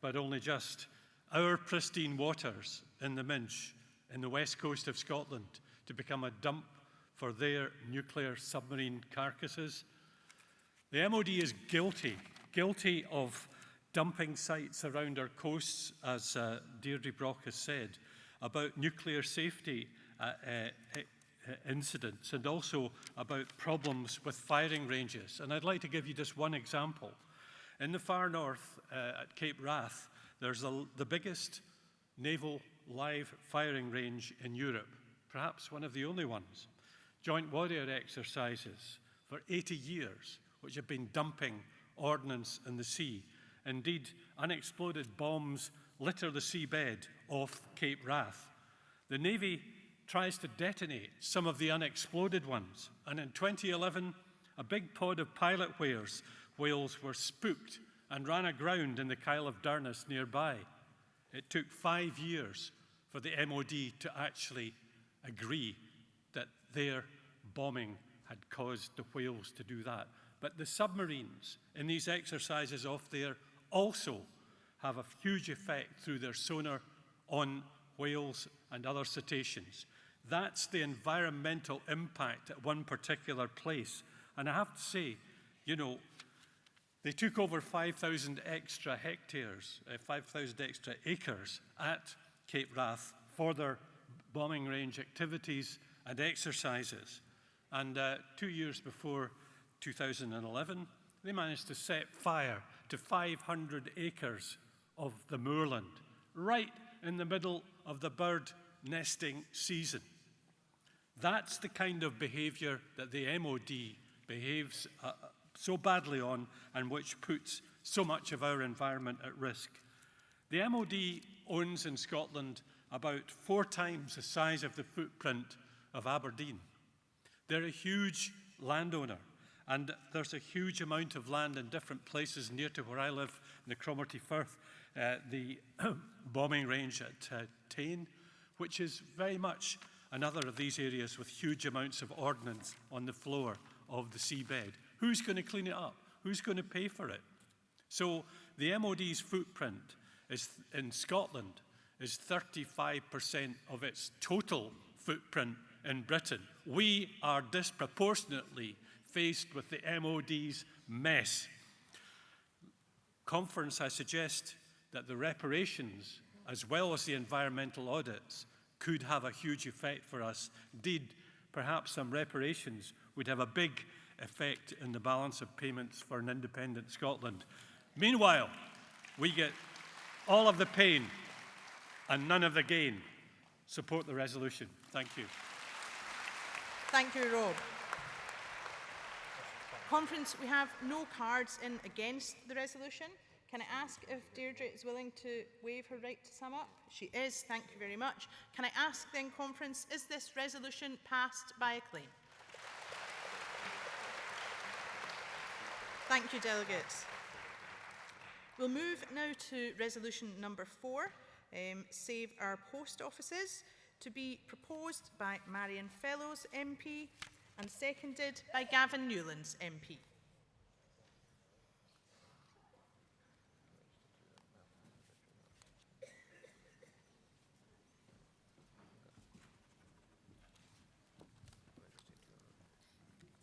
but only just. Our pristine waters in the Minch, in the west coast of Scotland, to become a dump for their nuclear submarine carcasses. The MOD is guilty of dumping sites around our coasts, as Deirdre Brock has said, about nuclear safety incidents and also about problems with firing ranges. And I'd like to give you just one example. In the far north at Cape Wrath, there's the biggest naval live firing range in Europe, perhaps one of the only ones. Joint warrior exercises for 80 years, which have been dumping ordnance in the sea. Indeed, unexploded bombs litter the seabed off Cape Wrath. The Navy tries to detonate some of the unexploded ones, and in 2011, a big pod of pilot whales were spooked and ran aground in the Kyle of Durness nearby. It took 5 years for the MOD to actually agree that their bombing had caused the whales to do that. But the submarines in these exercises off there also have a huge effect through their sonar on whales and other cetaceans. That's the environmental impact at one particular place. And I have to say, you know, they took over 5,000 extra hectares, 5,000 extra acres at Cape Wrath for their bombing range activities and exercises. And 2 years before 2011, they managed to set fire to 500 acres of the moorland, right in the middle of the bird nesting season. That's the kind of behaviour that the MOD behaves so badly on and which puts so much of our environment at risk. The MOD owns in Scotland about 4 times the size of the footprint of Aberdeen. They're a huge landowner, and there's a huge amount of land in different places near to where I live, in the Cromarty Firth, the bombing range at Tain, which is very much another of these areas with huge amounts of ordnance on the floor of the seabed. Who's going to clean it up? Who's going to pay for it? So the MOD's footprint in Scotland is 35% of its total footprint in Britain. We are disproportionately faced with the MOD's mess. Conference, I suggest that the reparations as well as the environmental audits, could have a huge effect for us. Indeed, perhaps some reparations would have a big effect in the balance of payments for an independent Scotland. Meanwhile, we get all of the pain and none of the gain. Support the resolution. Thank you. Thank you, Rob. Conference, we have no cards in against the resolution. Can I ask if Deirdre is willing to waive her right to sum up? She is, thank you very much. Can I ask then, Conference, is this resolution passed by acclaim? Thank you, delegates. We'll move now to resolution number 4, Save Our Post Offices, to be proposed by Marion Fellows MP and seconded by Gavin Newlands MP.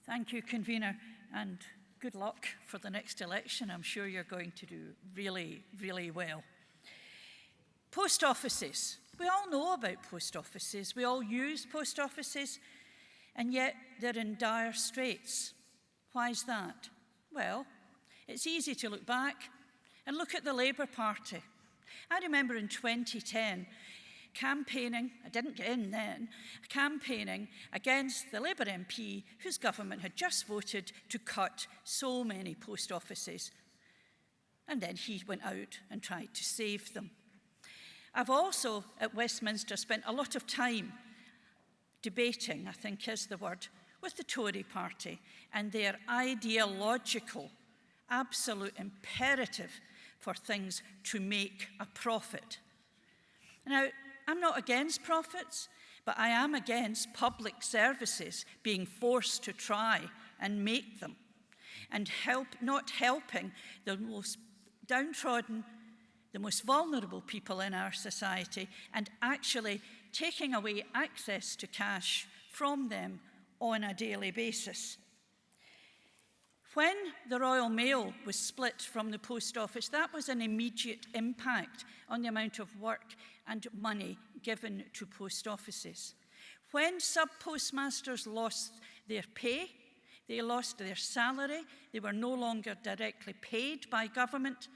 Thank you, Convener, and good luck for the next election. I'm sure you're going to do really, really well. Post offices. We all know about post offices. We all use post offices, and yet they're in dire straits. Why is that? Well, it's easy to look back and look at the Labour Party. I remember in 2010, campaigning, I didn't get in then, campaigning against the Labour MP whose government had just voted to cut so many post offices. And then he went out and tried to save them. I've also, at Westminster, spent a lot of time debating, I think is the word, with the Tory party and their ideological, absolute imperative for things to make a profit. Now, I'm not against profits, but I am against public services being forced to try and make them and not helping the most downtrodden, the most vulnerable people in our society, and actually taking away access to cash from them on a daily basis. When the Royal Mail was split from the Post Office, that was an immediate impact on the amount of work and money given to post offices. When sub-postmasters lost their pay, they lost their salary, they were no longer directly paid by government,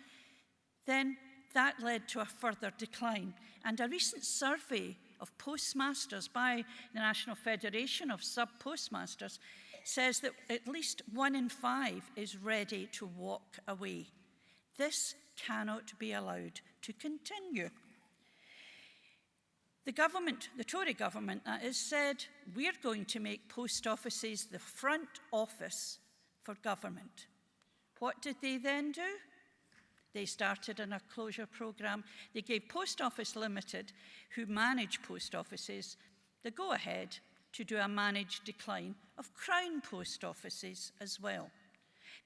then that led to a further decline. And a recent survey of postmasters by the National Federation of Sub-Postmasters says that at least 1 in 5 is ready to walk away. This cannot be allowed to continue. The government, the Tory government, that is, said we're going to make post offices the front office for government. What did they then do? They started a closure programme. They gave Post Office Limited, who manage post offices, the go-ahead to do a managed decline of Crown post offices as well.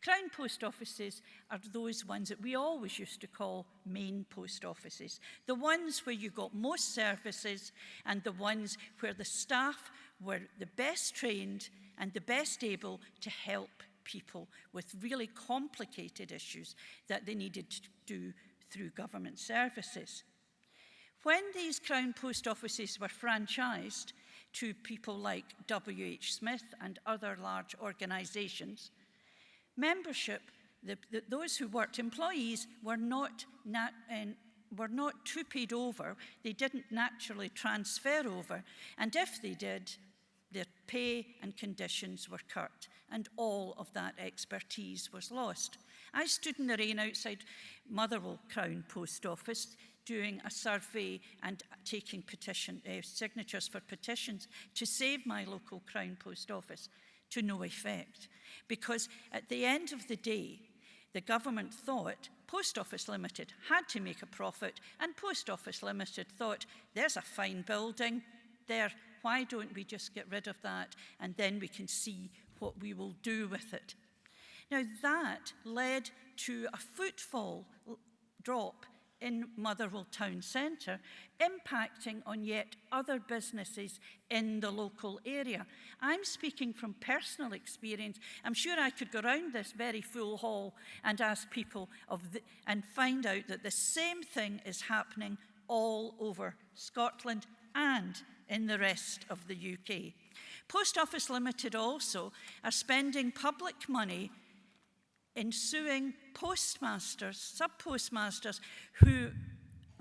Crown post offices are those ones that we always used to call main post offices, the ones where you got most services and the ones where the staff were the best trained and the best able to help people with really complicated issues that they needed to do through government services. When these Crown post offices were franchised to people like W.H. Smith and other large organisations, membership, those who worked, employees, were not two-paid over. They didn't naturally transfer over, and if they did, their pay and conditions were cut, and all of that expertise was lost. I stood in the rain outside Motherwell Crown Post Office doing a survey and taking signatures for petitions to save my local Crown Post Office, to no effect. Because at the end of the day, the government thought Post Office Limited had to make a profit, and Post Office Limited thought, there's a fine building there, why don't we just get rid of that and then we can see what we will do with it. Now that led to a footfall drop in Motherwell Town Centre, impacting on yet other businesses in the local area. I'm speaking from personal experience. I'm sure I could go around this very full hall and ask people and find out that the same thing is happening all over Scotland and in the rest of the UK. Post Office Limited also are spending public money in suing postmasters, sub-postmasters who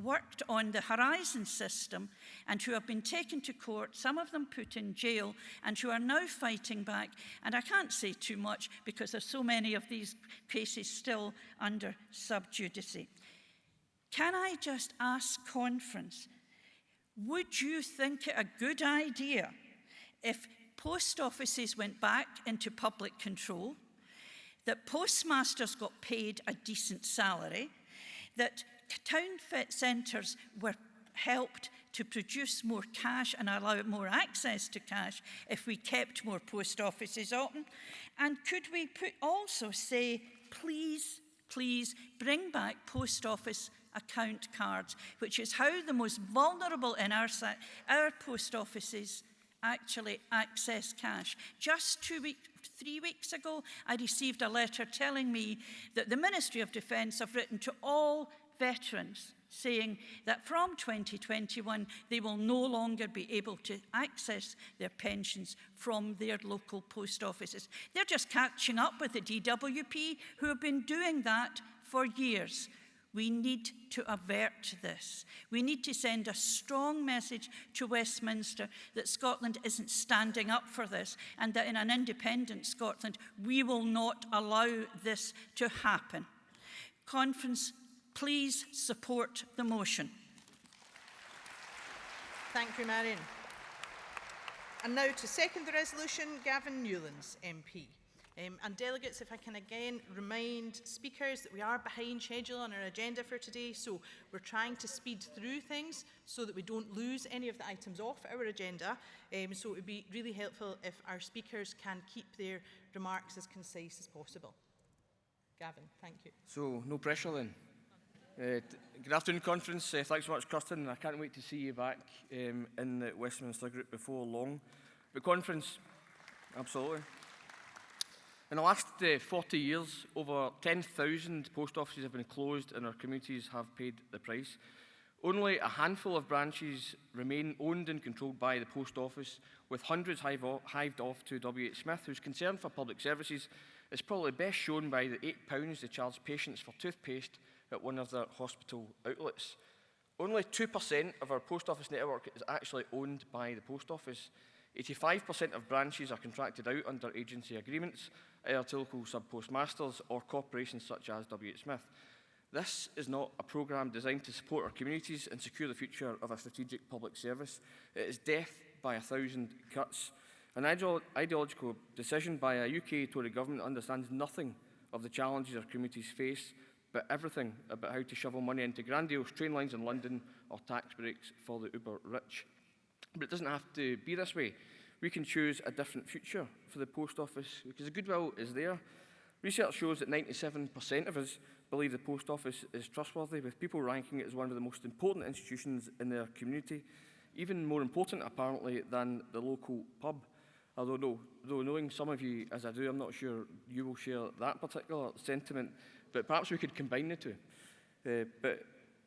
worked on the Horizon system and who have been taken to court, some of them put in jail, and who are now fighting back. And I can't say too much because there's so many of these cases still under sub judice. Can I just ask Conference, would you think it a good idea if post offices went back into public control, that postmasters got paid a decent salary, that town centres were helped to produce more cash and allow more access to cash if we kept more post offices open? And could we also say, please, please bring back post office account cards, which is how the most vulnerable in our post offices actually access cash. Just 3 weeks ago, I received a letter telling me that the Ministry of Defence have written to all veterans saying that from 2021, they will no longer be able to access their pensions from their local post offices. They're just catching up with the DWP, who have been doing that for years. We need to avert this. We need to send a strong message to Westminster that Scotland isn't standing up for this, and that in an independent Scotland, we will not allow this to happen. Conference, please support the motion. Thank you, Marion. And now to second the resolution, Gavin Newlands, MP. And delegates, if I can again remind speakers that we are behind schedule on our agenda for today, so we're trying to speed through things so that we don't lose any of the items off our agenda. So it would be really helpful if our speakers can keep their remarks as concise as possible. Gavin, thank you. So, no pressure then. Good afternoon, Conference. Thanks so much, Kirsten. I can't wait to see you back in the Westminster Group before long. But Conference, absolutely. In the last 40 years, over 10,000 post offices have been closed and our communities have paid the price. Only a handful of branches remain owned and controlled by the post office, with hundreds hived off to W.H. Smith, whose concern for public services is probably best shown by the £8 they charge patients for toothpaste at one of their hospital outlets. Only 2% of our post office network is actually owned by the post office. 85% of branches are contracted out under agency agreements, either to local sub-postmasters or corporations such as W.H. Smith. This is not a programme designed to support our communities and secure the future of a strategic public service. It is death by 1,000 cuts. An ideological decision by a UK Tory government that understands nothing of the challenges our communities face, but everything about how to shovel money into grandiose train lines in London or tax breaks for the uber rich. But it doesn't have to be this way. We can choose a different future for the post office because the goodwill is there. Research shows that 97% of us believe the post office is trustworthy, with people ranking it as one of the most important institutions in their community, even more important apparently than the local pub. Although knowing some of you as I do, I'm not sure you will share that particular sentiment, but perhaps we could combine the two. But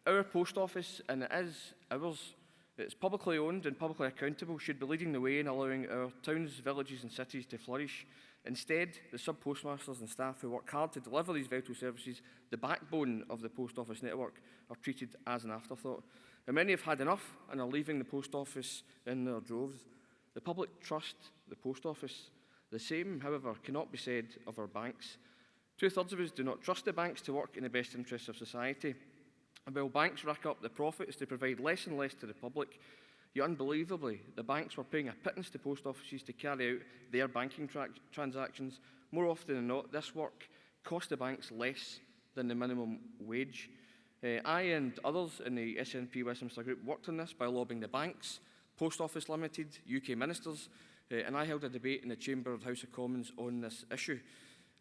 our post office, and it is ours, it's publicly owned and publicly accountable, should be leading the way in allowing our towns, villages and cities to flourish. Instead, the sub-postmasters and staff who work hard to deliver these vital services, the backbone of the post office network, are treated as an afterthought. And many have had enough and are leaving the post office in their droves. The public trust the post office. The same, however, cannot be said of our banks. 2/3 of us do not trust the banks to work in the best interests of society. And while banks rack up the profits to provide less and less to the public, yet unbelievably, the banks were paying a pittance to post offices to carry out their banking transactions. More often than not, this work cost the banks less than the minimum wage. I and others in the SNP Westminster Group worked on this by lobbying the banks, Post Office Limited, UK ministers, and I held a debate in the Chamber of the House of Commons on this issue.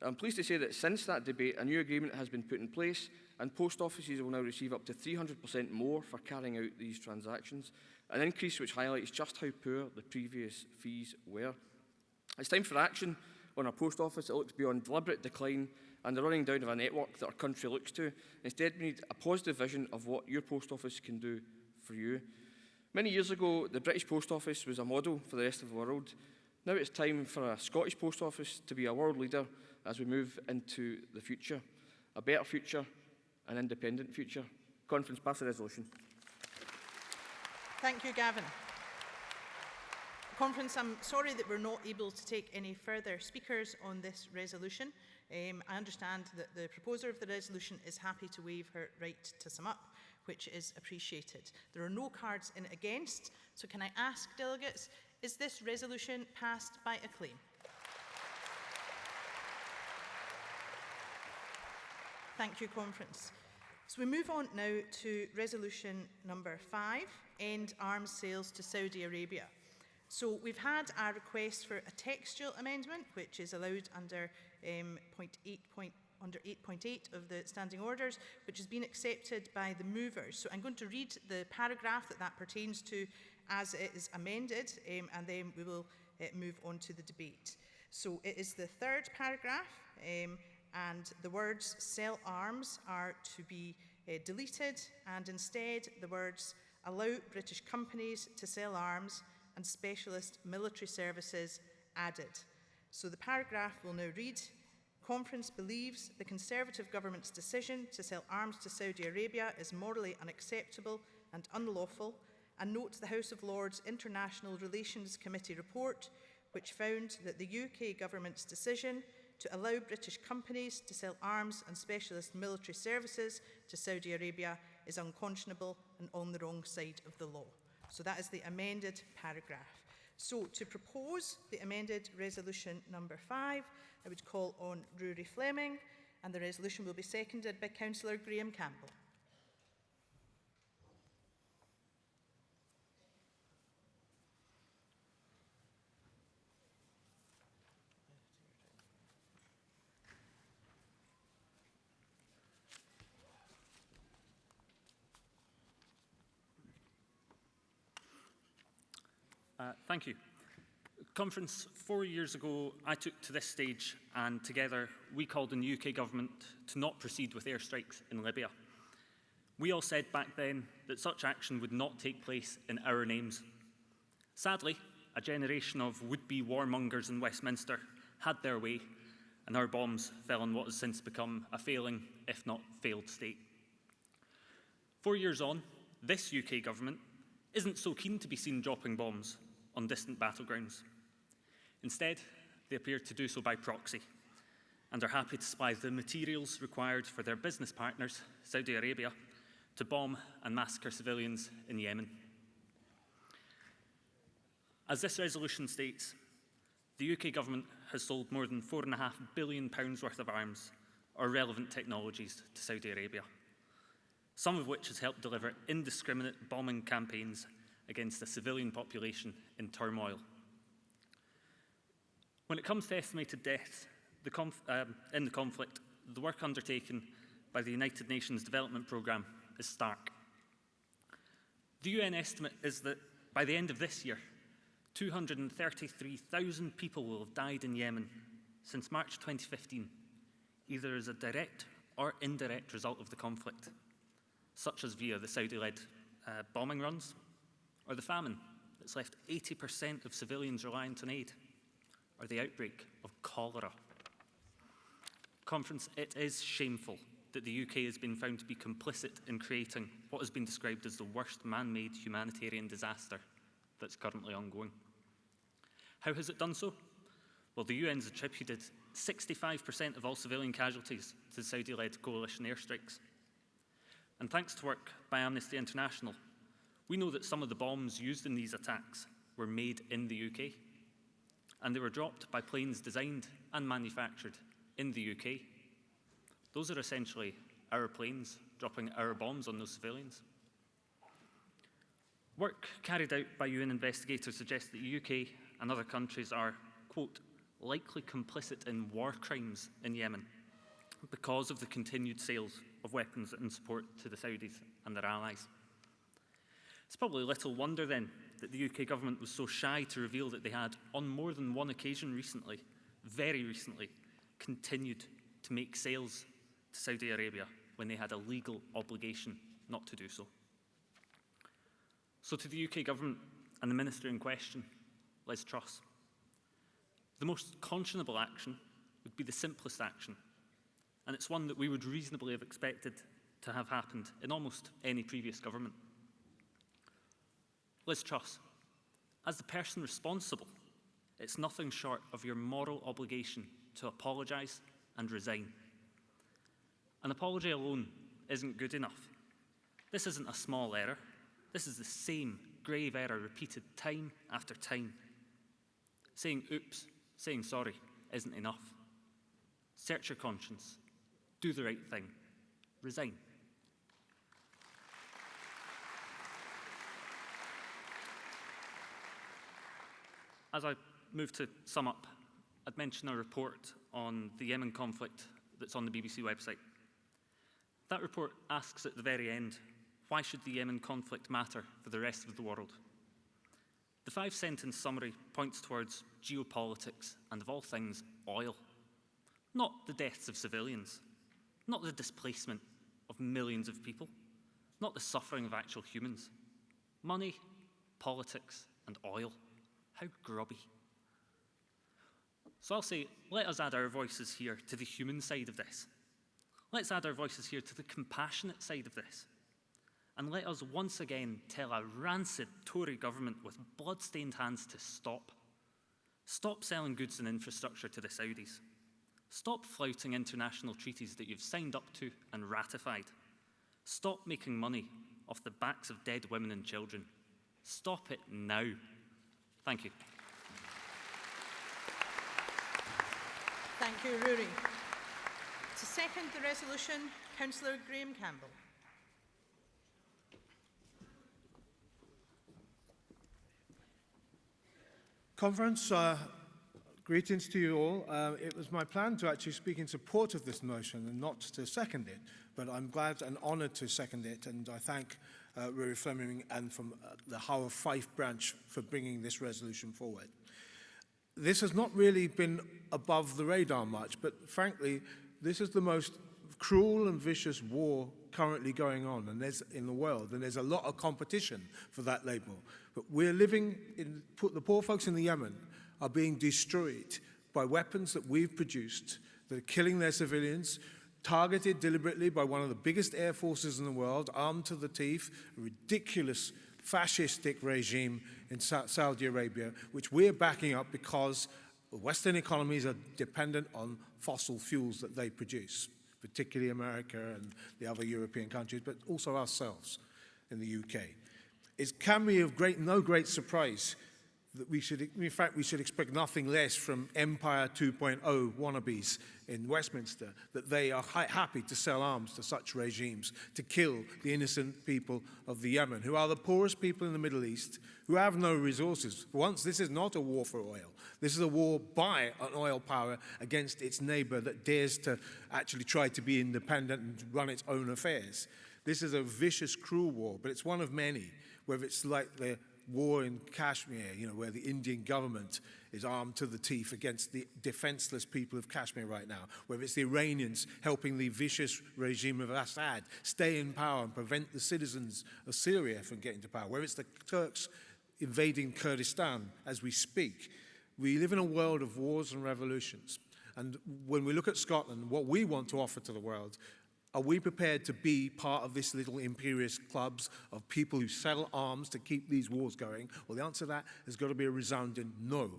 I'm pleased to say that since that debate, a new agreement has been put in place, and post offices will now receive up to 300% more for carrying out these transactions, an increase which highlights just how poor the previous fees were. It's time for action on our post office that looks beyond deliberate decline and the running down of a network that our country looks to. Instead, we need a positive vision of what your post office can do for you. Many years ago, the British Post Office was a model for the rest of the world. Now it's time for a Scottish Post Office to be a world leader as we move into the future. A better future, an independent future. Conference, pass the resolution. Thank you, Gavin. Conference, I'm sorry that we're not able to take any further speakers on this resolution. I understand that the proposer of the resolution is happy to waive her right to sum up, which is appreciated. There are no cards in against, so can I ask delegates, is this resolution passed by acclaim? Thank you, Conference. So we move on now to resolution number 5, end arms sales to Saudi Arabia. So we've had our request for a textual amendment, which is allowed under under 8.8 of the standing orders, which has been accepted by the movers. So I'm going to read the paragraph that pertains to as it is amended, and then we will move on to the debate. So it is the third paragraph, and the words sell arms are to be deleted, and instead the words allow British companies to sell arms and specialist military services added. So the paragraph will now read, Conference believes the Conservative government's decision to sell arms to Saudi Arabia is morally unacceptable and unlawful, and notes the House of Lords International Relations Committee report, which found that the UK government's decision to allow British companies to sell arms and specialist military services to Saudi Arabia is unconscionable and on the wrong side of the law. So that is the amended paragraph. So to propose the amended resolution number 5, I would call on Rory Fleming, and the resolution will be seconded by Councillor Graham Campbell. Thank you. Conference, 4 years ago, I took to this stage and together we called on the UK government to not proceed with airstrikes in Libya. We all said back then that such action would not take place in our names. Sadly, a generation of would-be warmongers in Westminster had their way, and our bombs fell on what has since become a failing, if not failed, state. 4 years on, this UK government isn't so keen to be seen dropping bombs on distant battlegrounds. Instead, they appear to do so by proxy, and are happy to supply the materials required for their business partners, Saudi Arabia, to bomb and massacre civilians in Yemen. As this resolution states, the UK government has sold more than £4.5 billion worth of arms or relevant technologies to Saudi Arabia, some of which has helped deliver indiscriminate bombing campaigns against a civilian population in turmoil. When it comes to estimated deaths in the conflict, the work undertaken by the United Nations Development Programme is stark. The UN estimate is that by the end of this year, 233,000 people will have died in Yemen since March 2015, either as a direct or indirect result of the conflict, such as via the Saudi-led bombing runs, or the famine that's left 80% of civilians reliant on aid, or the outbreak of cholera. Conference, it is shameful that the UK has been found to be complicit in creating what has been described as the worst man-made humanitarian disaster that's currently ongoing. How has it done so? Well, the UN's attributed 65% of all civilian casualties to Saudi-led coalition airstrikes. And thanks to work by Amnesty International, we know that some of the bombs used in these attacks were made in the UK, and they were dropped by planes designed and manufactured in the UK. Those are essentially our planes dropping our bombs on those civilians. Work carried out by UN investigators suggests that the UK and other countries are, quote, likely complicit in war crimes in Yemen because of the continued sales of weapons and support to the Saudis and their allies. It's probably little wonder then that the UK government was so shy to reveal that they had, on more than one occasion recently, very recently, continued to make sales to Saudi Arabia when they had a legal obligation not to do so. So to the UK Government and the Minister in question, Liz Truss, the most conscionable action would be the simplest action, and it's one that we would reasonably have expected to have happened in almost any previous government. Liz Truss, as the person responsible, it's nothing short of your moral obligation to apologise and resign. An apology alone isn't good enough. This isn't a small error. This is the same grave error repeated time after time. Saying oops, saying sorry isn't enough. Search your conscience. Do the right thing. Resign. As I move to sum up, I'd mention a report on the Yemen conflict that's on the BBC website. That report asks at the very end, why should the Yemen conflict matter for the rest of the world? The 5-sentence summary points towards geopolitics and, of all things, oil. Not the deaths of civilians, not the displacement of millions of people, not the suffering of actual humans. Money, politics, and oil. How grubby. So I'll say, let us add our voices here to the human side of this. Let's add our voices here to the compassionate side of this. And let us once again tell a rancid Tory government with blood-stained hands to stop. Stop selling goods and infrastructure to the Saudis. Stop flouting international treaties that you've signed up to and ratified. Stop making money off the backs of dead women and children. Stop it now. Thank you. Thank you, Rory. To second the resolution, Councillor Graham Campbell. Conference, greetings to you all. It was my plan to actually speak in support of this motion and not to second it, but I'm glad and honoured to second it, and I thank Rory Fleming and from the Howe of Fife branch for bringing this resolution forward. This has not really been above the radar much, but frankly, this is the most cruel and vicious war currently going on in the world, and there's a lot of competition for that label. But we're living in, the poor folks in the Yemen are being destroyed by weapons that we've produced that are killing their civilians, targeted deliberately by one of the biggest air forces in the world, armed to the teeth, a ridiculous fascistic regime in Saudi Arabia, which we're backing up because Western economies are dependent on fossil fuels that they produce, particularly America and the other European countries, but also ourselves in the UK. It can be of no great surprise that we should expect nothing less from Empire 2.0 wannabes in Westminster, that they are happy to sell arms to such regimes to kill the innocent people of the Yemen, who are the poorest people in the Middle East, who have no resources. For once, this is not a war for oil. This is a war by an oil power against its neighbor that dares to actually try to be independent and run its own affairs. This is a vicious, cruel war, but it's one of many, whether it's like the war in Kashmir, where the Indian government is armed to the teeth against the defenseless people of Kashmir right now, whether it's the Iranians helping the vicious regime of Assad stay in power and prevent the citizens of Syria from getting to power, whether it's the Turks invading Kurdistan as we speak. We live in a world of wars and revolutions. And when we look at Scotland, what we want to offer to the world, are we prepared to be part of this little imperialist clubs of people who sell arms to keep these wars going? Well, the answer to that has got to be a resounding no.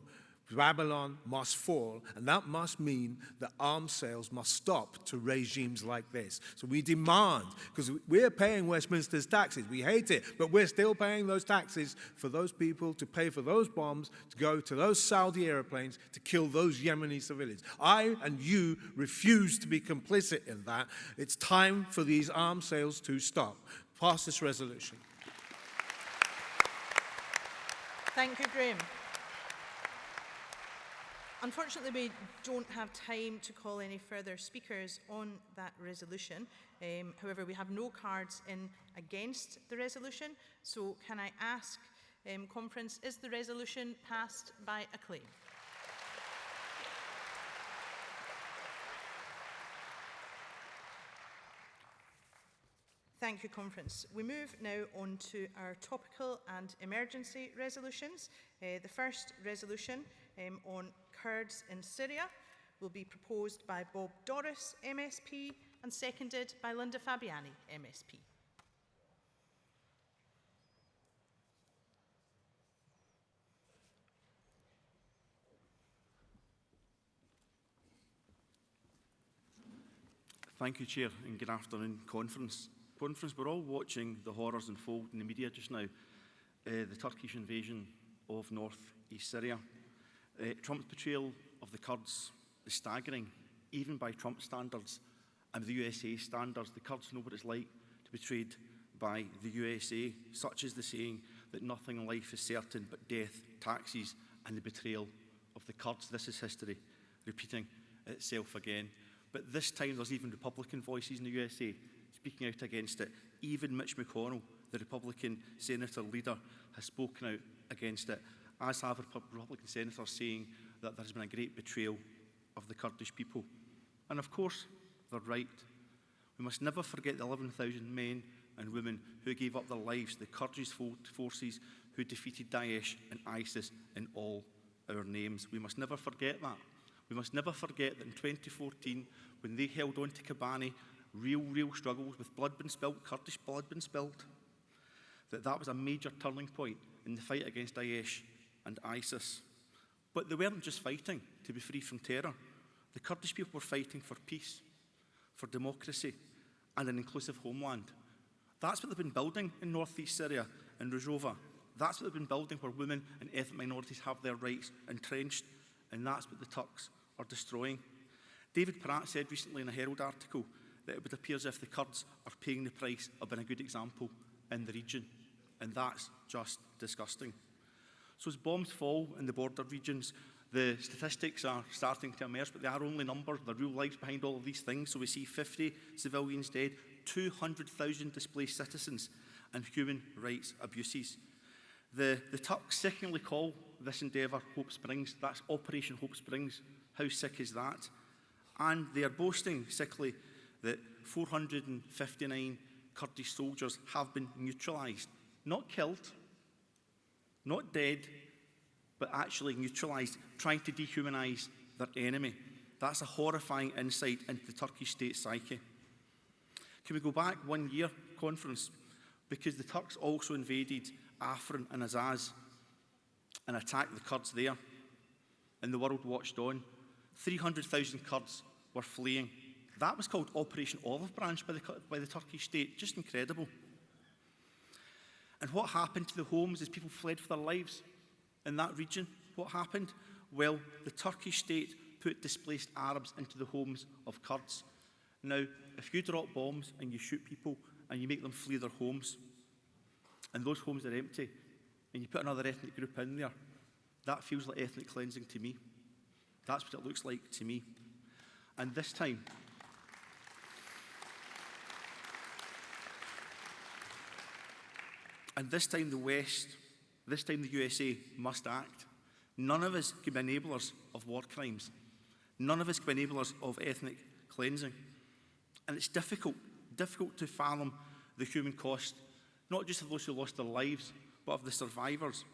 Babylon must fall, and that must mean that arms sales must stop to regimes like this. So we demand, because we're paying Westminster's taxes, we hate it, but we're still paying those taxes for those people to pay for those bombs, to go to those Saudi airplanes, to kill those Yemeni civilians. I and you refuse to be complicit in that. It's time for these arms sales to stop. Pass this resolution. Thank you, Graham. Unfortunately, we don't have time to call any further speakers on that resolution. However, we have no cards in against the resolution. So can I ask, Conference, is the resolution passed by acclaim? Thank you, Conference. We move now on to our topical and emergency resolutions. The first resolution on Kurds in Syria will be proposed by Bob Doris, MSP, and seconded by Linda Fabiani, MSP. Thank you, Chair, and good afternoon, Conference. Conference, we're all watching the horrors unfold in the media just now. The Turkish invasion of north-east Syria. Trump's betrayal of the Kurds is staggering, even by Trump standards and the USA standards. The Kurds know what it's like to be betrayed by the USA. Such is the saying that nothing in life is certain but death, taxes, and the betrayal of the Kurds. This is history repeating itself again. But this time there's even Republican voices in the USA speaking out against it. Even Mitch McConnell, the Republican senator leader, has spoken out against it, as have Republican senators saying that there has been a great betrayal of the Kurdish people. And of course, they're right. We must never forget the 11,000 men and women who gave up their lives, the Kurdish forces who defeated Daesh and ISIS in all our names. We must never forget that. We must never forget that in 2014, when they held on to Kobani, real struggles with blood being spilt, Kurdish blood being spilt, that was a major turning point in the fight against Daesh and ISIS. But they weren't just fighting to be free from terror. The Kurdish people were fighting for peace, for democracy, and an inclusive homeland. That's what they've been building in north-east Syria and Rojava. That's what they've been building, where women and ethnic minorities have their rights entrenched, and that's what the Turks are destroying. David Pratt said recently in a Herald article that it would appear as if the Kurds are paying the price of being a good example in the region, and that's just disgusting. So as bombs fall in the border regions, the statistics are starting to emerge, but they are only numbers. There are real lives behind all of these things. So we see 50 civilians dead, 200,000 displaced citizens, and human rights abuses. The Turks secondly call this endeavour Hope Springs. That's Operation Hope Springs. How sick is that? And they are boasting, sickly, that 459 Kurdish soldiers have been neutralised. Not killed, not dead, but actually neutralised, trying to dehumanise their enemy. That's a horrifying insight into the Turkish state psyche. Can we go back 1 year, Conference? Because the Turks also invaded Afrin and Azaz and attacked the Kurds there, and the world watched on. 300,000 Kurds were fleeing. That was called Operation Olive Branch by the Turkish state. Just incredible. And what happened to the homes as people fled for their lives in that region? What happened? Well, the Turkish state put displaced Arabs into the homes of Kurds. Now, if you drop bombs and you shoot people and you make them flee their homes, and those homes are empty, and you put another ethnic group in there, that feels like ethnic cleansing to me. That's what it looks like to me. And this time, the West, this time the USA must act. None of us can be enablers of war crimes. None of us can be enablers of ethnic cleansing. And it's difficult to fathom the human cost, not just of those who lost their lives, but of the survivors.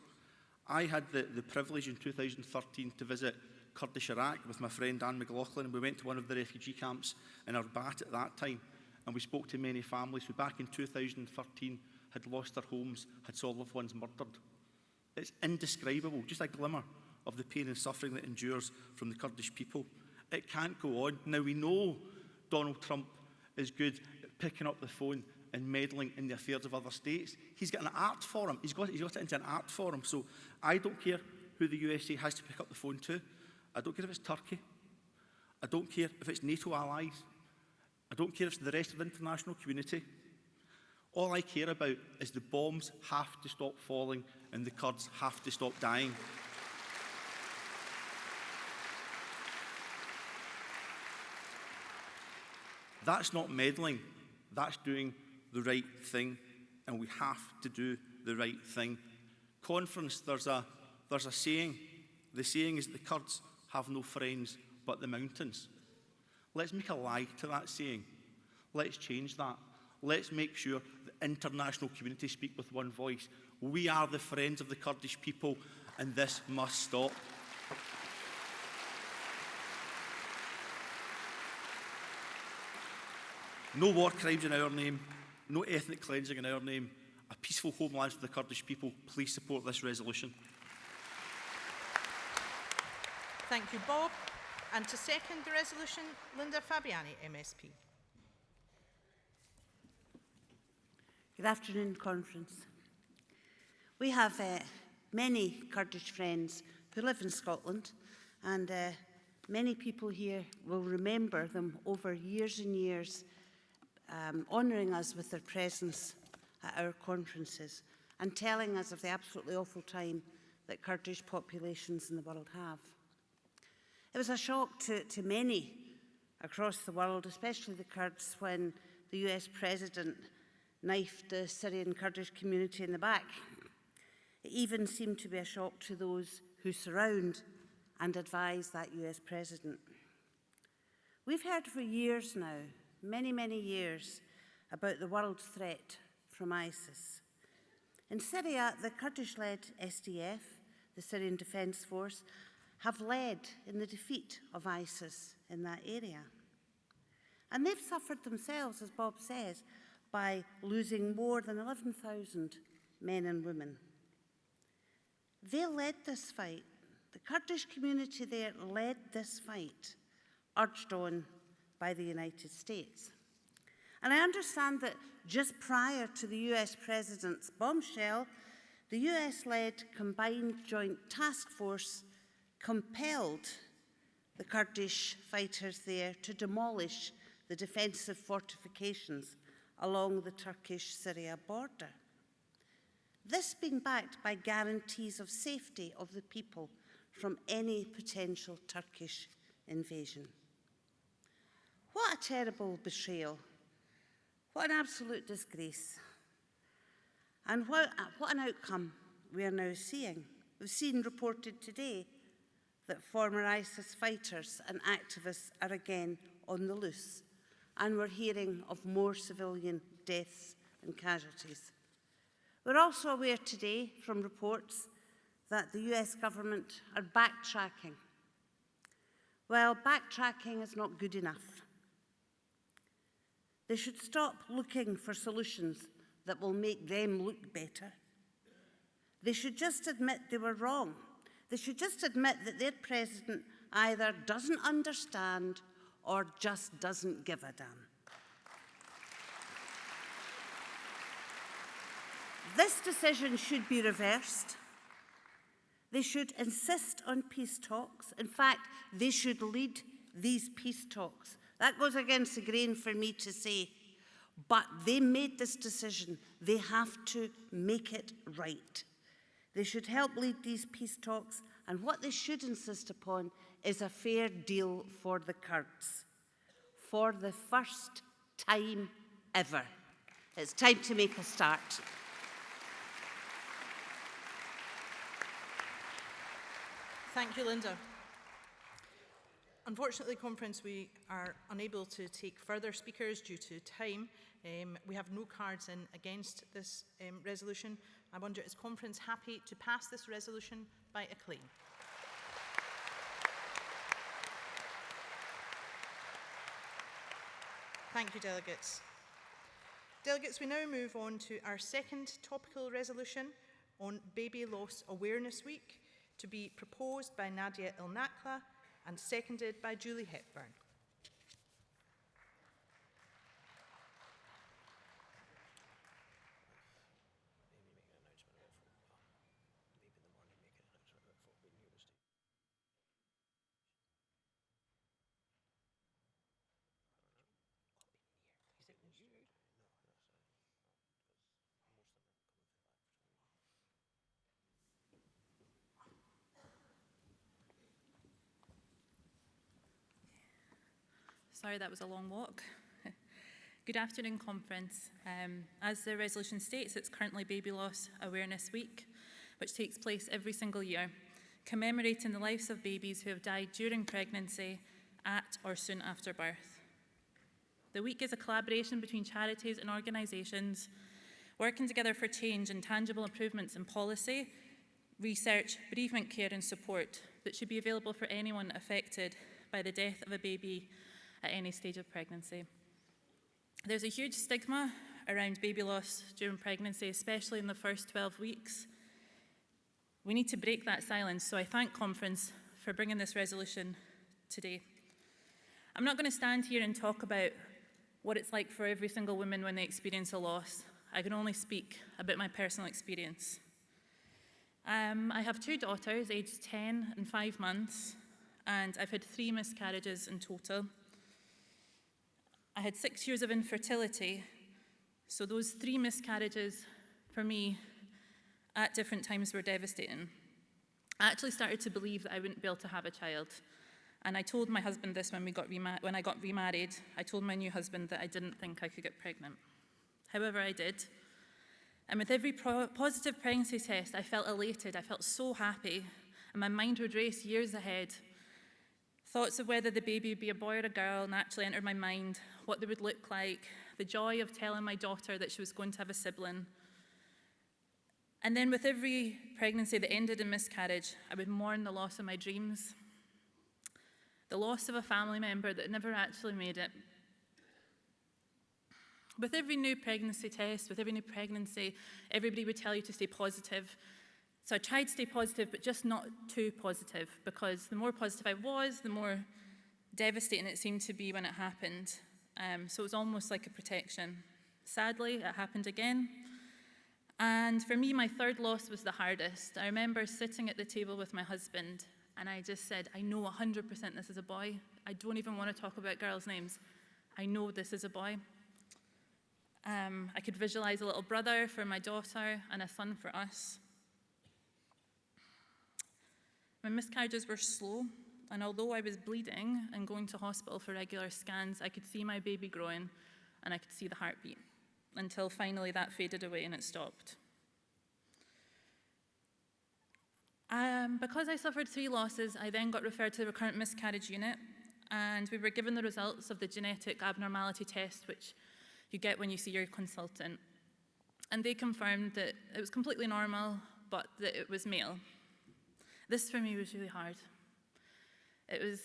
I had the privilege in 2013 to visit Kurdish Iraq with my friend Anne McLaughlin, and we went to one of the refugee camps in Arbat at that time, and we spoke to many families who back in 2013 had lost their homes, had saw loved ones murdered. It's indescribable, just a glimmer of the pain and suffering that endures from the Kurdish people. It can't go on. Now, we know Donald Trump is good at picking up the phone and meddling in the affairs of other states. He's got an art for him. He's got it into an art for him. So I don't care who the USA has to pick up the phone to. I don't care if it's Turkey. I don't care if it's NATO allies. I don't care if it's the rest of the international community. All I care about is the bombs have to stop falling and the Kurds have to stop dying. That's not meddling. That's doing the right thing, and we have to do the right thing. Conference, there's a saying. The saying is that the Kurds have no friends but the mountains. Let's make a lie to that saying. Let's change that. Let's make sure the international community speak with one voice. We are the friends of the Kurdish people, and this must stop. No war crimes in our name, no ethnic cleansing in our name, a peaceful homeland for the Kurdish people. Please support this resolution. Thank you, Bob. And to second the resolution, Linda Fabiani, MSP. Good afternoon, Conference. We have many Kurdish friends who live in Scotland, and many people here will remember them over years and years, honouring us with their presence at our conferences and telling us of the absolutely awful time that Kurdish populations in the world have. It was a shock to many across the world, especially the Kurds, when the US President knifed the Syrian Kurdish community in the back. It even seemed to be a shock to those who surround and advise that US President. We've heard for years now, many years, about the world threat from ISIS. In Syria, the Kurdish-led SDF, the Syrian Defence Force, have led in the defeat of ISIS in that area. And they've suffered themselves, as Bob says, by losing more than 11,000 men and women. They led this fight. The Kurdish community there led this fight, urged on by the United States. And I understand that just prior to the US President's bombshell, the US-led Combined Joint Task Force compelled the Kurdish fighters there to demolish the defensive fortifications along the Turkish-Syria border. This being backed by guarantees of safety of the people from any potential Turkish invasion. What a terrible betrayal. What an absolute disgrace. And what an outcome we are now seeing. We've seen reported today that former ISIS fighters and activists are again on the loose, and we're hearing of more civilian deaths and casualties. We're also aware today from reports that the US government are backtracking. Well, backtracking is not good enough. They should stop looking for solutions that will make them look better. They should just admit they were wrong. They should just admit that their president either doesn't understand or just doesn't give a damn. This decision should be reversed. They should insist on peace talks. In fact, they should lead these peace talks. That goes against the grain for me to say, but they made this decision. They have to make it right. They should help lead these peace talks, and what they should insist upon is a fair deal for the Kurds. For the first time ever. It's time to make a start. Thank you, Linda. Unfortunately, Conference, we are unable to take further speakers due to time. We have no cards in against this resolution. I wonder, is Conference happy to pass this resolution by acclaim? Thank you, delegates. Delegates, we now move on to our second topical resolution on Baby Loss Awareness Week, to be proposed by Nadia El-Nakla and seconded by Julie Hepburn. Sorry, that was a long walk. Good afternoon, Conference. As the resolution states, it's currently Baby Loss Awareness Week, which takes place every single year, commemorating the lives of babies who have died during pregnancy, at or soon after birth. The week is a collaboration between charities and organisations working together for change and tangible improvements in policy, research, bereavement care and support that should be available for anyone affected by the death of a baby at any stage of pregnancy. There's a huge stigma around baby loss during pregnancy, especially in the first 12 weeks. We need to break that silence, so I thank Conference for bringing this resolution today. I'm not going to stand here and talk about what it's like for every single woman when they experience a loss. I can only speak about my personal experience. I have 2 daughters, aged 10 and 5 months, and I've had 3 miscarriages in total. I had 6 years of infertility, so those 3 miscarriages for me at different times were devastating. I actually started to believe that I wouldn't be able to have a child. And I told my husband this when I got remarried. I told my new husband that I didn't think I could get pregnant. However, I did. And with every positive pregnancy test, I felt elated. I felt so happy. And my mind would race years ahead. Thoughts of whether the baby would be a boy or a girl naturally entered my mind, what they would look like, the joy of telling my daughter that she was going to have a sibling. And then with every pregnancy that ended in miscarriage, I would mourn the loss of my dreams, the loss of a family member that never actually made it. With every new pregnancy test, with every new pregnancy, everybody would tell you to stay positive. So I tried to stay positive, but just not too positive, because the more positive I was, the more devastating it seemed to be when it happened. So it was almost like a protection. Sadly, it happened again. And for me, my 3rd loss was the hardest. I remember sitting at the table with my husband, and I just said, I know 100% this is a boy. I don't even want to talk about girls' names. I know this is a boy. I could visualize a little brother for my daughter and a son for us. My miscarriages were slow, and although I was bleeding and going to hospital for regular scans, I could see my baby growing, and I could see the heartbeat, until finally that faded away and it stopped. Because I suffered 3 losses, I then got referred to the recurrent miscarriage unit, and we were given the results of the genetic abnormality test, which you get when you see your consultant. And they confirmed that it was completely normal, but that it was male. This for me was really hard. It was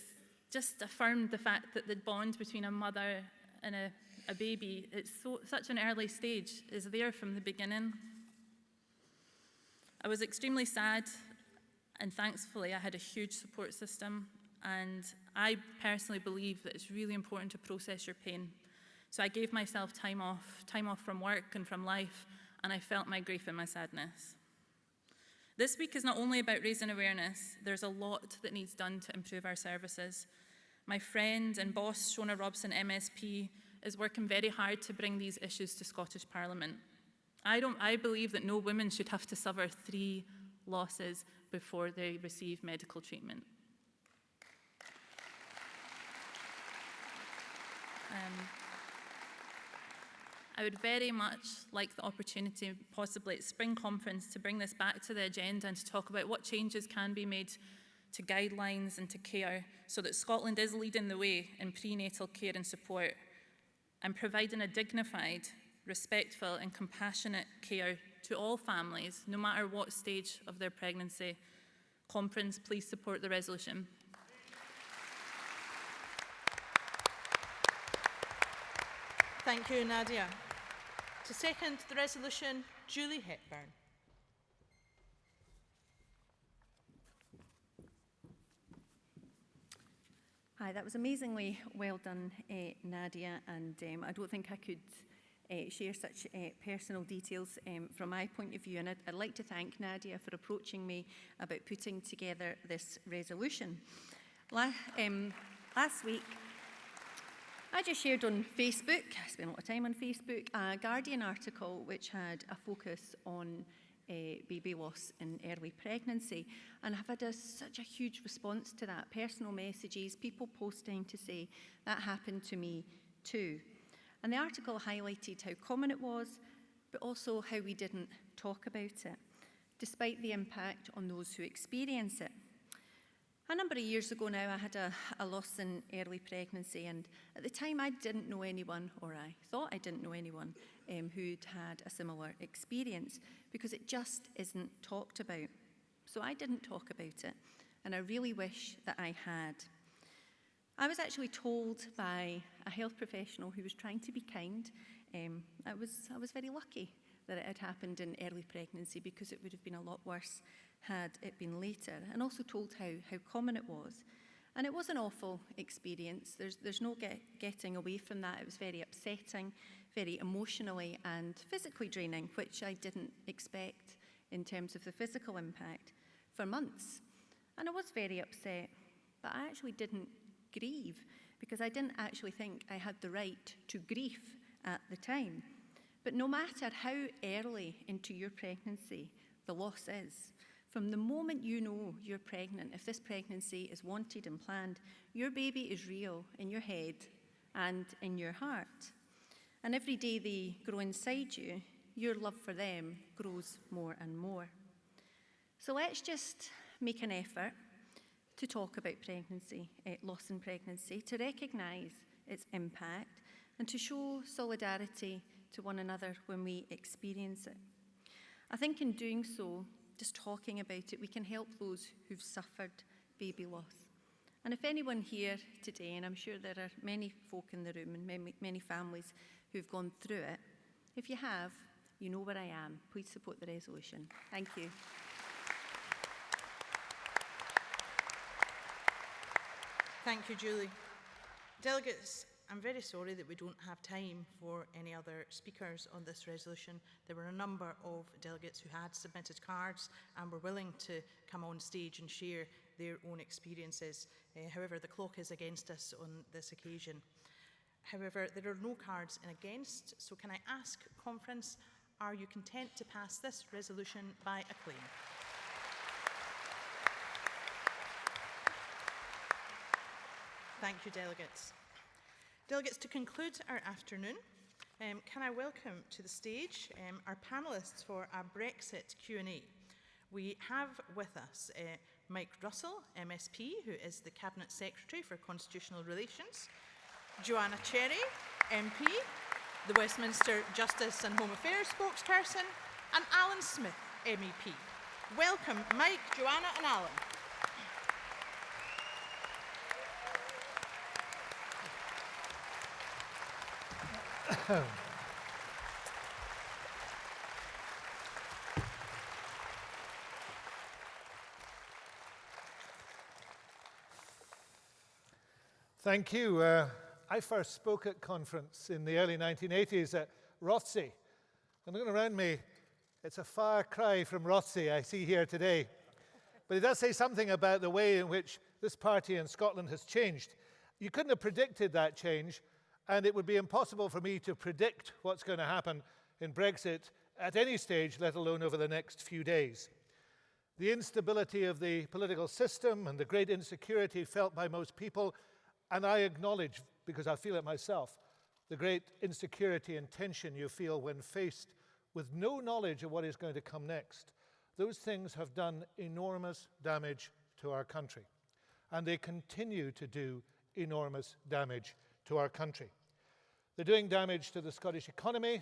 just affirmed the fact that the bond between a mother and a baby at such an early stage is there from the beginning. I was extremely sad, and thankfully I had a huge support system, and I personally believe that it's really important to process your pain. So I gave myself time off from work and from life, and I felt my grief and my sadness. This week is not only about raising awareness, there's a lot that needs done to improve our services. My friend and boss, Shona Robson, MSP, is working very hard to bring these issues to Scottish Parliament. I believe that no woman should have to suffer 3 losses before they receive medical treatment. I would very much like the opportunity, possibly at Spring Conference, to bring this back to the agenda and to talk about what changes can be made to guidelines and to care so that Scotland is leading the way in prenatal care and support and providing a dignified, respectful and compassionate care to all families, no matter what stage of their pregnancy. Conference, please support the resolution. Thank you, Nadia. To second the resolution, Julie Hepburn. Hi, that was amazingly well done, Nadia, and I don't think I could share such personal details from my point of view, and I'd like to thank Nadia for approaching me about putting together this resolution. Last week, I just shared on Facebook, I spent a lot of time on Facebook, a Guardian article which had a focus on baby loss in early pregnancy, and I've had such a huge response to that. Personal messages, people posting to say, that happened to me too. And the article highlighted how common it was, but also how we didn't talk about it, despite the impact on those who experience it. A number of years ago now, I had a loss in early pregnancy, and at the time I didn't know anyone, or I thought I didn't know anyone, who'd had a similar experience, because it just isn't talked about. So I didn't talk about it, and I really wish that I had. I was actually told by a health professional who was trying to be kind. I was very lucky that it had happened in early pregnancy, because it would have been a lot worse had it been later, and also told how common it was. And it was an awful experience. There's no getting away from that. It was very upsetting, very emotionally and physically draining, which I didn't expect in terms of the physical impact, for months. And I was very upset, but I actually didn't grieve, because I didn't actually think I had the right to grief at the time. But no matter how early into your pregnancy the loss is, from the moment you know you're pregnant, if this pregnancy is wanted and planned, your baby is real in your head and in your heart. And every day they grow inside you, your love for them grows more and more. So let's just make an effort to talk about pregnancy, loss in pregnancy, to recognise its impact, and to show solidarity to one another when we experience it. I think in doing so, just talking about it, we can help those who've suffered baby loss. And if anyone here today, and I'm sure there are many folk in the room and many families who've gone through it, if you have, you know where I am. Please support the resolution. Thank you. Thank you, Julie. Delegates, I'm very sorry that we don't have time for any other speakers on this resolution. There were a number of delegates who had submitted cards and were willing to come on stage and share their own experiences. However, the clock is against us on this occasion. However, there are no cards in against, so can I ask Conference, are you content to pass this resolution by acclaim? Thank you, delegates. Delegates, to conclude our afternoon, can I welcome to the stage our panellists for our Brexit Q&A. We have with us Mike Russell, MSP, who is the Cabinet Secretary for Constitutional Relations, Joanna Cherry, MP, the Westminster Justice and Home Affairs spokesperson, and Alan Smith, MEP. Welcome, Mike, Joanna and Alan. Thank you. I first spoke at conference in the early 1980s at Rothesay. And looking around me, it's a far cry from Rothesay I see here today. But it does say something about the way in which this party in Scotland has changed. You couldn't have predicted that change, and it would be impossible for me to predict what's going to happen in Brexit at any stage, let alone over the next few days. The instability of the political system and the great insecurity felt by most people, and I acknowledge, because I feel it myself, the great insecurity and tension you feel when faced with no knowledge of what is going to come next. Those things have done enormous damage to our country, and they continue to do enormous damage to our country. They're doing damage to the Scottish economy,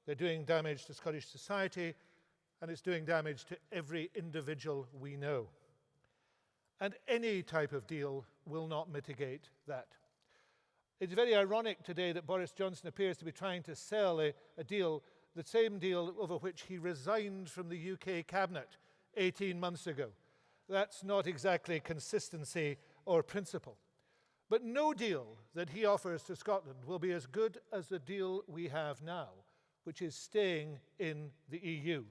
they're doing damage to Scottish society, and it's doing damage to every individual we know. And any type of deal will not mitigate that. It's very ironic today that Boris Johnson appears to be trying to sell a deal, the same deal over which he resigned from the UK cabinet 18 months ago. That's not exactly consistency or principle. But no deal that he offers to Scotland will be as good as the deal we have now, which is staying in the EU.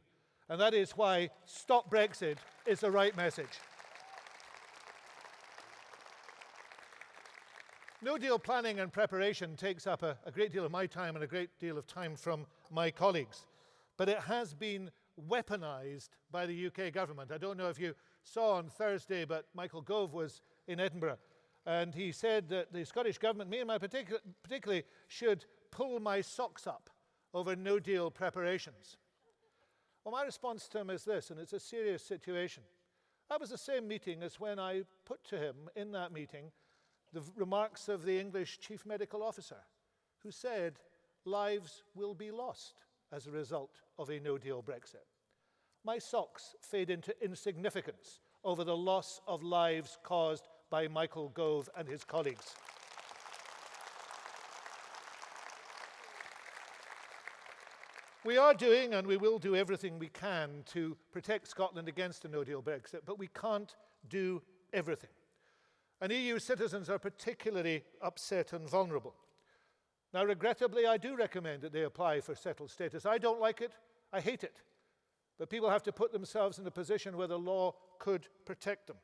And that is why Stop Brexit is the right message. No deal planning and preparation takes up a great deal of my time and a great deal of time from my colleagues. But it has been weaponized by the UK government. I don't know if you saw on Thursday, but Michael Gove was in Edinburgh. And he said that the Scottish government, me and my particularly, should pull my socks up over no-deal preparations. Well, my response to him is this, and it's a serious situation. That was the same meeting as when I put to him in that meeting the remarks of the English Chief Medical Officer, who said lives will be lost as a result of a no-deal Brexit. My socks fade into insignificance over the loss of lives caused by Michael Gove and his colleagues. We are doing and we will do everything we can to protect Scotland against a no-deal Brexit, but we can't do everything. And EU citizens are particularly upset and vulnerable. Now, regrettably, I do recommend that they apply for settled status. I don't like it, I hate it. But people have to put themselves in a position where the law could protect them.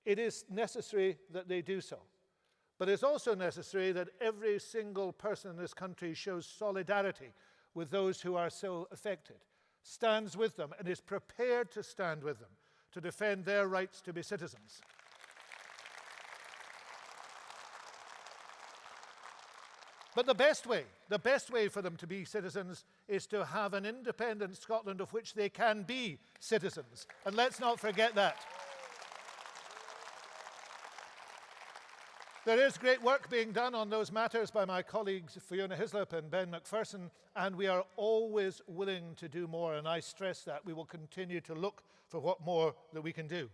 It is necessary that they do so. But it's also necessary that every single person in this country shows solidarity with those who are so affected, stands with them, and is prepared to stand with them to defend their rights to be citizens. But the best way for them to be citizens is to have an independent Scotland of which they can be citizens. And let's not forget that. There is great work being done on those matters by my colleagues Fiona Hislop and Ben McPherson, and we are always willing to do more, and I stress that. We will continue to look for what more that we can do.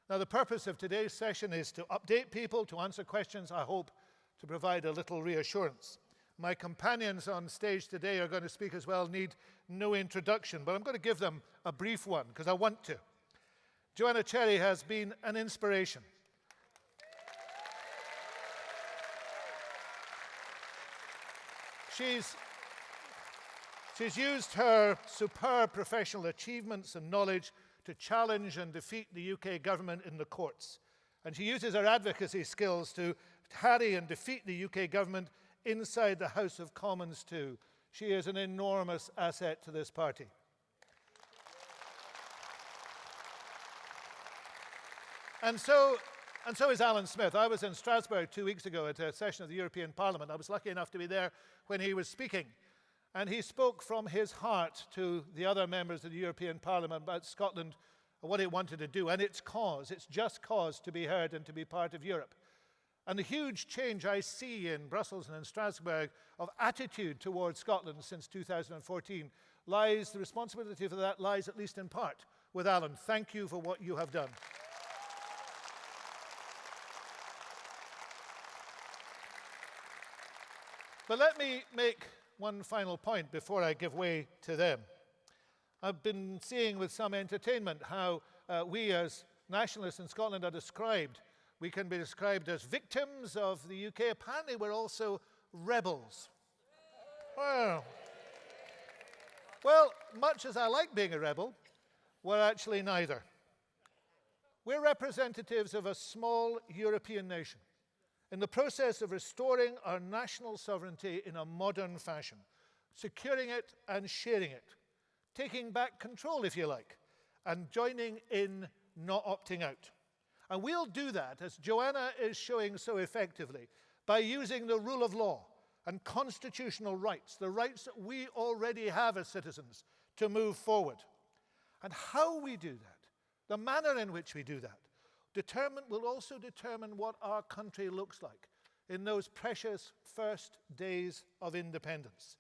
Now, the purpose of today's session is to update people, to answer questions, I hope, to provide a little reassurance. My companions on stage today are going to speak as well, need no introduction, but I'm going to give them a brief one because I want to. Joanna Cherry has been an inspiration. She's used her superb professional achievements and knowledge to challenge and defeat the UK government in the courts. And she uses her advocacy skills to harry and defeat the UK government inside the House of Commons too. She is an enormous asset to this party. And so is Alan Smith. I was in Strasbourg 2 weeks ago at a session of the European Parliament. I was lucky enough to be there when he was speaking. And he spoke from his heart to the other members of the European Parliament about Scotland and what it wanted to do, and its cause, its just cause to be heard and to be part of Europe. And the huge change I see in Brussels and in Strasbourg of attitude towards Scotland since 2014 the responsibility for that lies, at least in part, with Alan. Thank you for what you have done. But let me make one final point before I give way to them. I've been seeing with some entertainment how we as nationalists in Scotland are described. We can be described as victims of the UK. Apparently we're also rebels. Well, much as I like being a rebel, we're actually neither. We're representatives of a small European nation in the process of restoring our national sovereignty in a modern fashion, securing it and sharing it, taking back control, if you like, and joining in, not opting out. And we'll do that, as Joanna is showing so effectively, by using the rule of law and constitutional rights, the rights that we already have as citizens, to move forward. And how we do that, the manner in which we do that, will also determine what our country looks like in those precious first days of independence.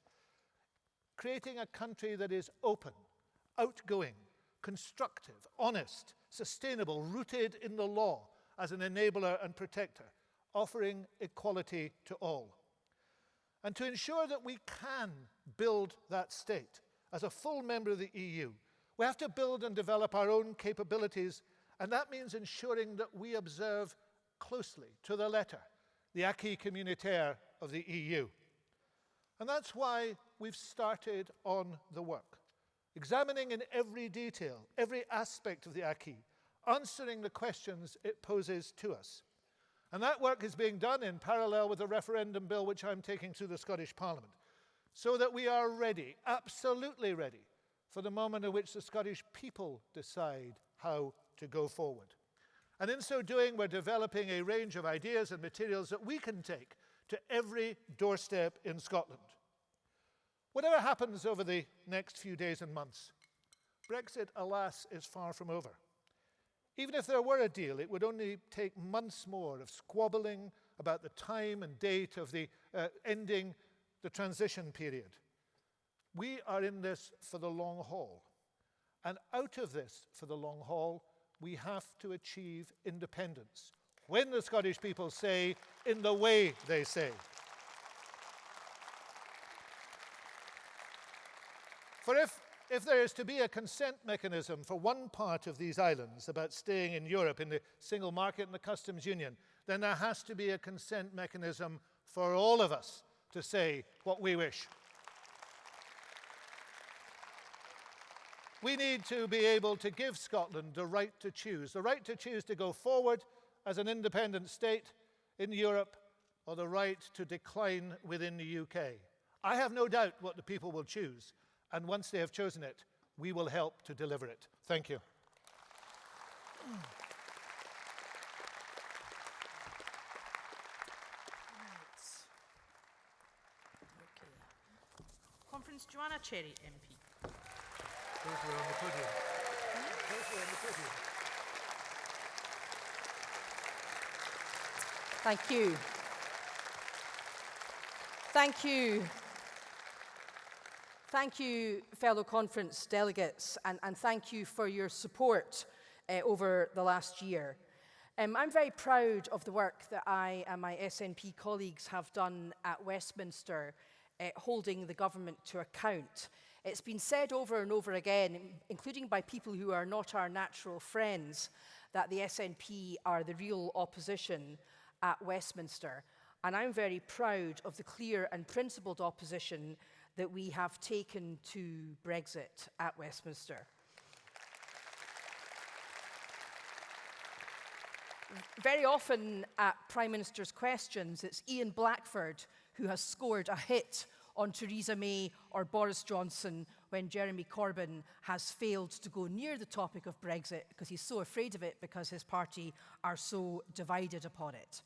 Creating a country that is open, outgoing, constructive, honest, sustainable, rooted in the law as an enabler and protector, offering equality to all. And to ensure that we can build that state as a full member of the EU, we have to build and develop our own capabilities, and that means ensuring that we observe closely, to the letter, the acquis communautaire of the EU. And that's why we've started on the work, examining in every detail, every aspect of the acquis, answering the questions it poses to us. And that work is being done in parallel with the referendum bill which I'm taking through the Scottish Parliament, so that we are ready, absolutely ready, for the moment in which the Scottish people decide how to go forward. And in so doing, we're developing a range of ideas and materials that we can take to every doorstep in Scotland. Whatever happens over the next few days and months, Brexit, alas, is far from over. Even if there were a deal, it would only take months more of squabbling about the time and date of the ending the transition period. We are in this for the long haul. And out of this for the long haul, we have to achieve independence. When the Scottish people say, in the way they say. For if there is to be a consent mechanism for one part of these islands about staying in Europe, in the single market and the customs union, then there has to be a consent mechanism for all of us to say what we wish. We need to be able to give Scotland the right to choose to go forward as an independent state in Europe, or the right to decline within the UK. I have no doubt what the people will choose, and once they have chosen it, we will help to deliver it. Thank you. Conference Joanna Cherry MP. Those who are on the podium. Those who are on the podium. Thank you. Thank you. Thank you, fellow conference delegates, and thank you for your support over the last year. I'm very proud of the work that I and my SNP colleagues have done at Westminster, holding the government to account. It's been said over and over again, including by people who are not our natural friends, that the SNP are the real opposition at Westminster. And I'm very proud of the clear and principled opposition that we have taken to Brexit at Westminster. Very often at Prime Minister's questions, it's Ian Blackford who has scored a hit on Theresa May or Boris Johnson when Jeremy Corbyn has failed to go near the topic of Brexit because he's so afraid of it because his party are so divided upon it.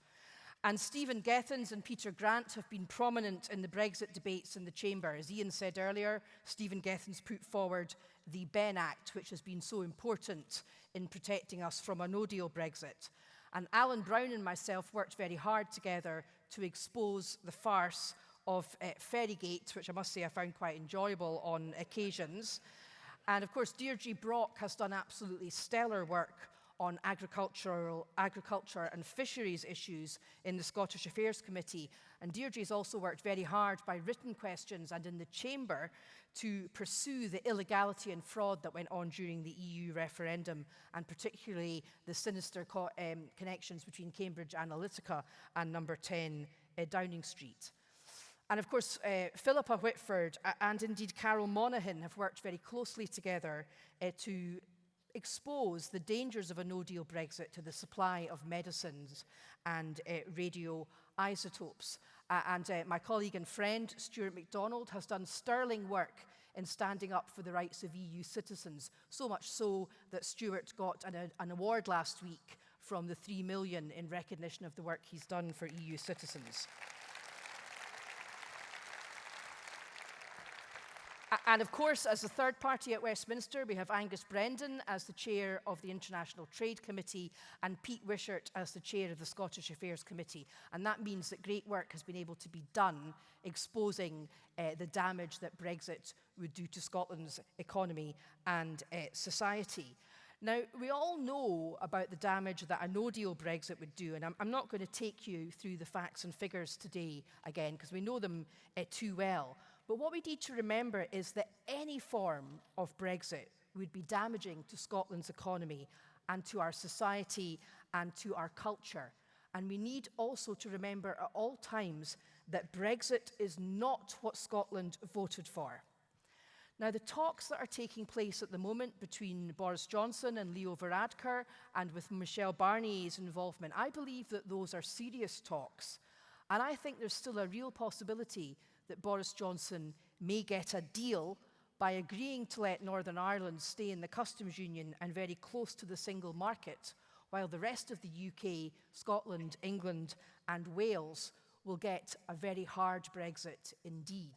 And Stephen Gethins and Peter Grant have been prominent in the Brexit debates in the Chamber. As Ian said earlier, Stephen Gethins put forward the Benn Act, which has been so important in protecting us from a no-deal Brexit. And Alan Brown and myself worked very hard together to expose the farce of Ferrygate, which I must say I found quite enjoyable on occasions. And of course, Deirdre Brock has done absolutely stellar work on agriculture and fisheries issues in the Scottish Affairs Committee. And Deirdre's also worked very hard by written questions and in the Chamber to pursue the illegality and fraud that went on during the EU referendum, and particularly the sinister connections between Cambridge Analytica and number 10 Downing Street. And of course, Philippa Whitford and indeed Carol Monaghan have worked very closely together to expose the dangers of a no-deal Brexit to the supply of medicines and radioisotopes. My colleague and friend, Stuart MacDonald, has done sterling work in standing up for the rights of EU citizens, so much so that Stuart got an award last week from the 3 million in recognition of the work he's done for EU citizens. And of course, as the third party at Westminster, we have Angus Brendan as the chair of the International Trade Committee and Pete Wishart as the chair of the Scottish Affairs Committee. And that means that great work has been able to be done exposing the damage that Brexit would do to Scotland's economy and society. Now, we all know about the damage that a no-deal Brexit would do, and I'm not going to take you through the facts and figures today again, because we know them too well. But what we need to remember is that any form of Brexit would be damaging to Scotland's economy and to our society and to our culture. And we need also to remember at all times that Brexit is not what Scotland voted for. Now, the talks that are taking place at the moment between Boris Johnson and Leo Varadkar, and with Michel Barnier's involvement, I believe that those are serious talks. And I think there's still a real possibility that Boris Johnson may get a deal by agreeing to let Northern Ireland stay in the customs union and very close to the single market, while the rest of the UK, Scotland, England and Wales will get a very hard Brexit indeed.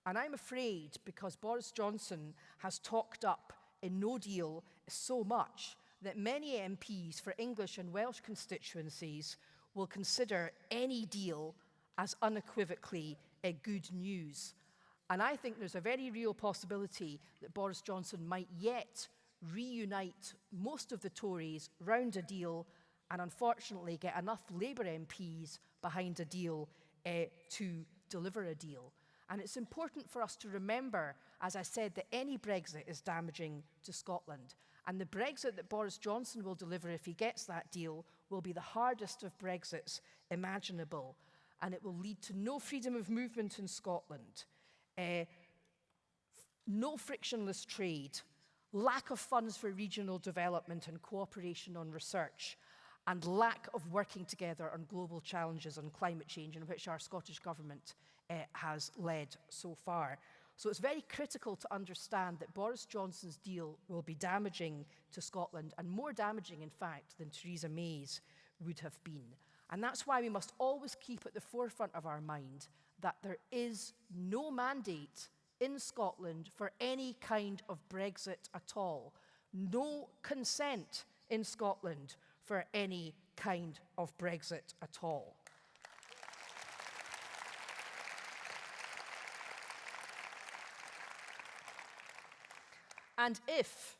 And I'm afraid, because Boris Johnson has talked up a no deal so much, that many MPs for English and Welsh constituencies will consider any deal as unequivocally good news. And I think there's a very real possibility that Boris Johnson might yet reunite most of the Tories round a deal and unfortunately get enough Labour MPs behind a deal to deliver a deal. And it's important for us to remember, as I said, that any Brexit is damaging to Scotland. And the Brexit that Boris Johnson will deliver if he gets that deal will be the hardest of Brexits imaginable. And it will lead to no freedom of movement in Scotland, no frictionless trade, lack of funds for regional development and cooperation on research, and lack of working together on global challenges on climate change, in which our Scottish Government has led so far. So it's very critical to understand that Boris Johnson's deal will be damaging to Scotland, and more damaging, in fact, than Theresa May's would have been. And that's why we must always keep at the forefront of our mind that there is no mandate in Scotland for any kind of Brexit at all. No consent in Scotland for any kind of Brexit at all. And if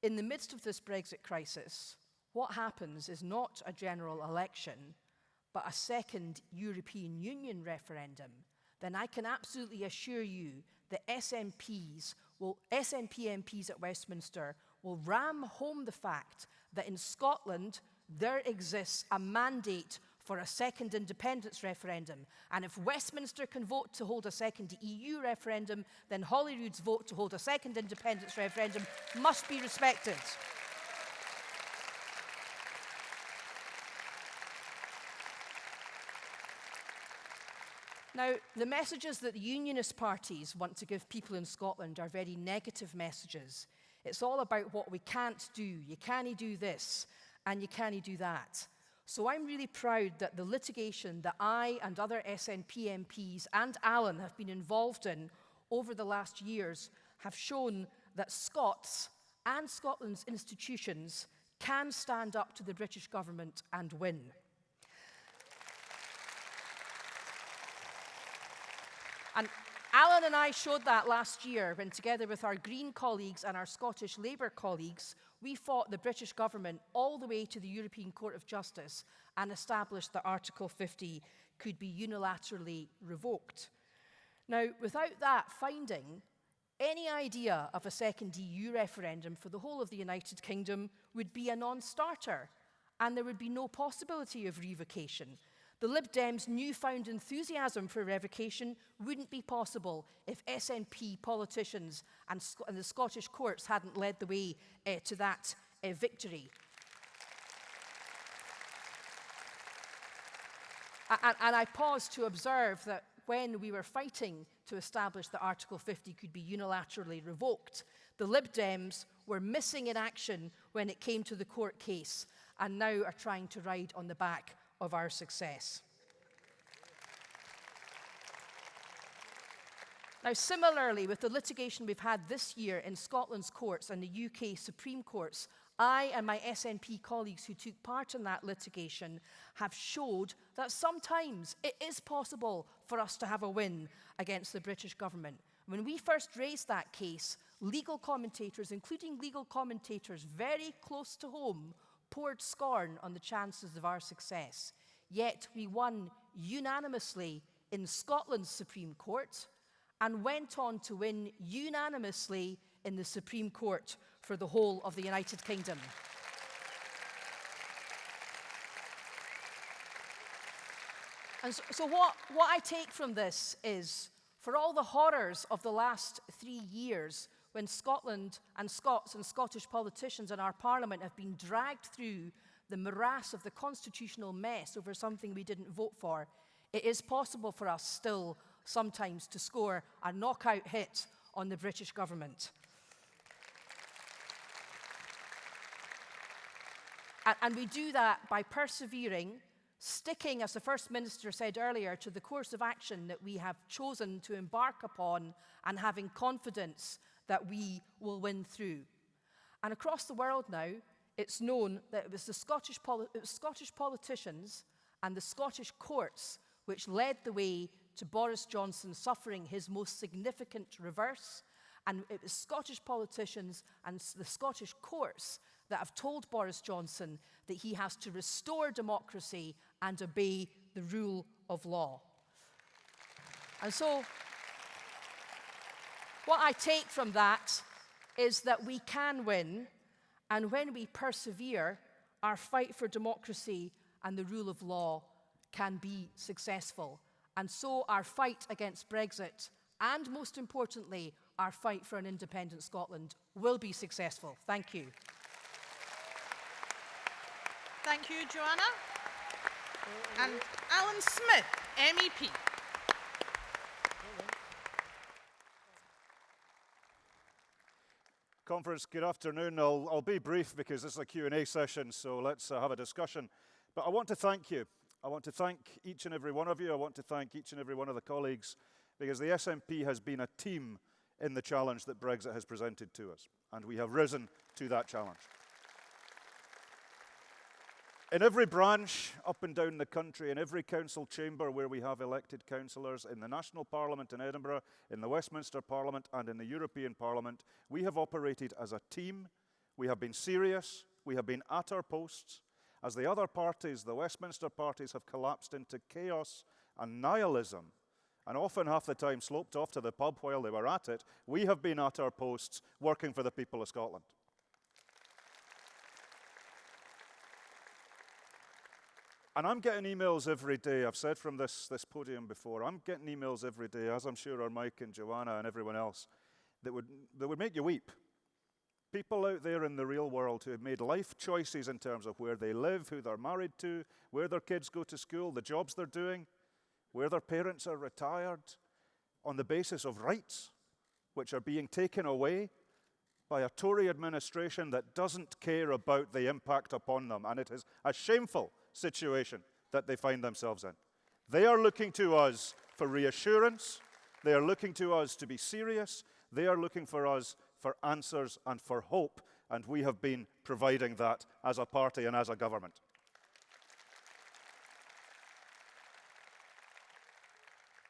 in the midst of this Brexit crisis, what happens is not a general election, but a second European Union referendum, then I can absolutely assure you that SNP MPs at Westminster will ram home the fact that in Scotland there exists a mandate for a second independence referendum. And if Westminster can vote to hold a second EU referendum, then Holyrood's vote to hold a second independence referendum must be respected. Now, the messages that the unionist parties want to give people in Scotland are very negative messages. It's all about what we can't do. You can't do this, and you can't do that. So I'm really proud that the litigation that I and other SNP MPs and Alan have been involved in over the last years have shown that Scots and Scotland's institutions can stand up to the British government and win. And Alan and I showed that last year when, together with our Green colleagues and our Scottish Labour colleagues, we fought the British government all the way to the European Court of Justice and established that Article 50 could be unilaterally revoked. Now, without that finding, any idea of a second EU referendum for the whole of the United Kingdom would be a non-starter, and there would be no possibility of revocation. The Lib Dems' newfound enthusiasm for revocation wouldn't be possible if SNP politicians and the Scottish courts hadn't led the way to that victory. And I pause to observe that when we were fighting to establish that Article 50 could be unilaterally revoked, the Lib Dems were missing in action when it came to the court case, and now are trying to ride on the back of our success. Now, similarly, with the litigation we've had this year in Scotland's courts and the UK Supreme Courts, I and my SNP colleagues who took part in that litigation have showed that sometimes it is possible for us to have a win against the British government. When we first raised that case, legal commentators, including legal commentators very close to home, poured scorn on the chances of our success. Yet we won unanimously in Scotland's Supreme Court and went on to win unanimously in the Supreme Court for the whole of the United Kingdom. And so what I take from this is, for all the horrors of the last 3 years, when Scotland and Scots and Scottish politicians in our Parliament have been dragged through the morass of the constitutional mess over something we didn't vote for, it is possible for us still sometimes to score a knockout hit on the British government. And we do that by persevering, sticking, as the First Minister said earlier, to the course of action that we have chosen to embark upon, and having confidence that we will win through. And across the world now, it's known that it was the Scottish politicians and the Scottish courts which led the way to Boris Johnson suffering his most significant reverse. And it was Scottish politicians and the Scottish courts that have told Boris Johnson that he has to restore democracy and obey the rule of law. And so, what I take from that is that we can win, and when we persevere, our fight for democracy and the rule of law can be successful. And so our fight against Brexit, and most importantly, our fight for an independent Scotland, will be successful. Thank you. Thank you, Joanna. And Alan Smith, MEP. Conference, good afternoon. I'll be brief because this is a Q&A session, so let's have a discussion. But I want to thank you. I want to thank each and every one of you. I want to thank each and every one of the colleagues, because the SNP has been a team in the challenge that Brexit has presented to us, and we have risen to that challenge. In every branch up and down the country, in every council chamber where we have elected councillors, in the National Parliament in Edinburgh, in the Westminster Parliament and in the European Parliament, we have operated as a team. We have been serious. We have been at our posts. As the other parties, the Westminster parties, have collapsed into chaos and nihilism, and often half the time sloped off to the pub while they were at it, we have been at our posts working for the people of Scotland. And I'm getting emails every day. I've said from this podium before, I'm getting emails every day, as I'm sure are Mike and Joanna and everyone else, that would make you weep. People out there in the real world who have made life choices in terms of where they live, who they're married to, where their kids go to school, the jobs they're doing, where their parents are retired, on the basis of rights which are being taken away by a Tory administration that doesn't care about the impact upon them. And it is a shameful situation that they find themselves in. They are looking to us for reassurance. They are looking to us to be serious. They are looking for us for answers and for hope, and we have been providing that as a party and as a government.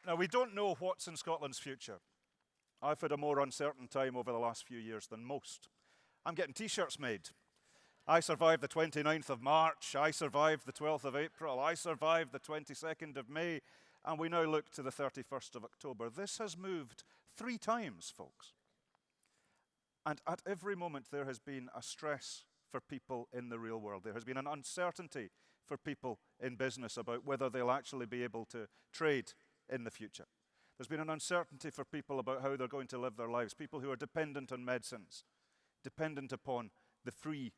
Now, we don't know what's in Scotland's future. I've had a more uncertain time over the last few years than most. I'm getting T-shirts made. I survived the 29th of March, I survived the 12th of April, I survived the 22nd of May, and we now look to the 31st of October. This has moved 3 times, folks. And at every moment there has been a stress for people in the real world. There has been an uncertainty for people in business about whether they'll actually be able to trade in the future. There's been an uncertainty for people about how they're going to live their lives, people who are dependent on medicines, dependent upon the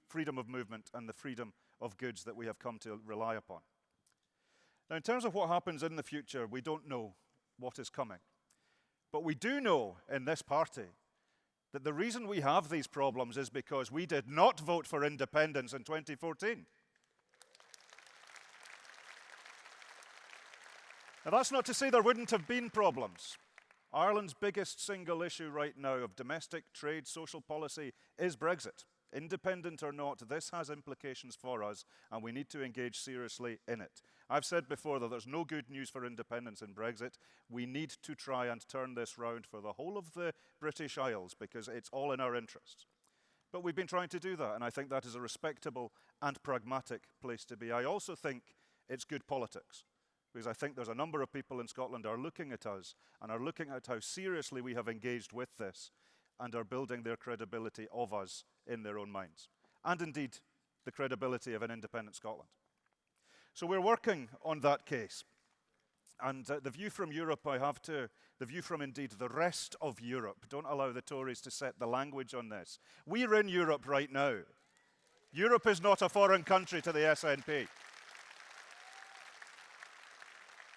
freedom of movement and the freedom of goods that we have come to rely upon. Now, in terms of what happens in the future, we don't know what is coming. But we do know in this party that the reason we have these problems is because we did not vote for independence in 2014. Now, that's not to say there wouldn't have been problems. Ireland's biggest single issue right now of domestic trade, social policy is Brexit. Independent or not, this has implications for us, and we need to engage seriously in it. I've said before that there's no good news for independence in Brexit. We need to try and turn this round for the whole of the British Isles, because it's all in our interests. But we've been trying to do that, and I think that is a respectable and pragmatic place to be. I also think it's good politics, because I think there's a number of people in Scotland are looking at us and are looking at how seriously we have engaged with this and are building their credibility of us in their own minds, and indeed the credibility of an independent Scotland. So we're working on that case. And the view from Europe, the view from indeed the rest of Europe, don't allow the Tories to set the language on this. We're in Europe right now. Europe is not a foreign country to the SNP.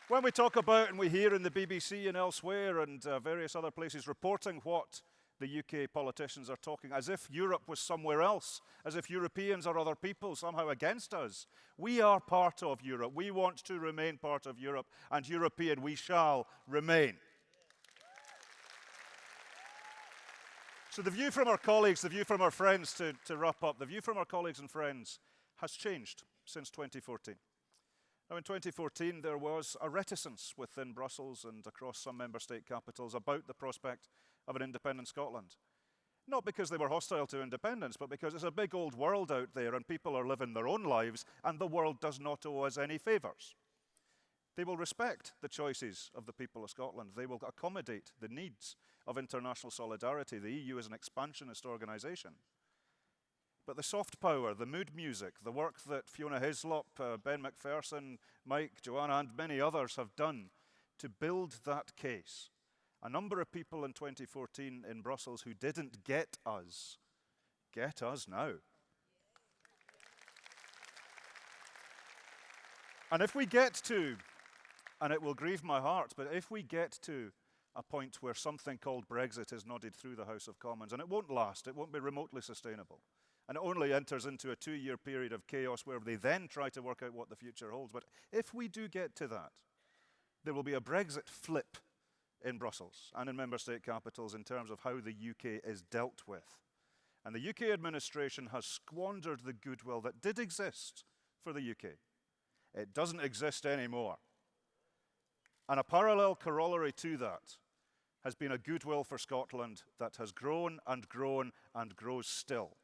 When we talk about, and we hear in the BBC and elsewhere and various other places reporting what the UK politicians are talking, as if Europe was somewhere else, as if Europeans are other people somehow against us. We are part of Europe. We want to remain part of Europe, and European we shall remain. So the view from our colleagues, the view from our friends, to wrap up, the view from our colleagues and friends has changed since 2014. Now, in 2014, there was a reticence within Brussels and across some member state capitals about the prospect of an independent Scotland. Not because they were hostile to independence, but because it's a big old world out there and people are living their own lives and the world does not owe us any favours. They will respect the choices of the people of Scotland. They will accommodate the needs of international solidarity. The EU is an expansionist organisation. But the soft power, the mood music, the work that Fiona Hislop, Ben McPherson, Mike, Joanna and many others have done to build that case. A number of people in 2014 in Brussels who didn't get us now. And if we get to, and it will grieve my heart, but if we get to a point where something called Brexit is nodded through the House of Commons, and it won't last, it won't be remotely sustainable, and it only enters into a 2-year period of chaos where they then try to work out what the future holds. But if we do get to that, there will be a Brexit flip in Brussels and in member state capitals in terms of how the UK is dealt with. And the UK administration has squandered the goodwill that did exist for the UK. It doesn't exist anymore. And a parallel corollary to that has been a goodwill for Scotland that has grown and grown and grows still.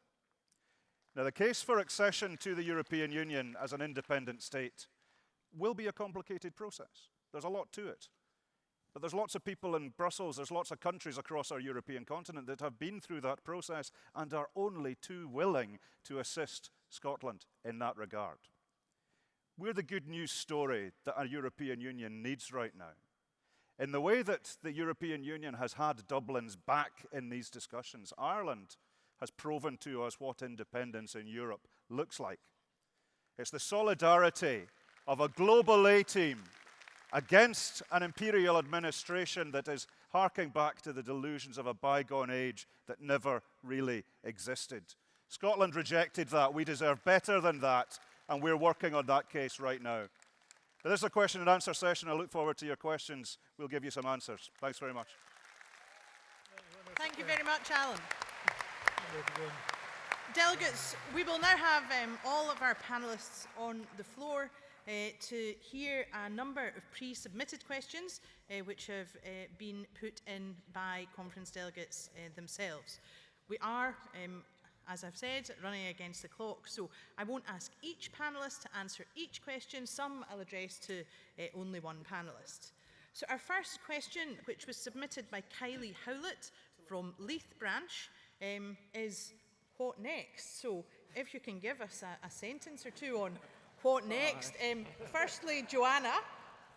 Now, the case for accession to the European Union as an independent state will be a complicated process. There's a lot to it. But there's lots of people in Brussels, there's lots of countries across our European continent that have been through that process and are only too willing to assist Scotland in that regard. We're the good news story that our European Union needs right now. In the way that the European Union has had Dublin's back in these discussions, Ireland has proven to us what independence in Europe looks like. It's the solidarity of a global A-team against an imperial administration that is harking back to the delusions of a bygone age that never really existed. Scotland rejected that. We deserve better than that, and we're working on that case right now. But this is a question and answer session. I look forward to your questions. We'll give you some answers. Thanks very much. Thank you very much, Alan. Delegates, we will now have all of our panellists on the floor to hear a number of pre-submitted questions which have been put in by conference delegates themselves. We are, as I've said, running against the clock, so I won't ask each panellist to answer each question. Some I'll address to only one panellist. So our first question, which was submitted by Kylie Howlett from Leith Branch, is what next? So if you can give us a sentence or two on what next. Firstly, Joanna,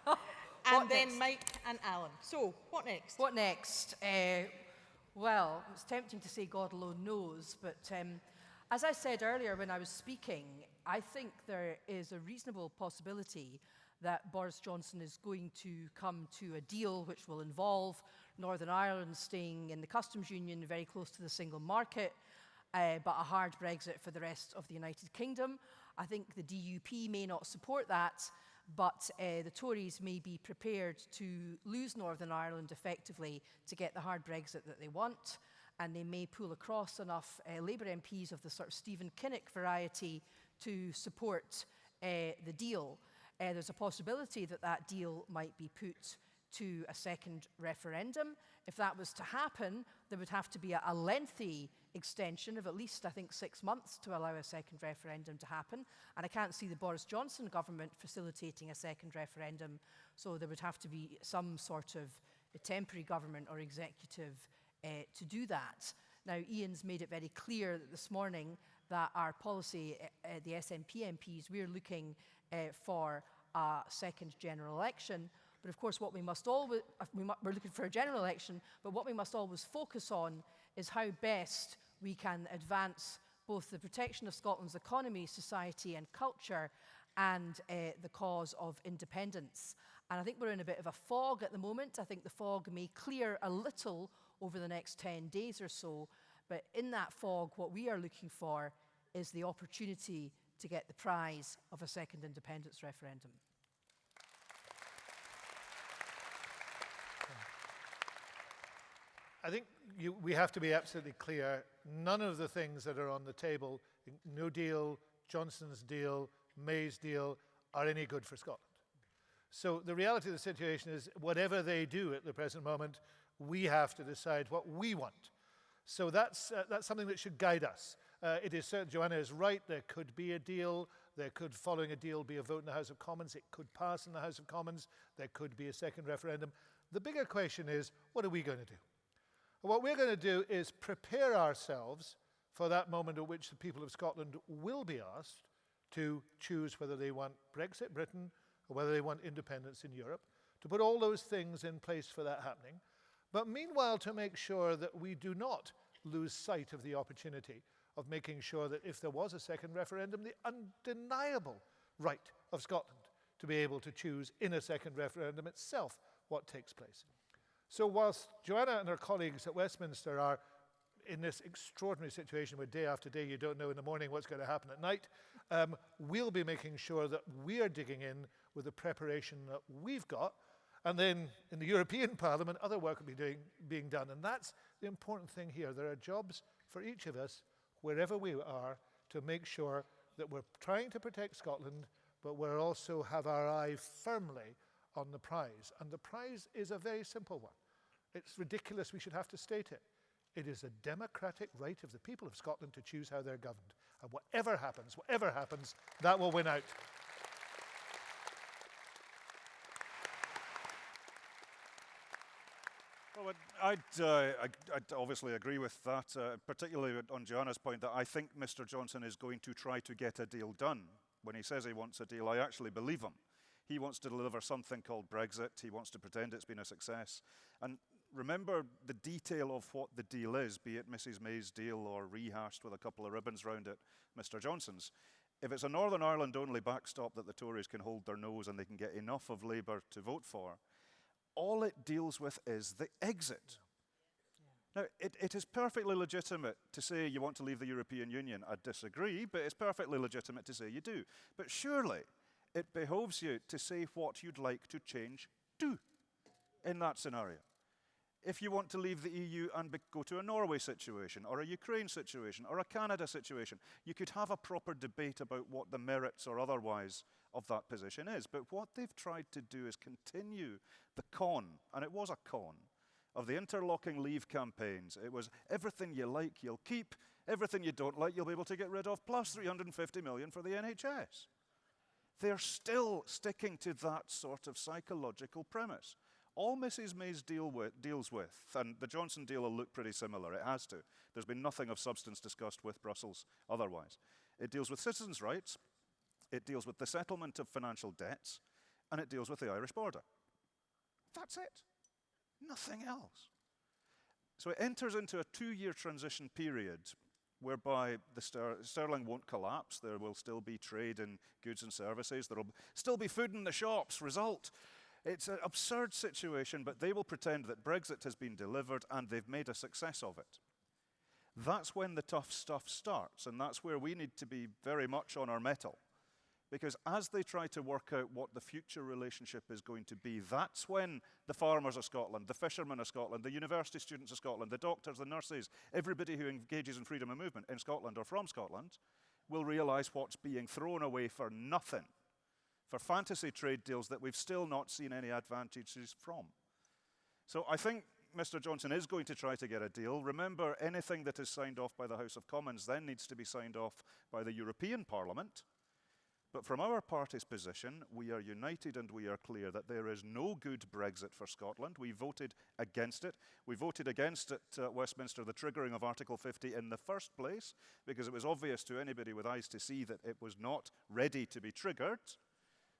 and then next? Mike and Alan. So, what next? What next? Well, it's tempting to say God alone knows, but as I said earlier when I was speaking, I think there is a reasonable possibility that Boris Johnson is going to come to a deal which will involve Northern Ireland staying in the customs union very close to the single market, but a hard Brexit for the rest of the United Kingdom. I think the DUP may not support that, but the Tories may be prepared to lose Northern Ireland effectively to get the hard Brexit that they want, and they may pull across enough Labour MPs of the sort of Stephen Kinnock variety to support the deal. There's a possibility that that deal might be put to a second referendum. If that was to happen, there would have to be a lengthy extension of at least, I think, 6 months to allow a second referendum to happen. And I can't see the Boris Johnson government facilitating a second referendum, so there would have to be some sort of a temporary government or executive to do that. Now, Ian's made it very clear this morning that our policy, the SNP MPs, we're looking for a second general election. But of course, what we must always, we're looking for a general election, but what we must always focus on is how best we can advance both the protection of Scotland's economy, society and culture and the cause of independence. And I think we're in a bit of a fog at the moment. I think the fog may clear a little over the next 10 days or so. But in that fog, what we are looking for is the opportunity to get the prize of a second independence referendum. I think we have to be absolutely clear. None of the things that are on the table, no deal, Johnson's deal, May's deal, are any good for Scotland. So the reality of the situation is whatever they do at the present moment, we have to decide what we want. So that's something that should guide us. It is certain, Joanna is right, there could be a deal. There could, following a deal, be a vote in the House of Commons. It could pass in the House of Commons. There could be a second referendum. The bigger question is, what are we going to do? What we're going to do is prepare ourselves for that moment at which the people of Scotland will be asked to choose whether they want Brexit Britain or whether they want independence in Europe, to put all those things in place for that happening. But meanwhile, to make sure that we do not lose sight of the opportunity of making sure that if there was a second referendum, the undeniable right of Scotland to be able to choose in a second referendum itself what takes place. So whilst Joanna and her colleagues at Westminster are in this extraordinary situation where day after day you don't know in the morning what's going to happen at night, we'll be making sure that we're digging in with the preparation that we've got. And then in the European Parliament, other work will be being done. And that's the important thing here. There are jobs for each of us, wherever we are, to make sure that we're trying to protect Scotland, but we also have our eye firmly on the prize. And the prize is a very simple one. It's ridiculous we should have to state it. It is a democratic right of the people of Scotland to choose how they're governed. And whatever happens, that will win out. Well, I'd obviously agree with that, particularly on Joanna's point that I think Mr. Johnson is going to try to get a deal done. When he says he wants a deal, I actually believe him. He wants to deliver something called Brexit. He wants to pretend it's been a success. And remember the detail of what the deal is, be it Mrs. May's deal or rehashed with a couple of ribbons round it, Mr. Johnson's. If it's a Northern Ireland-only backstop that the Tories can hold their nose and they can get enough of Labour to vote for, all it deals with is the exit. Now, it is perfectly legitimate to say you want to leave the European Union. I disagree, but it's perfectly legitimate to say you do. But surely it behoves you to say what you'd like to change to in that scenario. If you want to leave the EU and go to a Norway situation, or a Ukraine situation, or a Canada situation, you could have a proper debate about what the merits or otherwise of that position is. But what they've tried to do is continue the con, and it was a con, of the interlocking leave campaigns. It was everything you like, you'll keep, everything you don't like, you'll be able to get rid of, plus 350 million for the NHS. They're still sticking to that sort of psychological premise. All Mrs. May's deals with, and the Johnson deal will look pretty similar, it has to. There's been nothing of substance discussed with Brussels otherwise. It deals with citizens' rights, it deals with the settlement of financial debts, and it deals with the Irish border. That's it. Nothing else. So it enters into a 2-year transition period whereby the sterling won't collapse. There will still be trade in goods and services. There will still be food in the shops. Result, it's an absurd situation, but they will pretend that Brexit has been delivered and they've made a success of it. That's when the tough stuff starts, and that's where we need to be very much on our mettle. Because as they try to work out what the future relationship is going to be, that's when the farmers of Scotland, the fishermen of Scotland, the university students of Scotland, the doctors, the nurses, everybody who engages in freedom of movement in Scotland or from Scotland will realise what's being thrown away for nothing, for fantasy trade deals that we've still not seen any advantages from. So I think Mr. Johnson is going to try to get a deal. Remember, anything that is signed off by the House of Commons then needs to be signed off by the European Parliament. But from our party's position, we are united and we are clear that there is no good Brexit for Scotland. We voted against it. We voted against at Westminster the triggering of Article 50 in the first place because it was obvious to anybody with eyes to see that it was not ready to be triggered.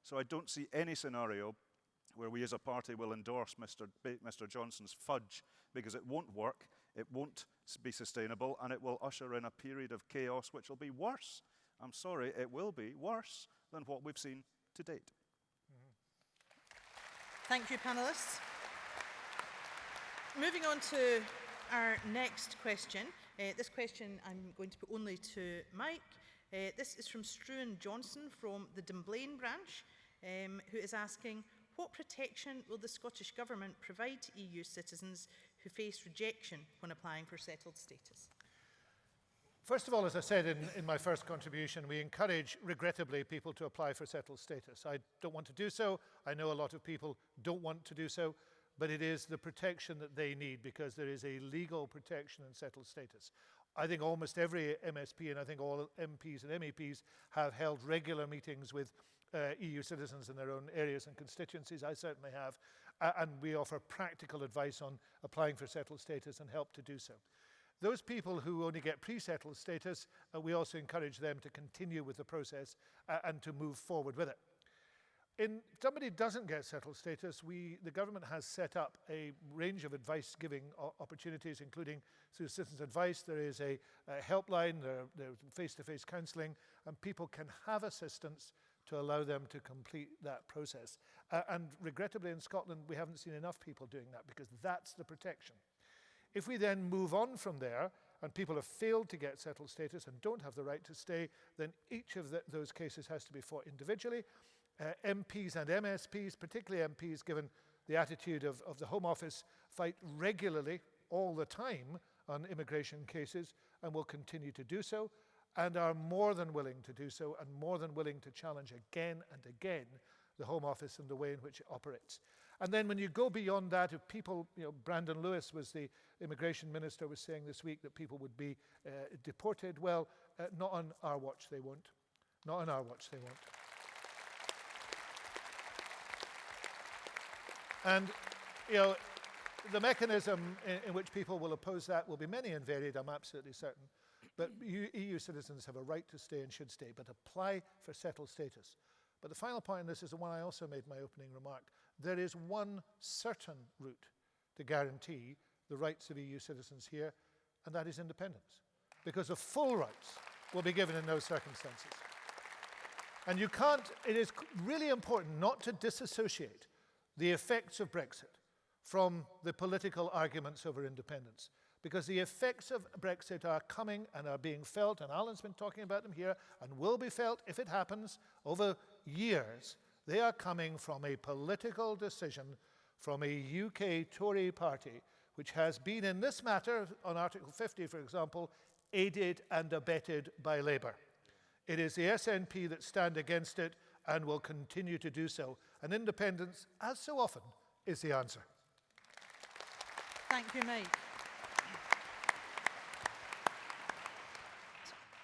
So I don't see any scenario where we as a party will endorse Mr. Johnson's fudge because it won't work, it won't be sustainable, and it will usher in a period of chaos which will be worse. I'm sorry, it will be worse than what we've seen to date. Thank you, panellists. Moving on to our next question. This question I'm going to put only to Mike. This is from Struan Johnson from the Dunblane branch, who is asking, what protection will the Scottish Government provide to EU citizens who face rejection when applying for settled status? First of all, as I said in my first contribution, we encourage, regrettably, people to apply for settled status. I don't want to do so. I know a lot of people don't want to do so, but it is the protection that they need because there is a legal protection in settled status. I think almost every MSP and I think all MPs and MEPs have held regular meetings with EU citizens in their own areas and constituencies. I certainly have. And we offer practical advice on applying for settled status and help to do so. Those people who only get pre-settled status, we also encourage them to continue with the process and to move forward with it. If somebody doesn't get settled status, the government has set up a range of advice-giving opportunities, including through Citizens Advice. There is a helpline, there's face-to-face counselling, and people can have assistance to allow them to complete that process. And regrettably in Scotland, we haven't seen enough people doing that because that's the protection. If we then move on from there, and people have failed to get settled status and don't have the right to stay, then each of those cases has to be fought individually. MPs and MSPs, particularly MPs, given the attitude of the Home Office, fight regularly, all the time, on immigration cases and will continue to do so, and are more than willing to do so and more than willing to challenge again and again the Home Office and the way in which it operates. And then when you go beyond that, if people, Brandon Lewis was the immigration minister, was saying this week that people would be deported. Well, not on our watch they won't. Not on our watch they won't. And, the mechanism in which people will oppose that will be many and varied, I'm absolutely certain. But EU citizens have a right to stay and should stay, but apply for settled status. But the final point on this is the one I also made in my opening remark. There is one certain route to guarantee the rights of EU citizens here, and that is independence. Because the full rights will be given in those circumstances. And it is really important not to disassociate the effects of Brexit from the political arguments over independence. Because the effects of Brexit are coming and are being felt, and Alan's been talking about them here, and will be felt if it happens over years. They are coming from a political decision from a UK Tory party, which has been in this matter, on Article 50, for example, aided and abetted by Labour. It is the SNP that stand against it and will continue to do so. And independence, as so often, is the answer. Thank you, Mike.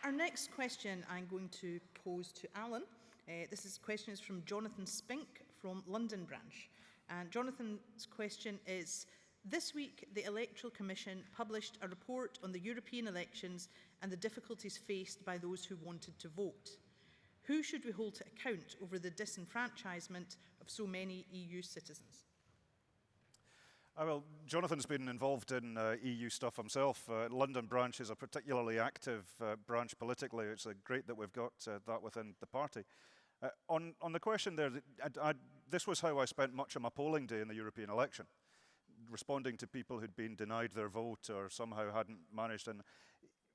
Our next question I'm going to pose to Alan. This question is from Jonathan Spink from London branch. And Jonathan's question is, this week the Electoral Commission published a report on the European elections and the difficulties faced by those who wanted to vote. Who should we hold to account over the disenfranchisement of so many EU citizens? Well, Jonathan's been involved in EU stuff himself. London branch is a particularly active branch politically. It's great that we've got that within the party. On the question there, this was how I spent much of my polling day in the European election, responding to people who'd been denied their vote or somehow hadn't managed. And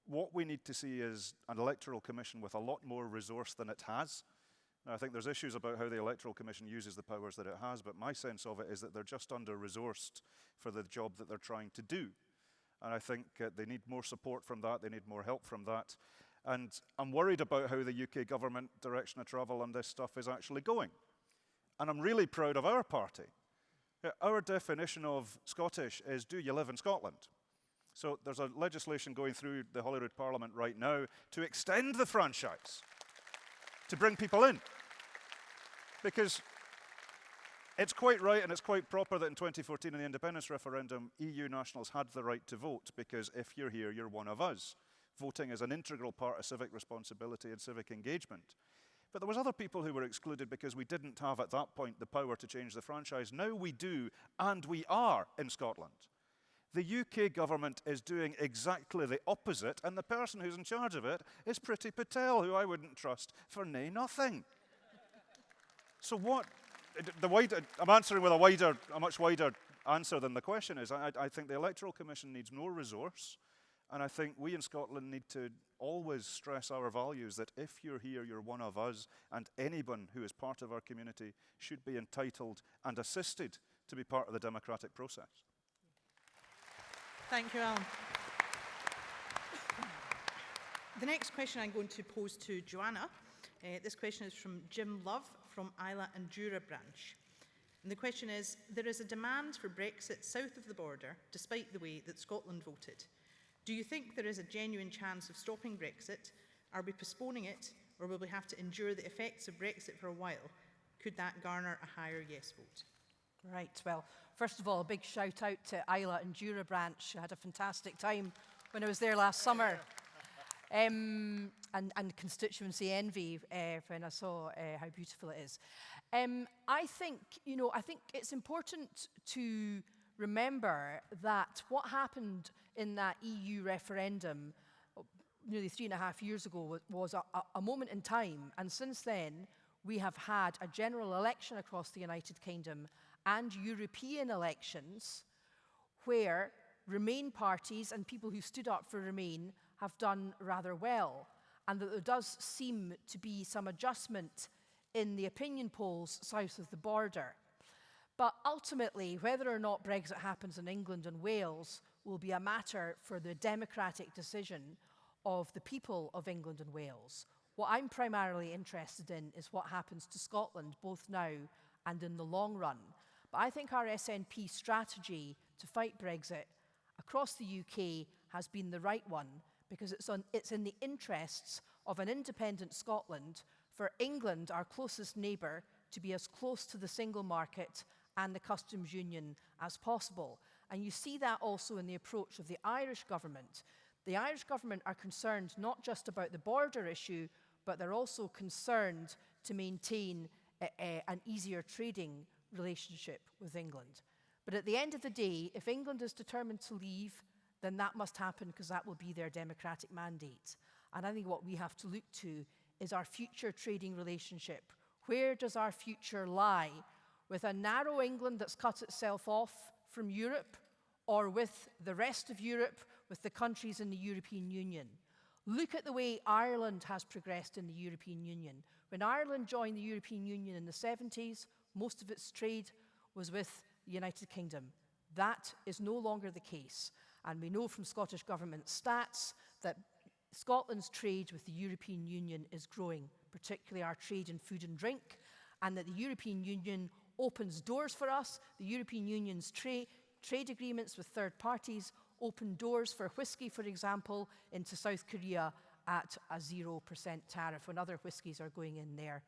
what we need to see is an electoral commission with a lot more resource than it has. Now, I think there's issues about how the Electoral Commission uses the powers that it has, but my sense of it is that they're just under-resourced for the job that they're trying to do. And I think they need more support from that, they need more help from that. And I'm worried about how the UK government direction of travel on this stuff is actually going. And I'm really proud of our party. Our definition of Scottish is, do you live in Scotland? So there's a legislation going through the Holyrood Parliament right now to extend the franchise, to bring people in. Because it's quite right and it's quite proper that in 2014 in the independence referendum, EU nationals had the right to vote, because if you're here, you're one of us. Voting is an integral part of civic responsibility and civic engagement. But there was other people who were excluded because we didn't have at that point the power to change the franchise. Now we do, and we are in Scotland. The UK government is doing exactly the opposite, and the person who's in charge of it is Priti Patel, who I wouldn't trust for nay nothing. So what, I'm answering with a much wider answer than the question is. I think the Electoral Commission needs more resource, and I think we in Scotland need to always stress our values that if you're here, you're one of us, and anyone who is part of our community should be entitled and assisted to be part of the democratic process. Thank you, Alan. The next question I'm going to pose to Joanna. This question is from Jim Love from Isla and Jura branch. And the question is, there is a demand for Brexit south of the border, despite the way that Scotland voted. Do you think there is a genuine chance of stopping Brexit? Are we postponing it, or will we have to endure the effects of Brexit for a while? Could that garner a higher yes vote? Right, well, first of all, a big shout out to Isla and Jura branch. I had a fantastic time when I was there last summer. And constituency envy when I saw how beautiful it is. I think it's important to remember that what happened in that EU referendum nearly 3.5 years ago was a moment in time, and since then we have had a general election across the United Kingdom and European elections where Remain parties and people who stood up for Remain have done rather well, and that there does seem to be some adjustment in the opinion polls south of the border. But ultimately, whether or not Brexit happens in England and Wales will be a matter for the democratic decision of the people of England and Wales. What I'm primarily interested in is what happens to Scotland, both now and in the long run. But I think our SNP strategy to fight Brexit across the UK has been the right one, because it's in the interests of an independent Scotland for England, our closest neighbour, to be as close to the single market and the customs union as possible. And you see that also in the approach of the Irish government. The Irish government are concerned not just about the border issue, but they're also concerned to maintain an easier trading relationship with England. But at the end of the day, if England is determined to leave, then that must happen because that will be their democratic mandate. And I think what we have to look to is our future trading relationship. Where does our future lie? With a narrow England that's cut itself off from Europe, or with the rest of Europe, with the countries in the European Union? Look at the way Ireland has progressed in the European Union. When Ireland joined the European Union in the 70s, most of its trade was with the United Kingdom. That is no longer the case. And we know from Scottish Government stats that Scotland's trade with the European Union is growing, particularly our trade in food and drink, and that the European Union opens doors for us. The European Union's trade agreements with third parties open doors for whisky, for example, into South Korea at a 0% tariff, when other whiskies are going in there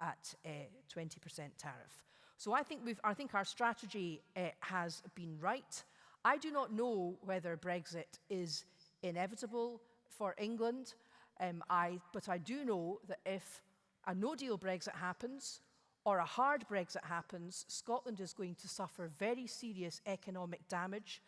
at a 20% tariff. So I think our strategy has been right. I do not know whether Brexit is inevitable for England, but I do know that if a no-deal Brexit happens or a hard Brexit happens, Scotland is going to suffer very serious economic damage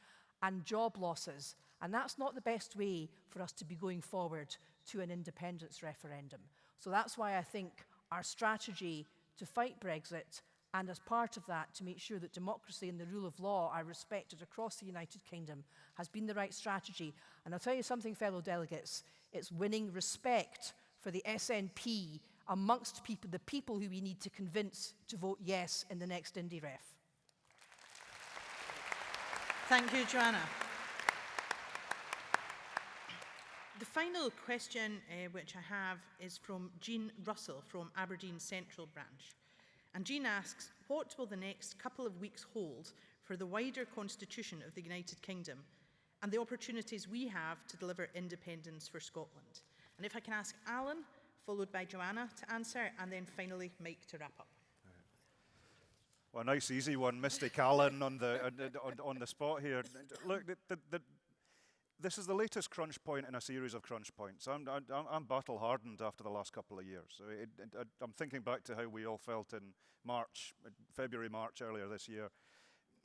and job losses. And that's not the best way for us to be going forward to an independence referendum. So that's why I think our strategy to fight Brexit, and as part of that, to make sure that democracy and the rule of law are respected across the United Kingdom, has been the right strategy. And I'll tell you something, fellow delegates, it's winning respect for the SNP amongst the people who we need to convince to vote yes in the next Indie Ref. Thank you, Joanna. The final question which I have is from Jean Russell from Aberdeen Central Branch. And Jean asks, what will the next couple of weeks hold for the wider constitution of the United Kingdom and the opportunities we have to deliver independence for Scotland? And if I can ask Alan, followed by Joanna to answer, and then finally Mike to wrap up. Well, a nice easy one, Mystic Allen on the spot here. Look, this is the latest crunch point in a series of crunch points. I'm battle hardened after the last couple of years. I'm thinking back to how we all felt in February, March earlier this year.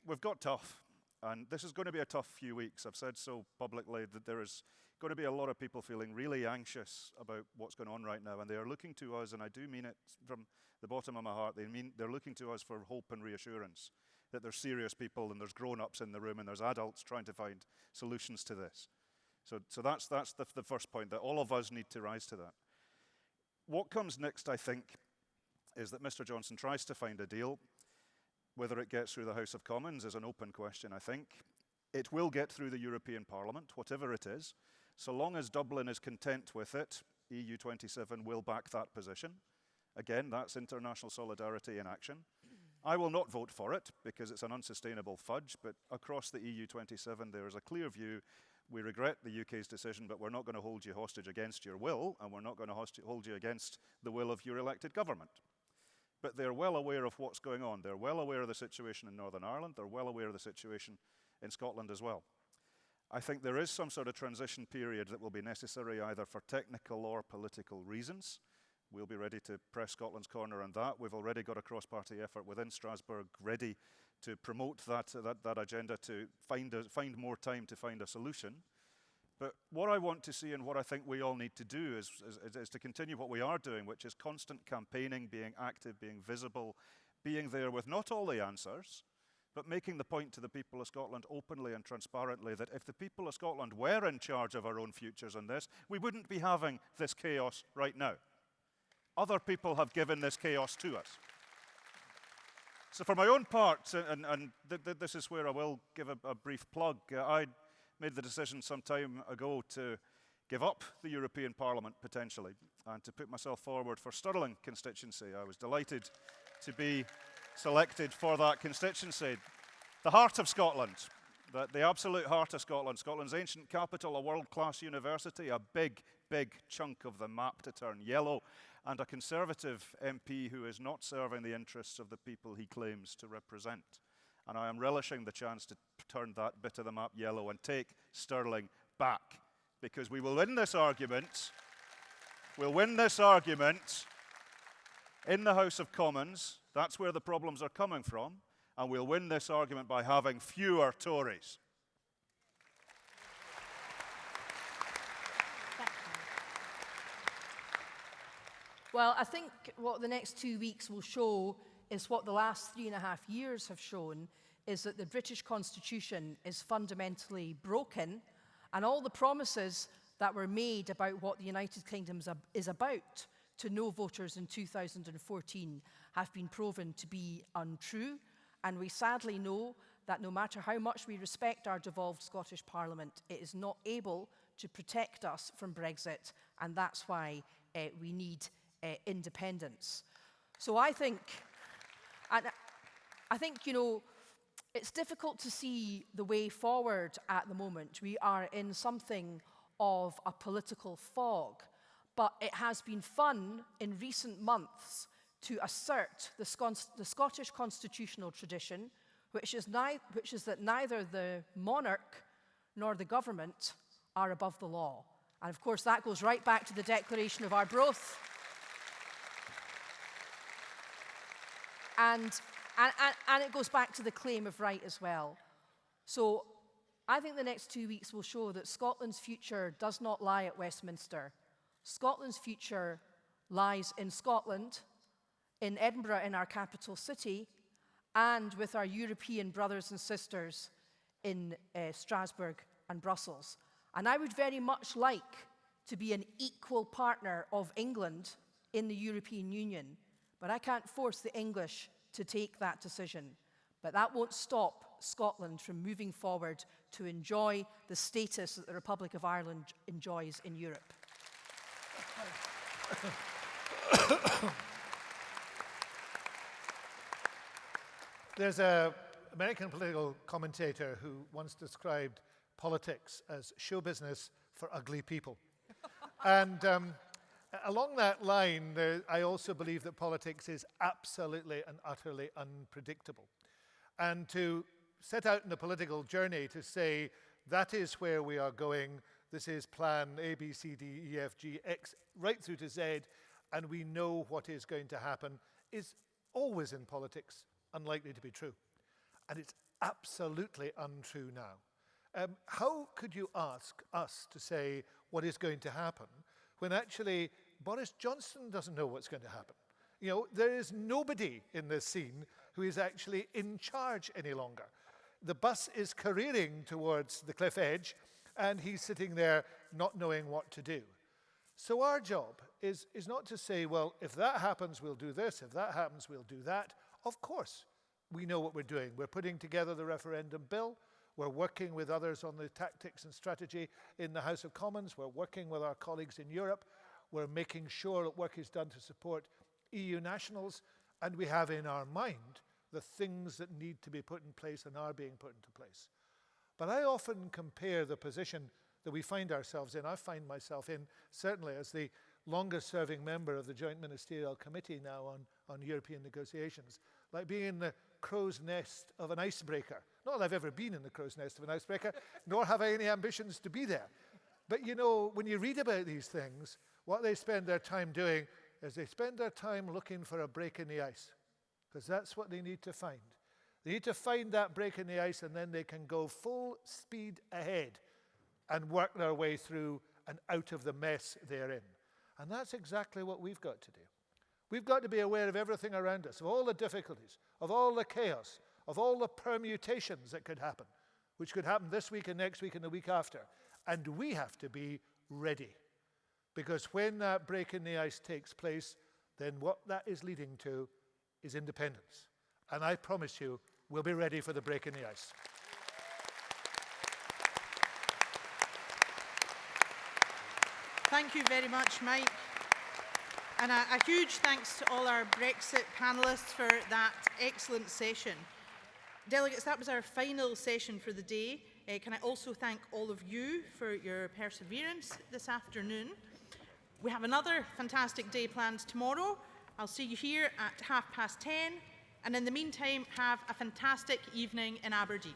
We've got tough, and this is going to be a tough few weeks. I've said so publicly that there is going to be a lot of people feeling really anxious about what's going on right now, and they are looking to us, and I do mean it from the bottom of my heart, they're looking to us for hope and reassurance that there's serious people and there's grown-ups in the room and there's adults trying to find solutions to this. So that's the first point, that all of us need to rise to that. What comes next, I think, is that Mr. Johnson tries to find a deal. Whether it gets through the House of Commons is an open question, I think. It will get through the European Parliament, whatever it is. So long as Dublin is content with it, EU27 will back that position. Again, that's international solidarity in action. I will not vote for it because it's an unsustainable fudge, but across the EU27 there is a clear view. We regret the UK's decision, but we're not going to hold you hostage against your will, and we're not going to hold you against the will of your elected government. But they're well aware of what's going on. They're well aware of the situation in Northern Ireland. They're well aware of the situation in Scotland as well. I think there is some sort of transition period that will be necessary either for technical or political reasons. We'll be ready to press Scotland's corner on that. We've already got a cross-party effort within Strasbourg ready to promote that agenda, to find more time to find a solution. But what I want to see and what I think we all need to do is to continue what we are doing, which is constant campaigning, being active, being visible, being there with not all the answers, but making the point to the people of Scotland openly and transparently that if the people of Scotland were in charge of our own futures on this, we wouldn't be having this chaos right now. Other people have given this chaos to us. So for my own part, and this is where I will give a brief plug, I made the decision some time ago to give up the European Parliament potentially and to put myself forward for Stirling constituency. I was delighted to be selected for that constituency. The heart of Scotland, the absolute heart of Scotland, Scotland's ancient capital, a world-class university, a big chunk of the map to turn yellow, and a Conservative MP who is not serving the interests of the people he claims to represent. And I am relishing the chance to turn that bit of the map yellow and take Stirling back, because we will win this argument. We'll win this argument in the House of Commons. That's where the problems are coming from. And we'll win this argument by having fewer Tories. Well, I think what the next 2 weeks will show is what the last 3.5 years have shown, is that the British Constitution is fundamentally broken, and all the promises that were made about what the United Kingdom is about to no voters in 2014 have been proven to be untrue. And we sadly know that no matter how much we respect our devolved Scottish Parliament, it is not able to protect us from Brexit, and that's why we need independence. So I think, you know, it's difficult to see the way forward at the moment. We are in something of a political fog, but it has been fun in recent months to assert the Scottish constitutional tradition, which is that neither the monarch nor the government are above the law. And of course, that goes right back to the Declaration of Arbroath. And it goes back to the claim of right as well. So I think the next 2 weeks will show that Scotland's future does not lie at Westminster. Scotland's future lies in Scotland, in Edinburgh, in our capital city, and with our European brothers and sisters in Strasbourg and Brussels. And I would very much like to be an equal partner of England in the European Union, but I can't force the English to take that decision. But that won't stop Scotland from moving forward to enjoy the status that the Republic of Ireland enjoys in Europe. There's an American political commentator who once described politics as show business for ugly people. And along that line, I also believe that politics is absolutely and utterly unpredictable. And to set out in the political journey to say, that is where we are going, this is plan A, B, C, D, E, F, G, X, right through to Z, and we know what is going to happen, is always in politics unlikely to be true. And it's absolutely untrue now. How could you ask us to say what is going to happen when actually Boris Johnson doesn't know what's going to happen? You know, there is nobody in this scene who is actually in charge any longer. The bus is careering towards the cliff edge, and he's sitting there not knowing what to do. So our job is not to say, well, if that happens, we'll do this. If that happens, we'll do that. Of course, we know what we're doing. We're putting together the referendum bill. We're working with others on the tactics and strategy in the House of Commons. We're working with our colleagues in Europe. We're making sure that work is done to support EU nationals. And we have in our mind the things that need to be put in place and are being put into place. But I often compare the position that we find ourselves in, I find myself in, certainly as the longest serving member of the Joint Ministerial Committee now on European negotiations, like being in the crow's nest of an icebreaker. Not that I've ever been in the crow's nest of an icebreaker, nor have I any ambitions to be there. But you know, when you read about these things, what they spend their time doing is they spend their time looking for a break in the ice, because that's what they need to find. They need to find that break in the ice, and then they can go full speed ahead and work their way through and out of the mess they're in. And that's exactly what we've got to do. We've got to be aware of everything around us, of all the difficulties, of all the chaos, of all the permutations that could happen, which could happen this week and next week and the week after. And we have to be ready. Because when that break in the ice takes place, then what that is leading to is independence. And I promise you, we'll be ready for the break in the ice. Thank you very much, Mike. And a huge thanks to all our Brexit panellists for that excellent session. Delegates, that was our final session for the day. Can I also thank all of you for your perseverance this afternoon. We have another fantastic day planned tomorrow. I'll see you here at 10:30. And in the meantime, have a fantastic evening in Aberdeen.